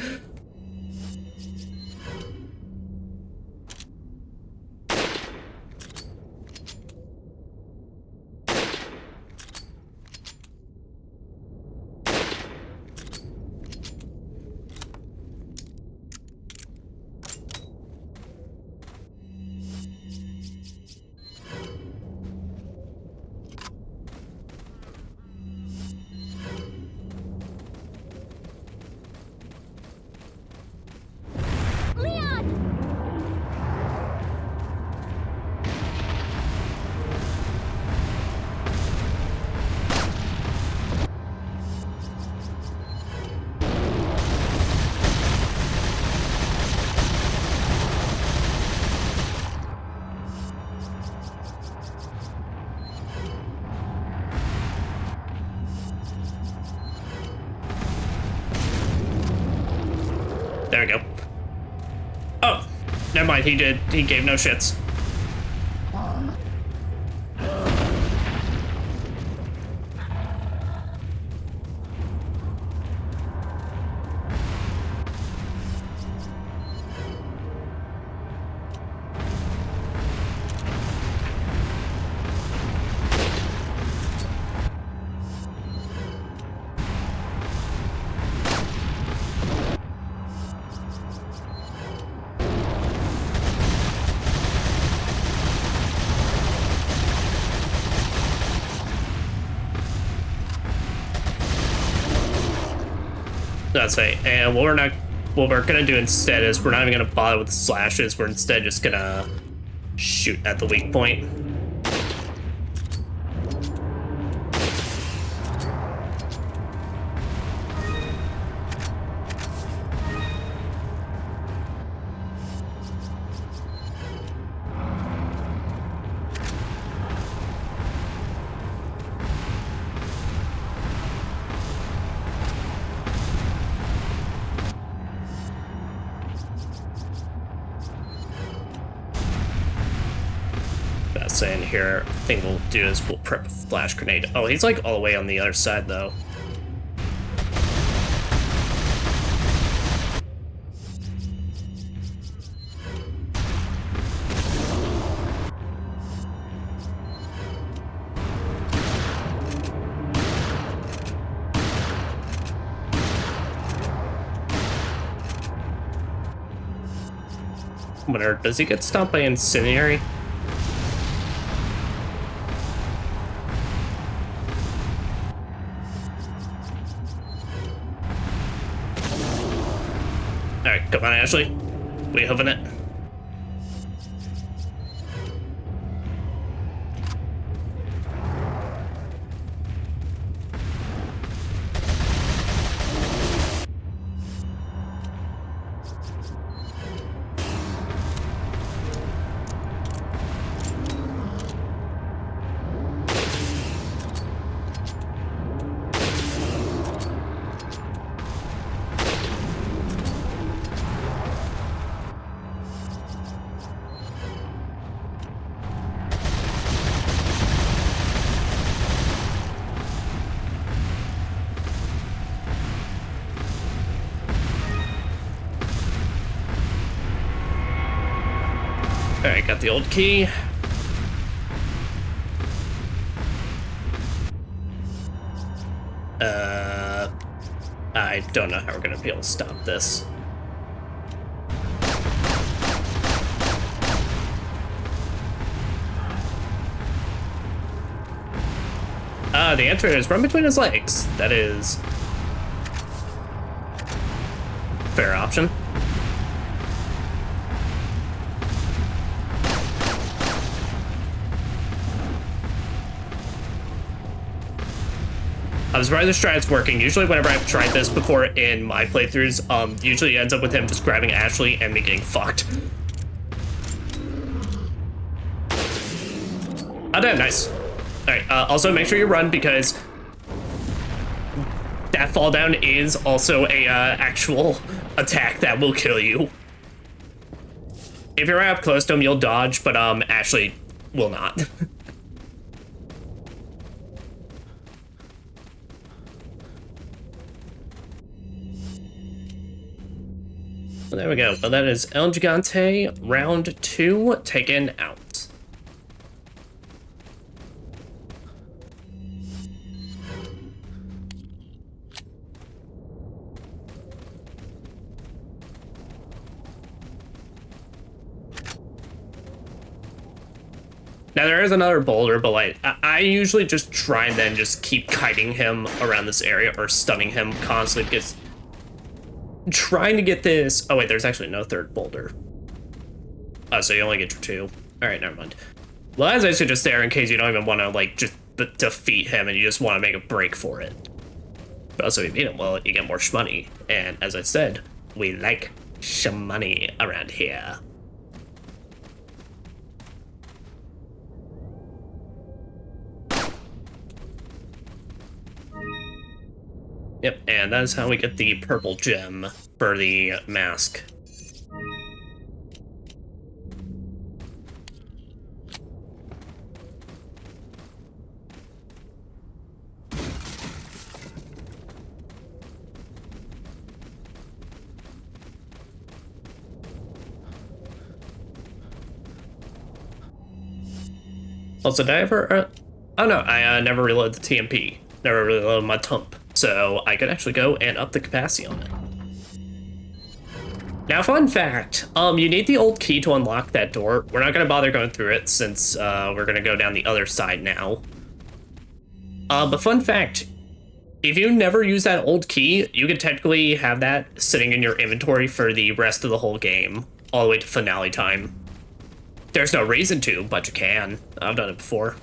There we go. Oh, never mind. He gave no shits. That's right. And what we're gonna do instead is we're not even gonna bother with the slashes. We're instead just gonna shoot at the weak point. In here, thing we'll do is we'll prep a flash grenade. Oh, he's like all the way on the other side though. Wonder, does he get stopped by incendiary? Alright, come on, Ashley. We hoofing it. Alright, got the old key. I don't know how we're gonna be able to stop this. The answer is run between his legs. That is fair option. I'm surprised this strat's working. Usually whenever I've tried this before in my playthroughs, usually it ends up with him just grabbing Ashley and me getting fucked. Oh damn, nice. Alright, also make sure you run because that fall down is also a actual attack that will kill you. If you're right up close to him, you'll dodge, but Ashley will not. Well, there we go. Well, that is El Gigante, round 2, taken out. Now, there is another boulder, but like, I usually just try and then just keep kiting him around this area or stunning him constantly because trying to get this... Oh, wait, there's actually no third boulder. Oh, so you only get your 2. All right, never mind. Well, that's actually just there in case you don't even want to, like, just defeat him and you just want to make a break for it. But also, if you beat him, well, you get more shmoney. And as I said, we like shmoney around here. Yep, and that is how we get the purple gem for the mask. Also, did I ever... oh no, I never reloaded the TMP. Never reloaded my tump. So I could actually go and up the capacity on it. Now, fun fact, you need the old key to unlock that door. We're not gonna bother going through it since we're gonna go down the other side now. But fun fact, If you never use that old key, you could technically have that sitting in your inventory for the rest of the whole game, all the way to finale time. There's no reason to, but you can. I've done it before.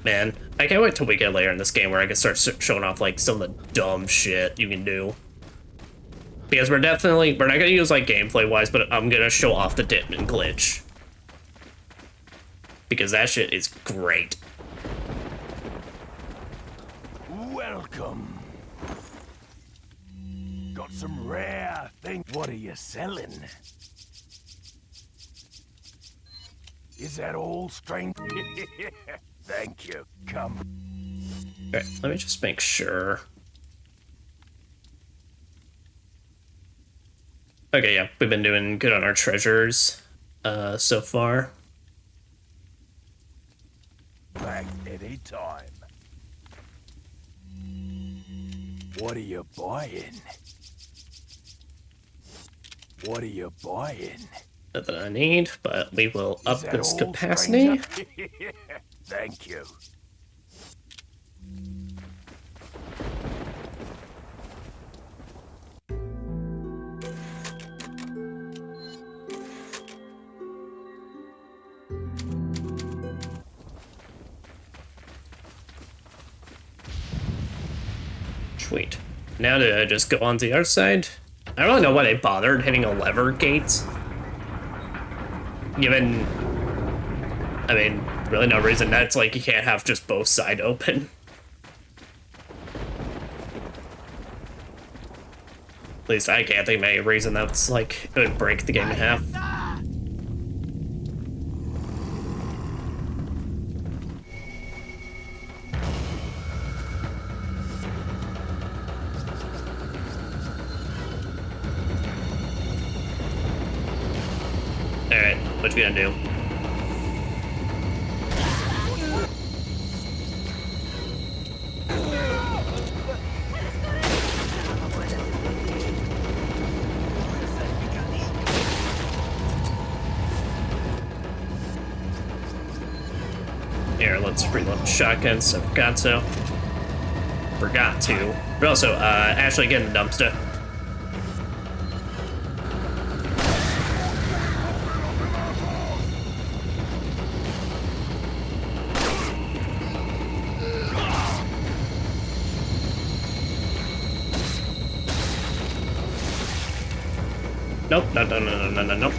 Man, I can't wait till we get later in this game where I can start showing off like some of the dumb shit you can do. Because we're not gonna use like gameplay wise, but I'm gonna show off the Ditman glitch. Because that shit is great. Welcome. Got some rare thing. What are you selling? Is that all, strength? Thank you. Come. Alright, let me just make sure. Okay, yeah, we've been doing good on our treasures so far. Back any time. What are you buying? What are you buying? Nothing I need, but we will up this all, capacity. Thank you. Sweet. Now to just go on the other side. I don't really know why they bothered hitting a lever gate. Given, I mean, really no reason. That's like you can't have just both sides open. At least I can't think of any reason that's like it would break the game in half. Alright, what you gonna do? Here, let's reload the shotgun, so forgot to. But also, actually get in the dumpster. Nope, no.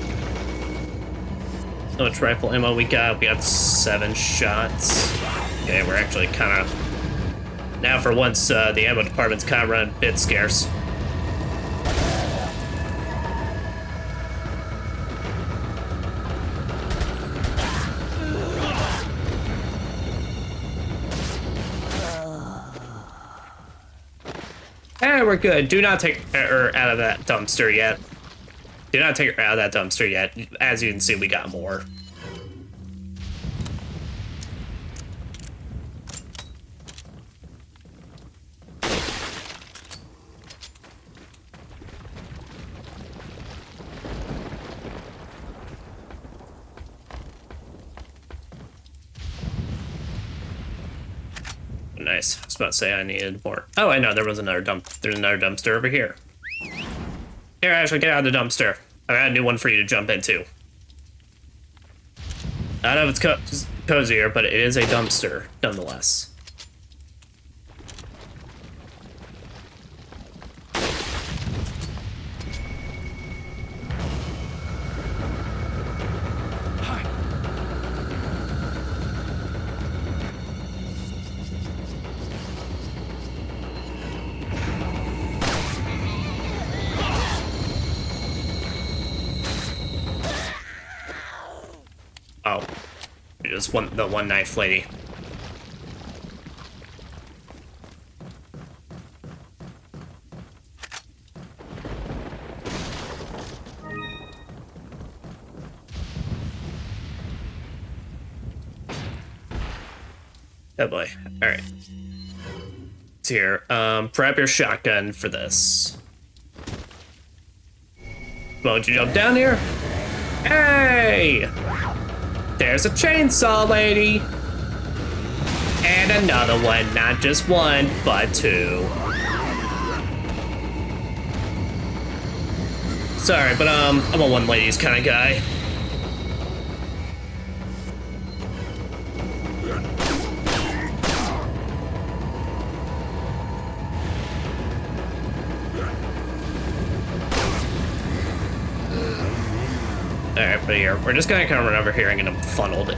How much rifle ammo we got? We got 7 shots. Okay, we're actually kind of... Now for once, the ammo department's kind of running a bit scarce. We're good. Do not take her out of that dumpster yet. Do not take her out of that dumpster yet. As you can see, we got more. Nice. I was about to say I needed more. Oh, I know there was another There's another dumpster over here. Here, Ashley, get out of the dumpster. I got a new one for you to jump into. I don't know if it's cozier, but it is a dumpster, nonetheless. Oh, just the one knife lady. Oh boy. All right. It's here. Prep your shotgun for this. Won't you jump down here? Hey! There's a chainsaw lady. And another one, not just one, but two. Sorry, but I'm a one ladies kind of guy. Alright, but here, we're just gonna kind of run over here and get him funneled.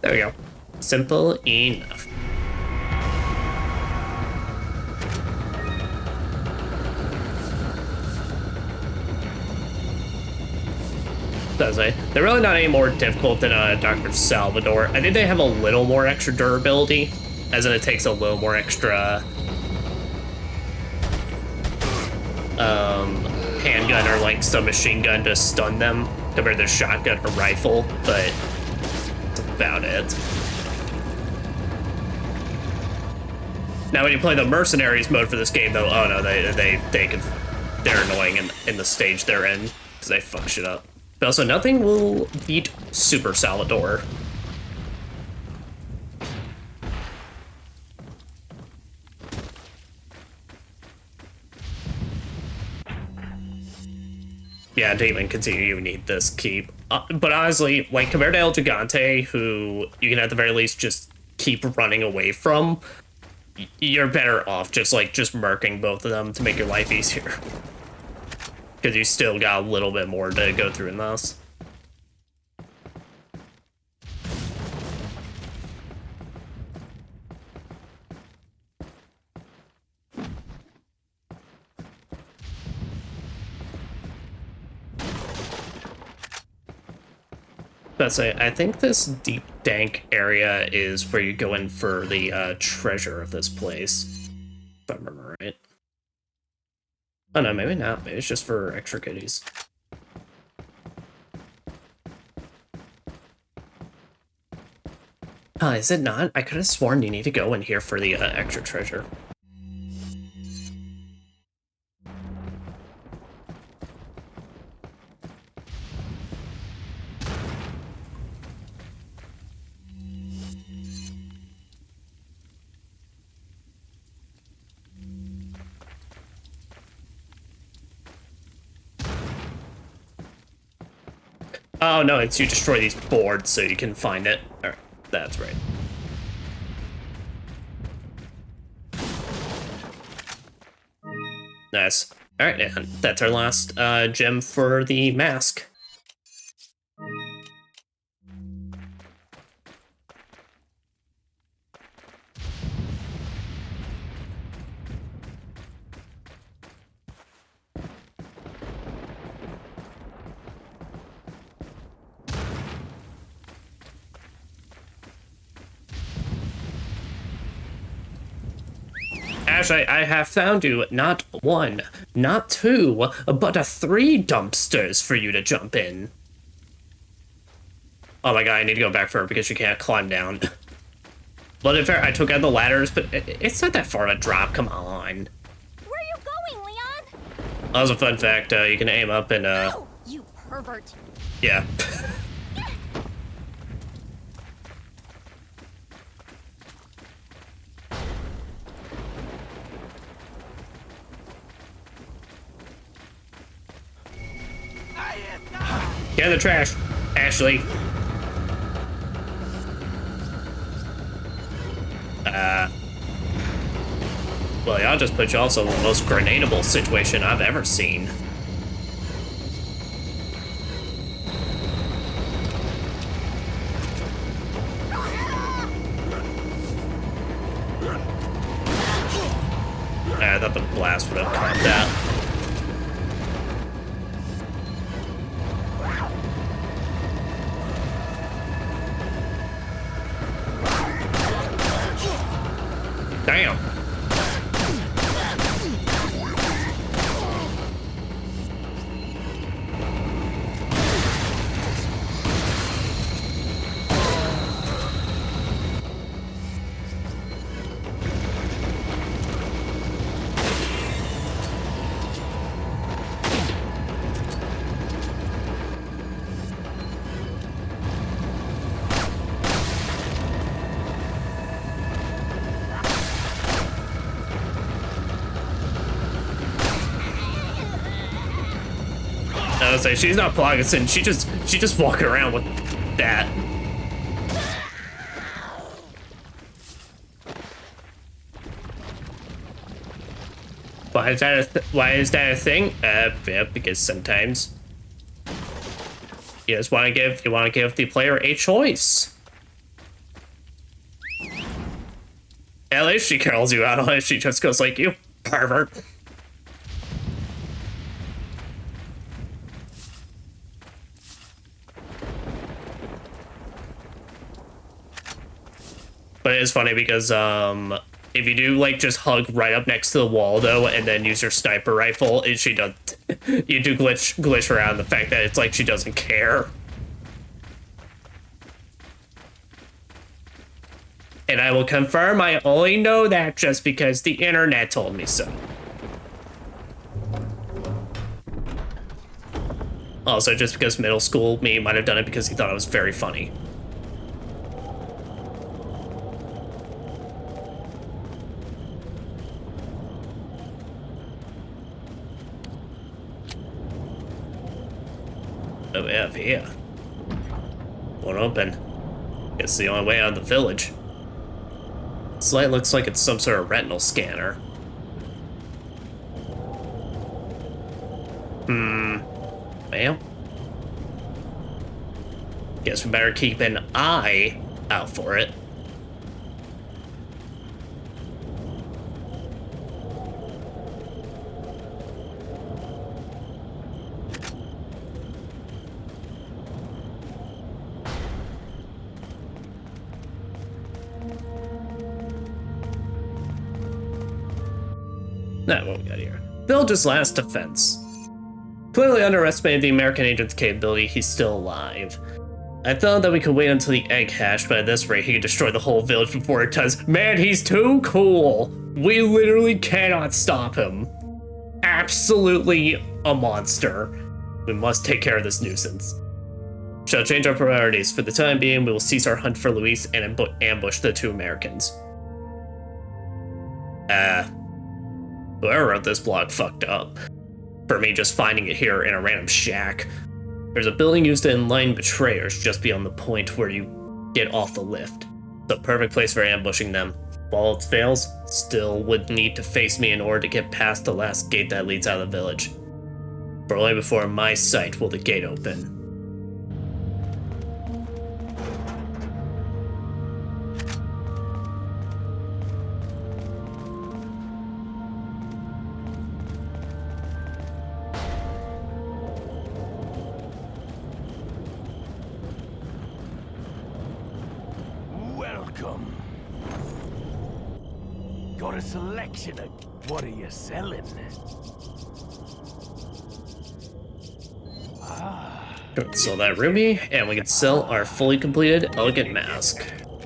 There we go. Simple enough. Does it? They're really not any more difficult than Dr. Salvador. I think they have a little more extra durability, as in it takes a little more extra handgun or like submachine gun to stun them compared to shotgun or rifle, but that's about it. Now when you play the mercenaries mode for this game though, oh no, they're annoying in the stage they're in because they fuck shit up. But also nothing will beat Super Salvador. Yeah, to even continue, you need this keep. But honestly, like, compared to El Gigante, who you can at the very least just keep running away from, you're better off just murking both of them to make your life easier. Because you still got a little bit more to go through in this. But I think this deep dank area is where you go in for the treasure of this place, if I remember right. Oh no, maybe not. Maybe it's just for extra goodies. Is it not? I could have sworn you need to go in here for the extra treasure. Oh no, it's you destroy these boards so you can find it. Alright, that's right. Nice. Alright, and that's our last gem for the mask. Ash, I have found you not one, not two, but 3 dumpsters for you to jump in. Oh my god, I need to go back for her because she can't climb down. But in fair, I took out the ladders, but it's not that far of a drop, come on. Where are you going, Leon? That was a fun fact, you can aim up and Oh, you pervert. Yeah. Get in the trash, Ashley. Well, y'all just put you also in the most grenadable situation I've ever seen. I thought the blast would have caught that. Damn. I was like, she's not Plogason. She just walking around with that. Why is that a thing? Yeah, because sometimes you just want to give the player a choice. At least she calls you out on it. She just goes like, "You pervert." But it is funny because if you do like just hug right up next to the wall though, and then use your sniper rifle, she does. You do glitch around the fact that it's like she doesn't care. And I will confirm, I only know that just because the internet told me so. Also, just because middle school me might have done it because he thought it was very funny. Oh, we have here. Won't open. It's the only way out of the village. This light looks like it's some sort of retinal scanner. Well. Guess we better keep an eye out for it. Now, what we got here? Village's last defense. Clearly underestimated the American agent's capability, he's still alive. I thought that we could wait until the egg hatched, but at this rate, he could destroy the whole village before it does. Man, he's too cool! We literally cannot stop him. Absolutely a monster. We must take care of this nuisance. Shall change our priorities. For the time being, we will cease our hunt for Luis and ambush the two Americans. Whoever wrote this blog fucked up. For me just finding it here in a random shack. There's a building used to enlighten betrayers just beyond the point where you get off the lift. It's a perfect place for ambushing them. If all else fails, still would need to face me in order to get past the last gate that leads out of the village. For only before my sight will the gate open. Welcome. Got a selection of what are you selling? Good, sell that ruby, and we can sell our fully completed elegant mask.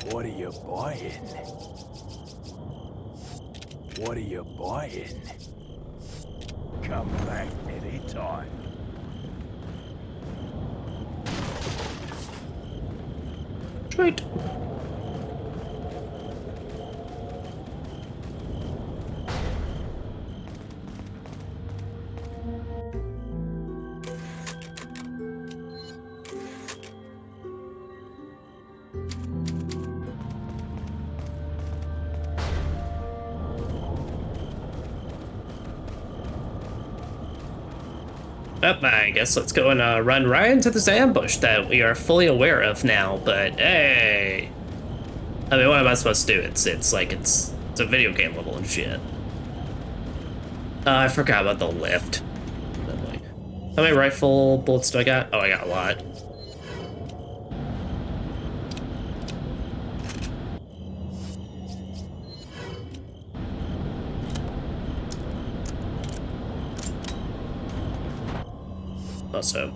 What are you buying? What are you buying? Come back anytime. Right. I guess let's go and run right into this ambush that we are fully aware of now, but hey. I mean, what am I supposed to do? It's like, it's a video game level and shit. I forgot about the lift. How many rifle bullets do I got? Oh, I got a lot. Also,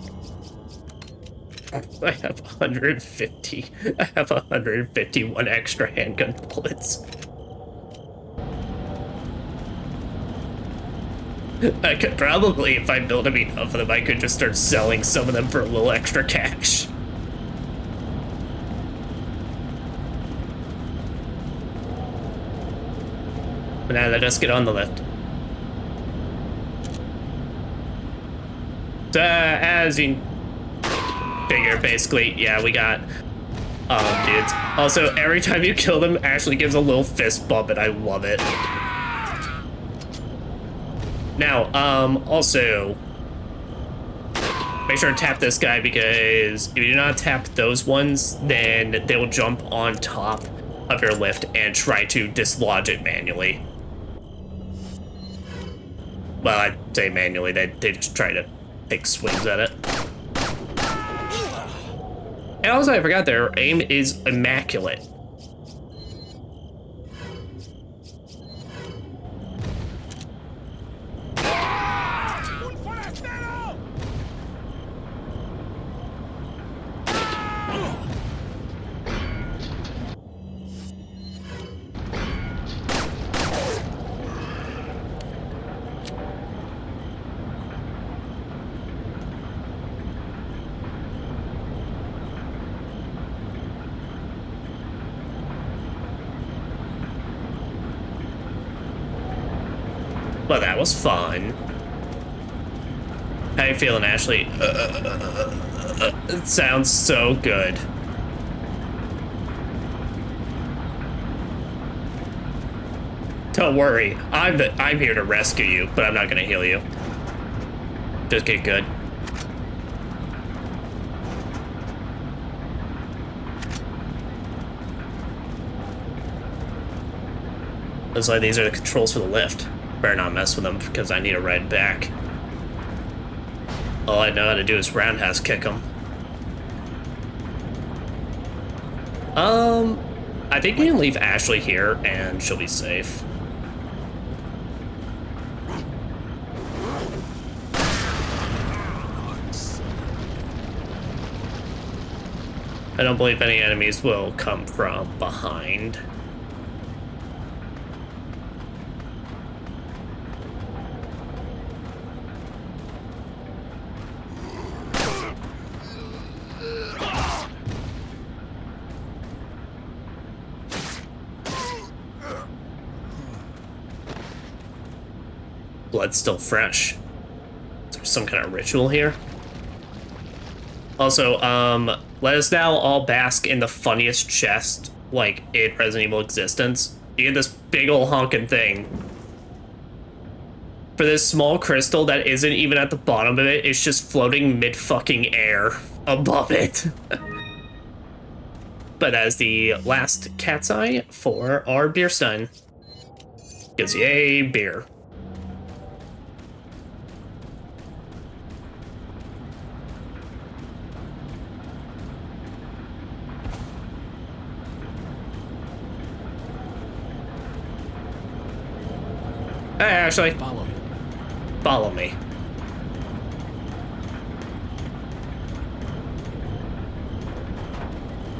I have 150. I have 151 extra handgun bullets. I could probably, if I build enough of them, I could just start selling some of them for a little extra cash. But now let us get on the lift. As you figure, basically, yeah, we got dudes. Also, every time you kill them, Ashley gives a little fist bump, and I love it. Now, also, make sure to tap this guy, because if you do not tap those ones, then they will jump on top of your lift and try to dislodge it manually. Well, I'd say manually, they just try to take swings at it. And also, I forgot their aim is immaculate. Well, that was fun. How you feeling, Ashley? It sounds so good. Don't worry, I'm here to rescue you, but I'm not gonna heal you. Just get good. Looks like these are the controls for the lift. Better not mess with them, because I need a ride back. All I know how to do is roundhouse kick them. I think you can leave Ashley here, and she'll be safe. I don't believe any enemies will come from behind. Blood's still fresh. Is there some kind of ritual here? Also, let us now all bask in the funniest chest, like, in Resident Evil existence. You get this big ol' honking thing. For this small crystal that isn't even at the bottom of it, it's just floating mid-fucking air above it. But as the last cat's eye for our beer stein. Gives you a beer. Hey, Ashley. Follow me. Follow me.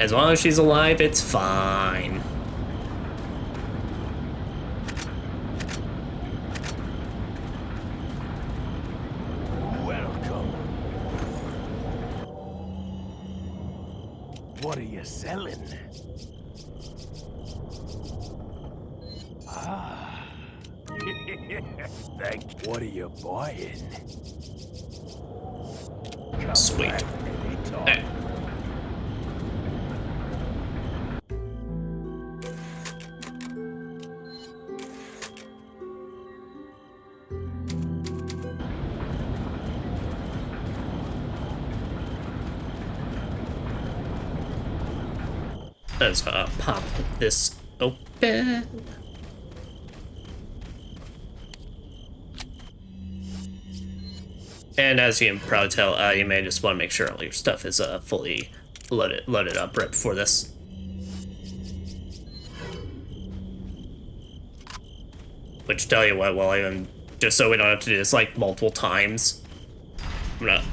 As long as she's alive, it's fine. Welcome. What are you selling? Ah. Thank you. What are you buying? Sweet. Hey. Let's pop this open. And as you can probably tell, you may just want to make sure all your stuff is fully loaded up right before this. Which, tell you what, well, even just so we don't have to do this like multiple times, I'm gonna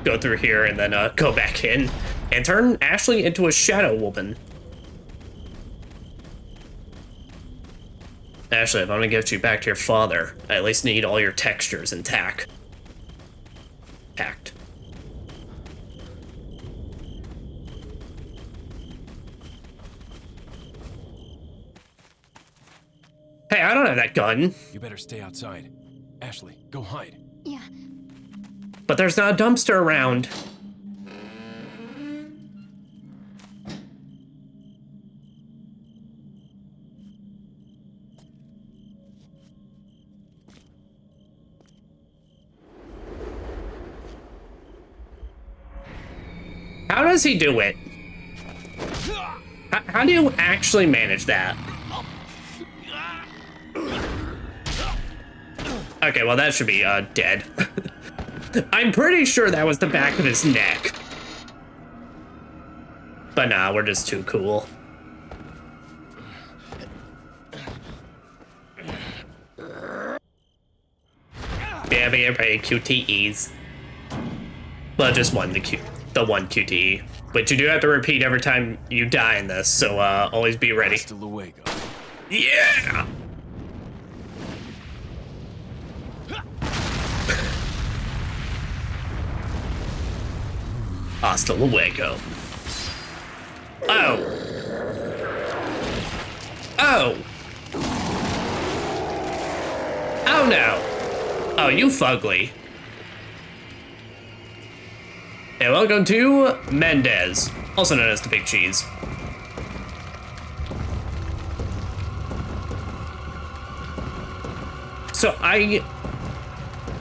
go through here and then go back in and turn Ashley into a shadow woman. Ashley, if I'm gonna get you back to your father, I at least need all your textures intact. Hey, I don't have that gun. You better stay outside. Ashley, go hide. Yeah. But there's not a dumpster around. How does he do it? How do you actually manage that? Okay, well that should be dead. I'm pretty sure that was the back of his neck. But nah, we're just too cool. Yeah, but everybody QTEs. Well, just one, the one QTE. But you do have to repeat every time you die in this, so always be ready. Yeah! Hasta luego. Oh. Oh. Oh no. Oh, you fugly. And welcome to Mendez, also known as the Big Cheese. So I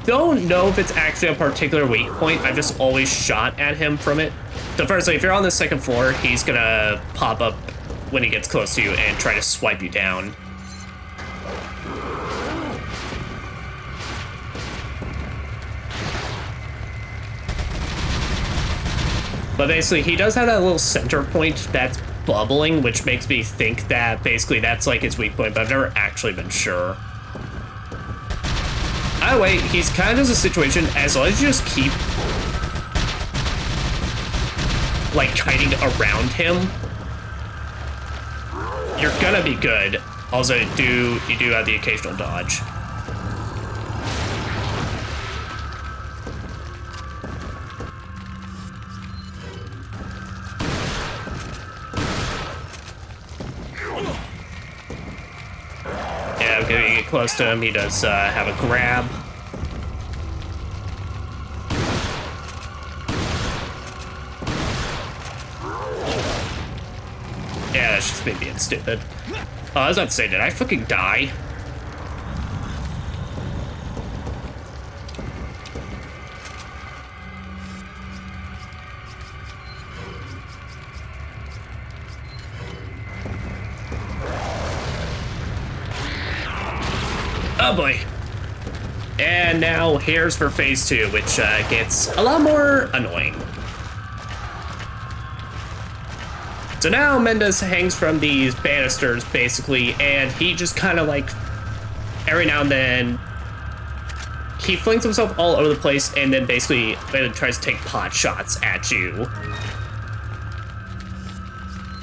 don't know if it's actually a particular weak point. I've just always shot at him from it. So firstly, if you're on the second floor, he's gonna pop up when he gets close to you and try to swipe you down. But basically, he does have that little center point that's bubbling, which makes me think that basically that's like his weak point, but I've never actually been sure. Either way, he's kind of just a situation, as long as you just keep like kiting around him, you're gonna be good. Also, you do have the occasional dodge. Yeah, when you get close to him, he does have a grab. Yeah, that's just me being stupid. Oh, I was about to say, did I fucking die? Oh boy. And now here's for phase 2, which gets a lot more annoying. So now Mendez hangs from these banisters, basically, and he just kind of like, every now and then, he flings himself all over the place and then basically tries to take pot shots at you.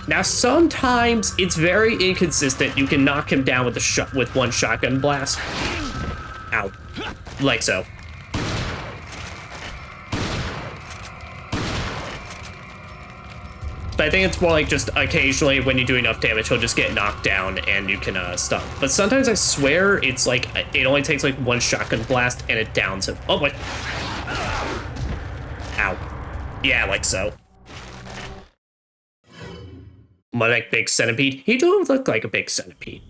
Now, sometimes it's very inconsistent. You can knock him down with one shotgun blast. Ow. Like so. But I think it's more like just occasionally when you do enough damage, he'll just get knocked down and you can stop. But sometimes I swear it's like, it only takes like one shotgun blast and it downs him. Oh boy. Ow. Yeah, like so. My like big centipede. He do look like a big centipede.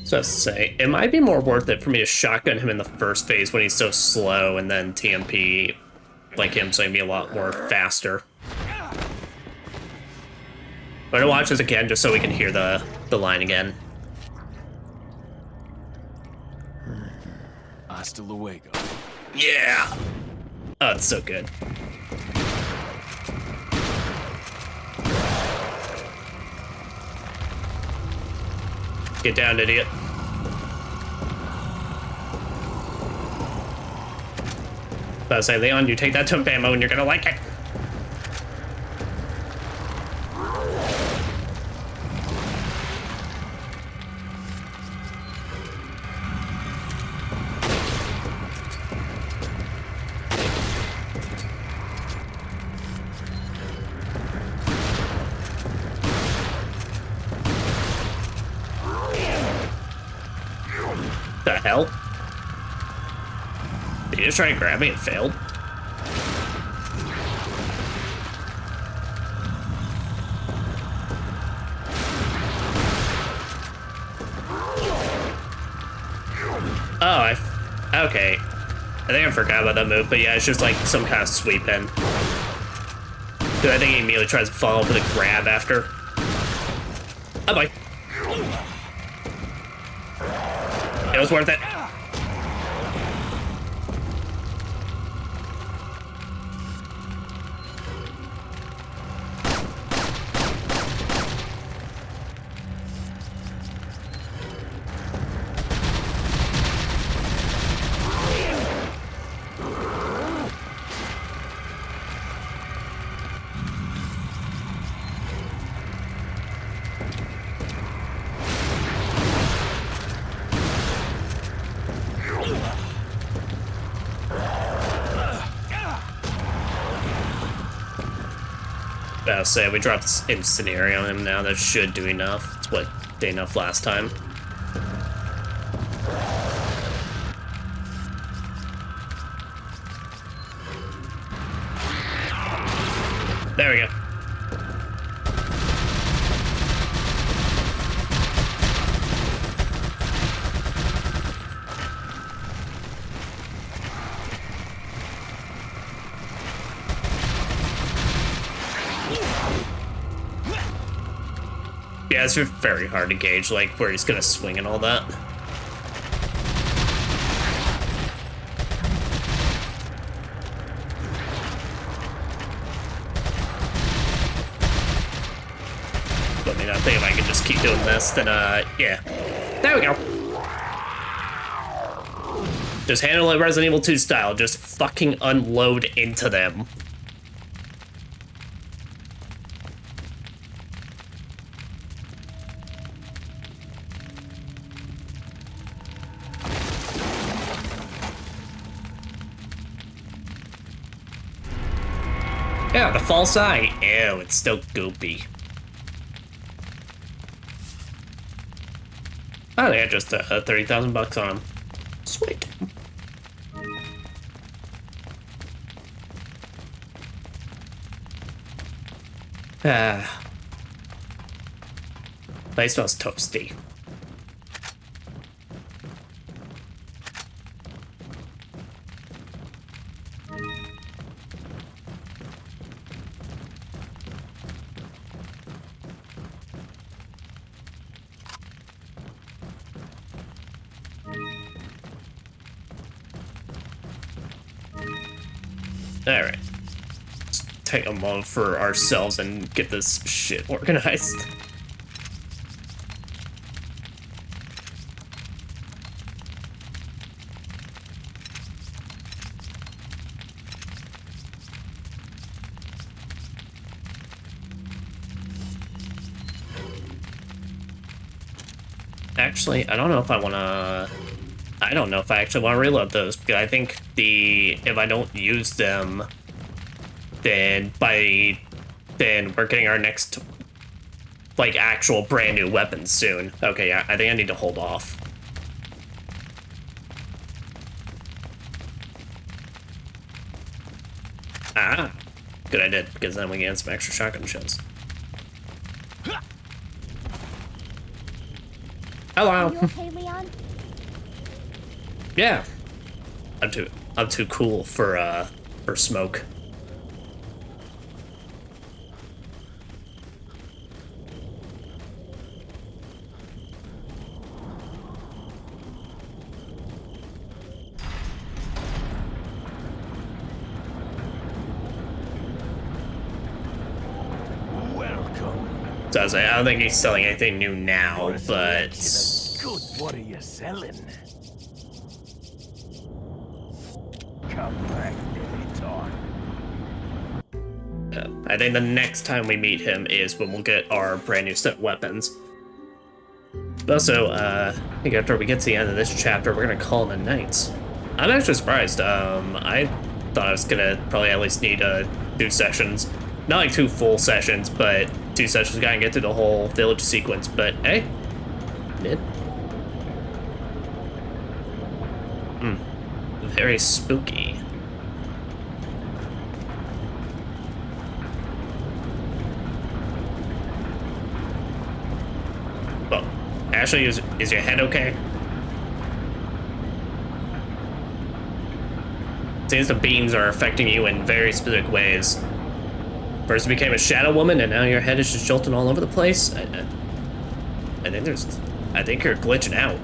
So to say, it might be more worth it for me to shotgun him in the first phase when he's so slow, and then TMP like him, so he'd be a lot more faster. I'm gonna watch this again just so we can hear the line again. Hasta luego. Yeah! Oh, it's so good. Get down, idiot. But I say, Leon, you take that tump ammo and you're gonna like it. The hell? Did you just try to grab me and failed? Oh, okay. I think I forgot about that move, but yeah, it's just like some kind of sweep in. Dude, I think he immediately tries to follow up with a grab after. Oh boy. It was worth it. I'll say we dropped this incendiary on him now. That should do enough. It's what did enough last time. There we go. Yeah, it's very hard to gauge, like, where he's gonna swing and all that. But I mean, I think if I can just keep doing this, then, yeah. There we go. Just handle it Resident Evil 2 style, just fucking unload into them. Yeah, the false eye. Ew, it's still goopy. Oh, they had just 30,000 bucks on him. Sweet. Place smells toasty. Alright. Let's take a moment for ourselves and get this shit organized. Actually, I don't know if I want to... I don't know if I actually want to reload those, because I think if I don't use them, then we're getting our next, like, actual brand new weapons soon. Okay, yeah, I think I need to hold off. Ah, good I did, because then we get some extra shotgun shells. Hello. Are you okay, Leon? Yeah. I'm too cool for smoke. So I was like, I don't think he's selling anything new now, but Good. What are you selling? Come back anytime. I think the next time we meet him is when we'll get our brand new set of weapons. But also, I think after we get to the end of this chapter, we're gonna call it a night. I'm actually surprised. I thought I was gonna probably at least need 2 sessions. Not like 2 full sessions, but 2 sessions gotta get through the whole village sequence, but hey. Mid. Very spooky. Well, Ashley, is your head okay? Seems the beans are affecting you in very specific ways. First you became a shadow woman, and now your head is just jolting all over the place. I think you're glitching out.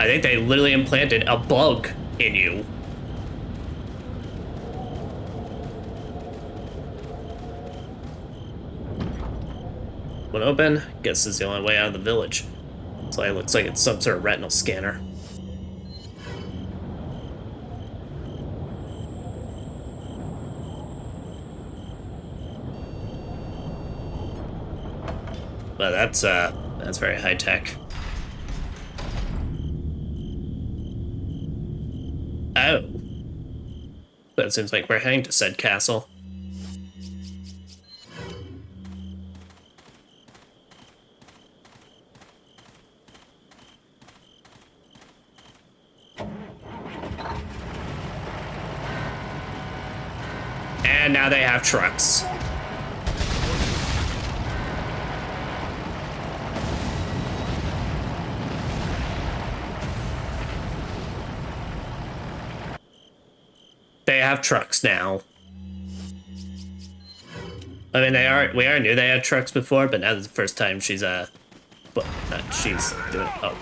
I think they literally implanted a bug in you. When open, guess this is the only way out of the village. So it looks like it's some sort of retinal scanner. But that's very high tech. Oh. But it seems like we're heading to said castle. And now they have trucks. They have trucks now. I mean, we already knew they had trucks before, but now this is the first time she's she's doing it. Oh.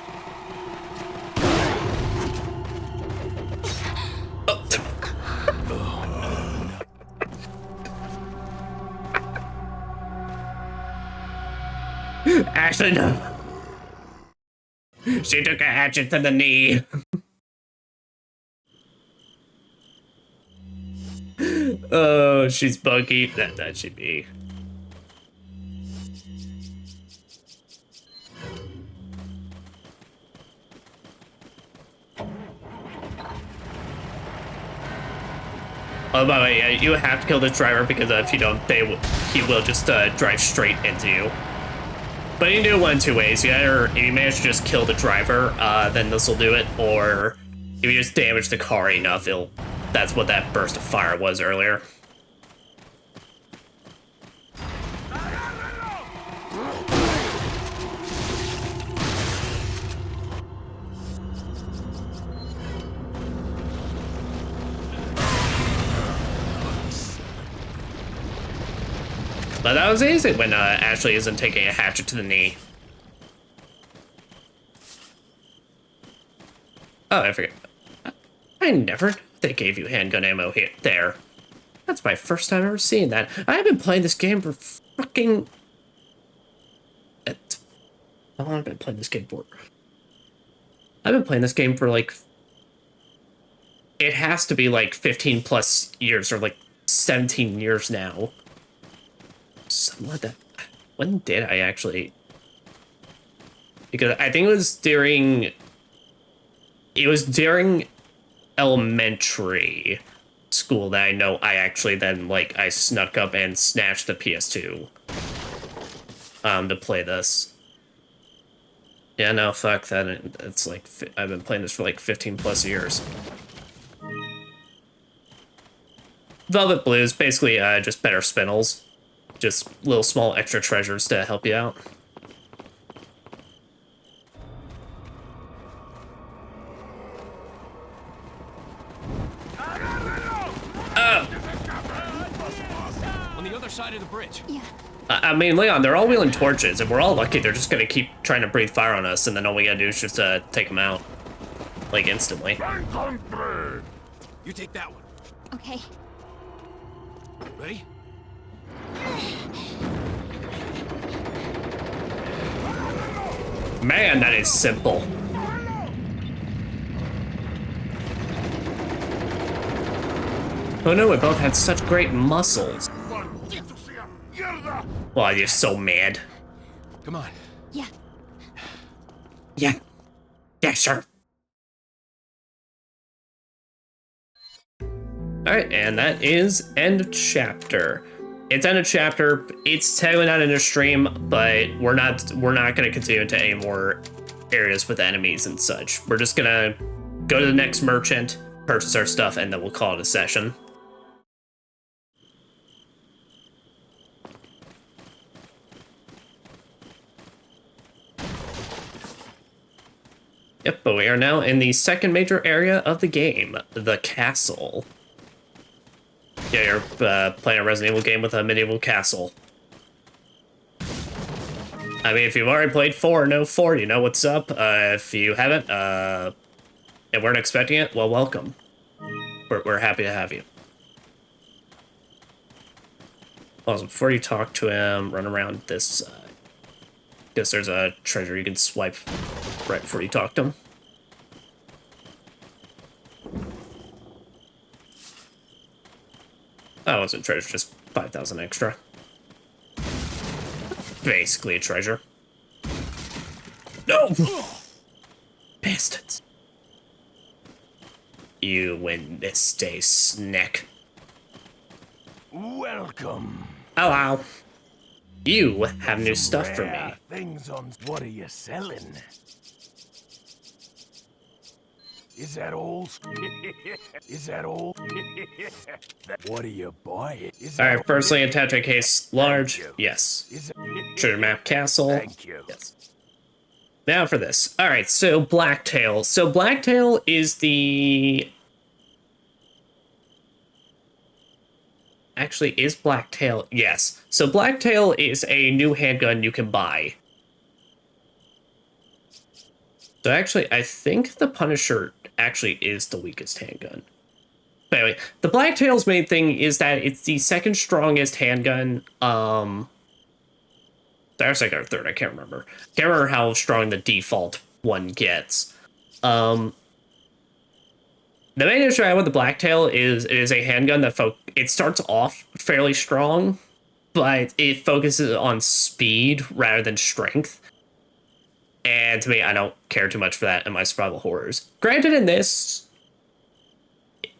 Actually, no. She took a hatchet to the knee. Oh, she's buggy. That should be. Oh, by the way, you have to kill this driver because if you don't, he will just drive straight into you. But you can do it one of 2 ways. Either if you manage to just kill the driver, then this will do it, or if you just damage the car enough, that's what that burst of fire was earlier. But that was easy when Ashley isn't taking a hatchet to the knee. Oh, I forget. I never knew they gave you handgun ammo here. There. That's my first time ever seeing that. I have been playing this game for fucking... How long have I been playing this game for? I've been playing this game for like... It has to be like 15 plus years or like 17 years now. Something like that. When did I actually... Because I think it was during... It was during elementary school that I know I actually then, like, I snuck up and snatched the PS2 to play this. Yeah, no, fuck that. It's like, I've been playing this for like 15 plus years. Velvet Blues, basically just better spinels. Just little small extra treasures to help you out. side of the bridge. Yeah. I mean, Leon, they're all wielding torches. If we're all lucky, they're just gonna keep trying to breathe fire on us, and then all we gotta do is just take them out. Like, instantly. You take that one. Okay. Ready? Man, that is simple. Oh no, we both had such great muscles. Well, you're so mad. Come on. Yeah. Yeah. Yeah, sure. Alright, and that is end of chapter. It's end of chapter. It's technically not in a stream, but we're not gonna continue into any more areas with enemies and such. We're just gonna go to the next merchant, purchase our stuff, and then we'll call it a session. Yep, but we are now in the second major area of the game, the castle. Yeah, you're playing a Resident Evil game with a medieval castle. I mean, if you've already played 4 no 4, you know what's up. If you haven't, and weren't expecting it, well, welcome. We're happy to have you. Also, before you talk to him, run around this side. Guess there's a treasure you can swipe right before you talk to him. That wasn't treasure, just 5,000 extra. Basically a treasure. No! Bastards. You win this day, snack. Welcome. Hello. You have new stuff for me. Rare things on. What are you selling? Is that all? Is that all? What are you buying? Alright, firstly, attach a case large. Yes. Is Treasure map castle. Thank you. Yes. Now for this. Alright, so Blacktail. So Blacktail is the... Actually, is Blacktail? Yes. So Blacktail is a new handgun you can buy. So actually, I think the Punisher actually is the weakest handgun. But anyway, the Blacktail's main thing is that it's the second strongest handgun. There's second or third, I can't remember. Can't remember how strong the default one gets. The main issue I have with the Blacktail is it is a handgun that it starts off fairly strong, but it focuses on speed rather than strength. And to me, I don't care too much for that in my survival horrors. Granted, in this,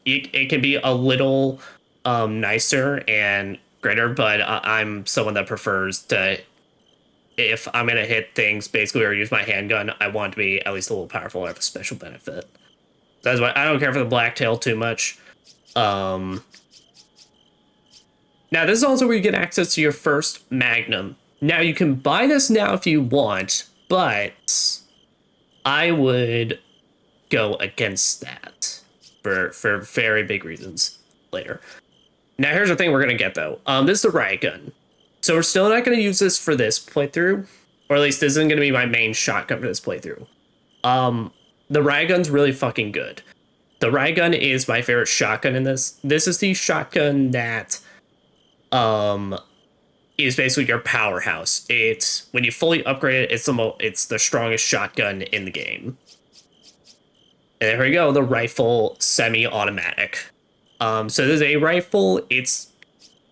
it can be a little nicer and greater, but I'm someone that prefers to, if I'm going to hit things basically or use my handgun, I want to be at least a little powerful or have a special benefit. That's why I don't care for the Blacktail too much. Now, this is also where you get access to your first Magnum. Now, you can buy this now if you want, but I would go against that for very big reasons later. Now, here's the thing we're going to get, though. This is a riot gun. So we're still not going to use this for this playthrough, or at least this isn't going to be my main shotgun for this playthrough. The riot gun's really fucking good. The riot gun is my favorite shotgun in this. This is the shotgun that is basically your powerhouse. It's when you fully upgrade it, it's the strongest shotgun in the game. And there we go, the rifle semi-automatic. So this is a rifle. It's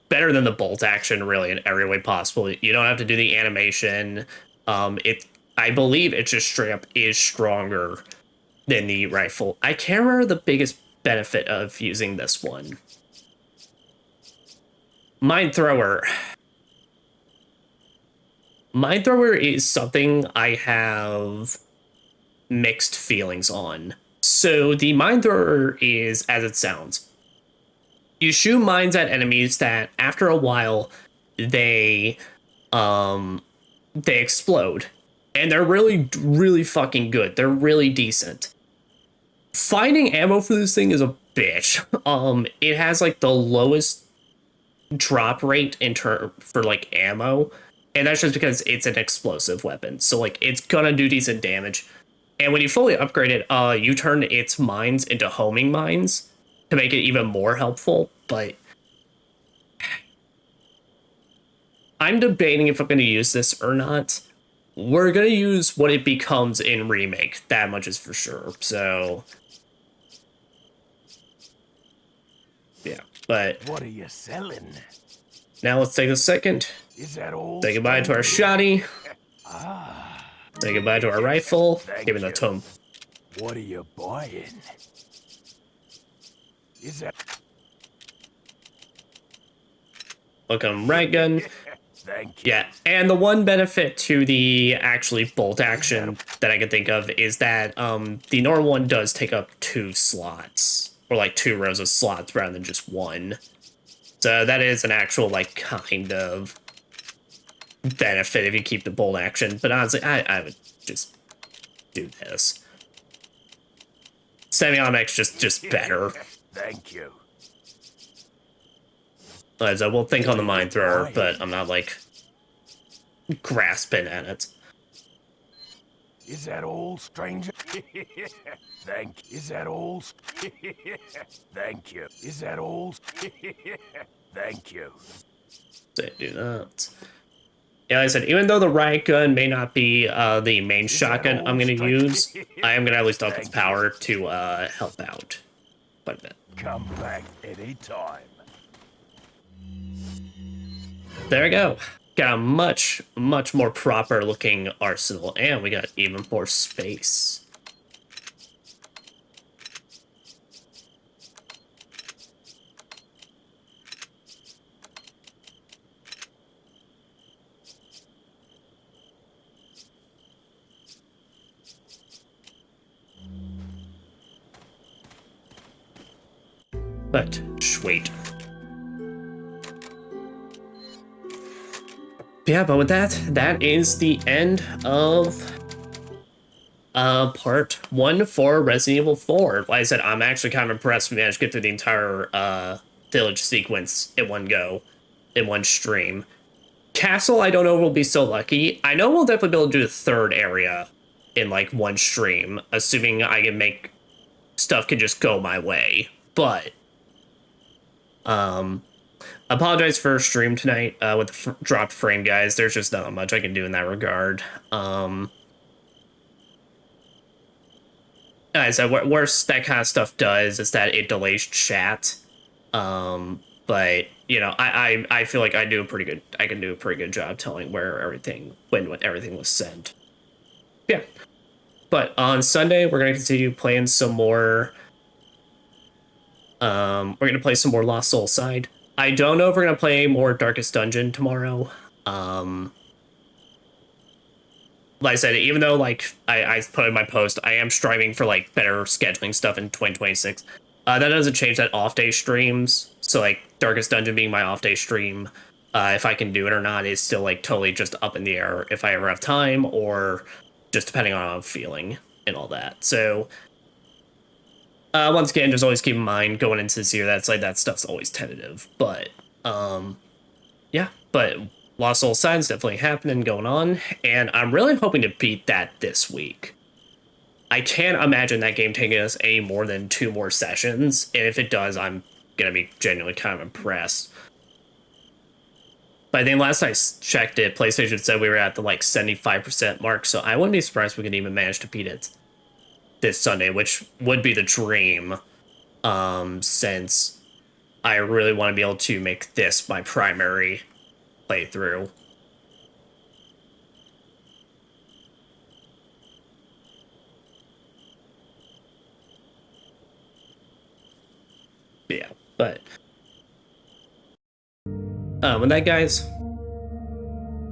better than the bolt action, really, in every way possible. You don't have to do the animation. I believe it just straight up is stronger than the rifle. I can't remember the biggest benefit of using this one. Mine Thrower. Mine Thrower is something I have mixed feelings on. So the Mine Thrower is as it sounds. You shoot mines at enemies that after a while they explode. And they're really, really fucking good. They're really decent. Finding ammo for this thing is a bitch. It has like the lowest drop rate for like ammo, and that's just because it's an explosive weapon. So like it's gonna do decent damage. And when you fully upgrade it, you turn its mines into homing mines to make it even more helpful. But I'm debating if I'm going to use this or not. We're going to use what it becomes in Remake. That much is for sure. So, yeah. But What are you selling? now let's take a second. Is that all? Say goodbye to our shotty. Say goodbye to our rifle. Give it a tome. What are you buying? Is that? Welcome, right gun. Thank you. Yeah, and the one benefit to the actually bolt action that I can think of is that the normal one does take up 2 slots, or like 2 rows of slots rather than just 1. So that is an actual like kind of benefit if you keep the bolt action. But honestly, I would just do this. Semi-automatics just better. Thank you. As I will think on the mine thrower, but I'm not like grasping at it. Is that all, stranger? Thank. Is that all? Thank you. Is that all? Thank you. So do that. Yeah, like I said, even though the riot gun may not be the main shotgun I'm going to use, I am going to at least up its power to help out quite a bit. Come back anytime. There we go. Got a much more proper looking arsenal, and we got even more space. But sweet. Yeah, but with that is the end of part 1 for Resident Evil 4. Like I said, I'm actually kind of impressed we managed to get through the entire village sequence in one go, in one stream. Castle, I don't know if we'll be so lucky. I know we'll definitely be able to do the 3rd area in like one stream, assuming I can make stuff can just go my way. But apologize for stream tonight with the dropped frame, guys. There's just not much I can do in that regard. As worse that kind of stuff does is that it delays chat. But you know, I feel like I can do a pretty good job telling where everything when everything was sent. Yeah. But on Sunday we're gonna continue playing some more. We're gonna play some more Lost Soul Side. I don't know if we're gonna play more Darkest Dungeon tomorrow. Like I said, even though like I put in my post, I am striving for like better scheduling stuff in 2026. That doesn't change that off day streams. So like Darkest Dungeon being my off day stream, if I can do it or not is still like totally just up in the air if I ever have time or just depending on how I'm feeling and all that. So once again, just always keep in mind going into this year that's like that stuff's always tentative. But yeah, but Lost Soul Side's definitely happening, going on, and I'm really hoping to beat that this week. I can't imagine that game taking us any more than 2 more sessions, and if it does, I'm gonna be genuinely kind of impressed. But I think last I checked it, PlayStation said we were at the like 75% mark, so I wouldn't be surprised if we could even manage to beat it this Sunday, which would be the dream, since I really want to be able to make this my primary playthrough. Yeah, but with that, guys,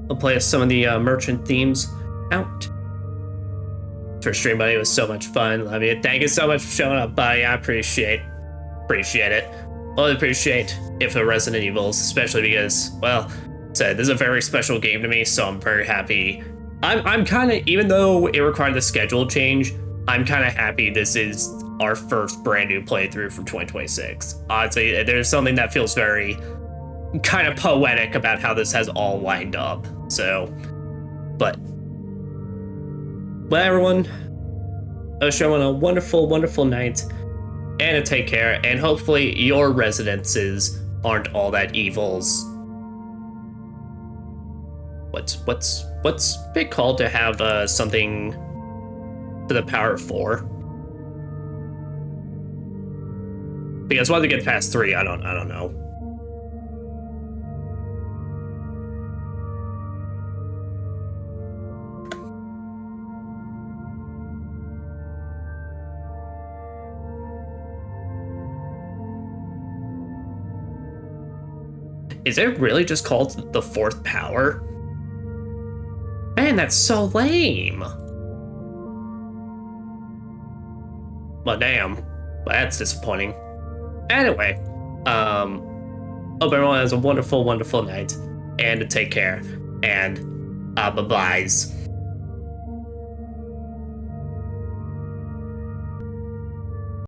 I'll play some of the merchant themes out. For stream, buddy, it was so much fun. Love you. Thank you so much for showing up, buddy. I appreciate it. Really appreciate it for Resident Evils, especially because, well, this is a very special game to me, so I'm very happy. I'm kind of, even though it required the schedule change, I'm kind of happy this is our first brand new playthrough from 2026. Honestly, there's something that feels very kind of poetic about how this has all lined up. So, but everyone, I wish everyone a wonderful, wonderful night, and to take care, and hopefully your residences aren't all that evils. What's it called to have something to the power of 4? Because whether to get past 3, I don't know. Is it really just called the 4th power? Man, that's so lame. Well, damn. Well, that's disappointing. Anyway, hope everyone has a wonderful, wonderful night, and take care, and bye-byes.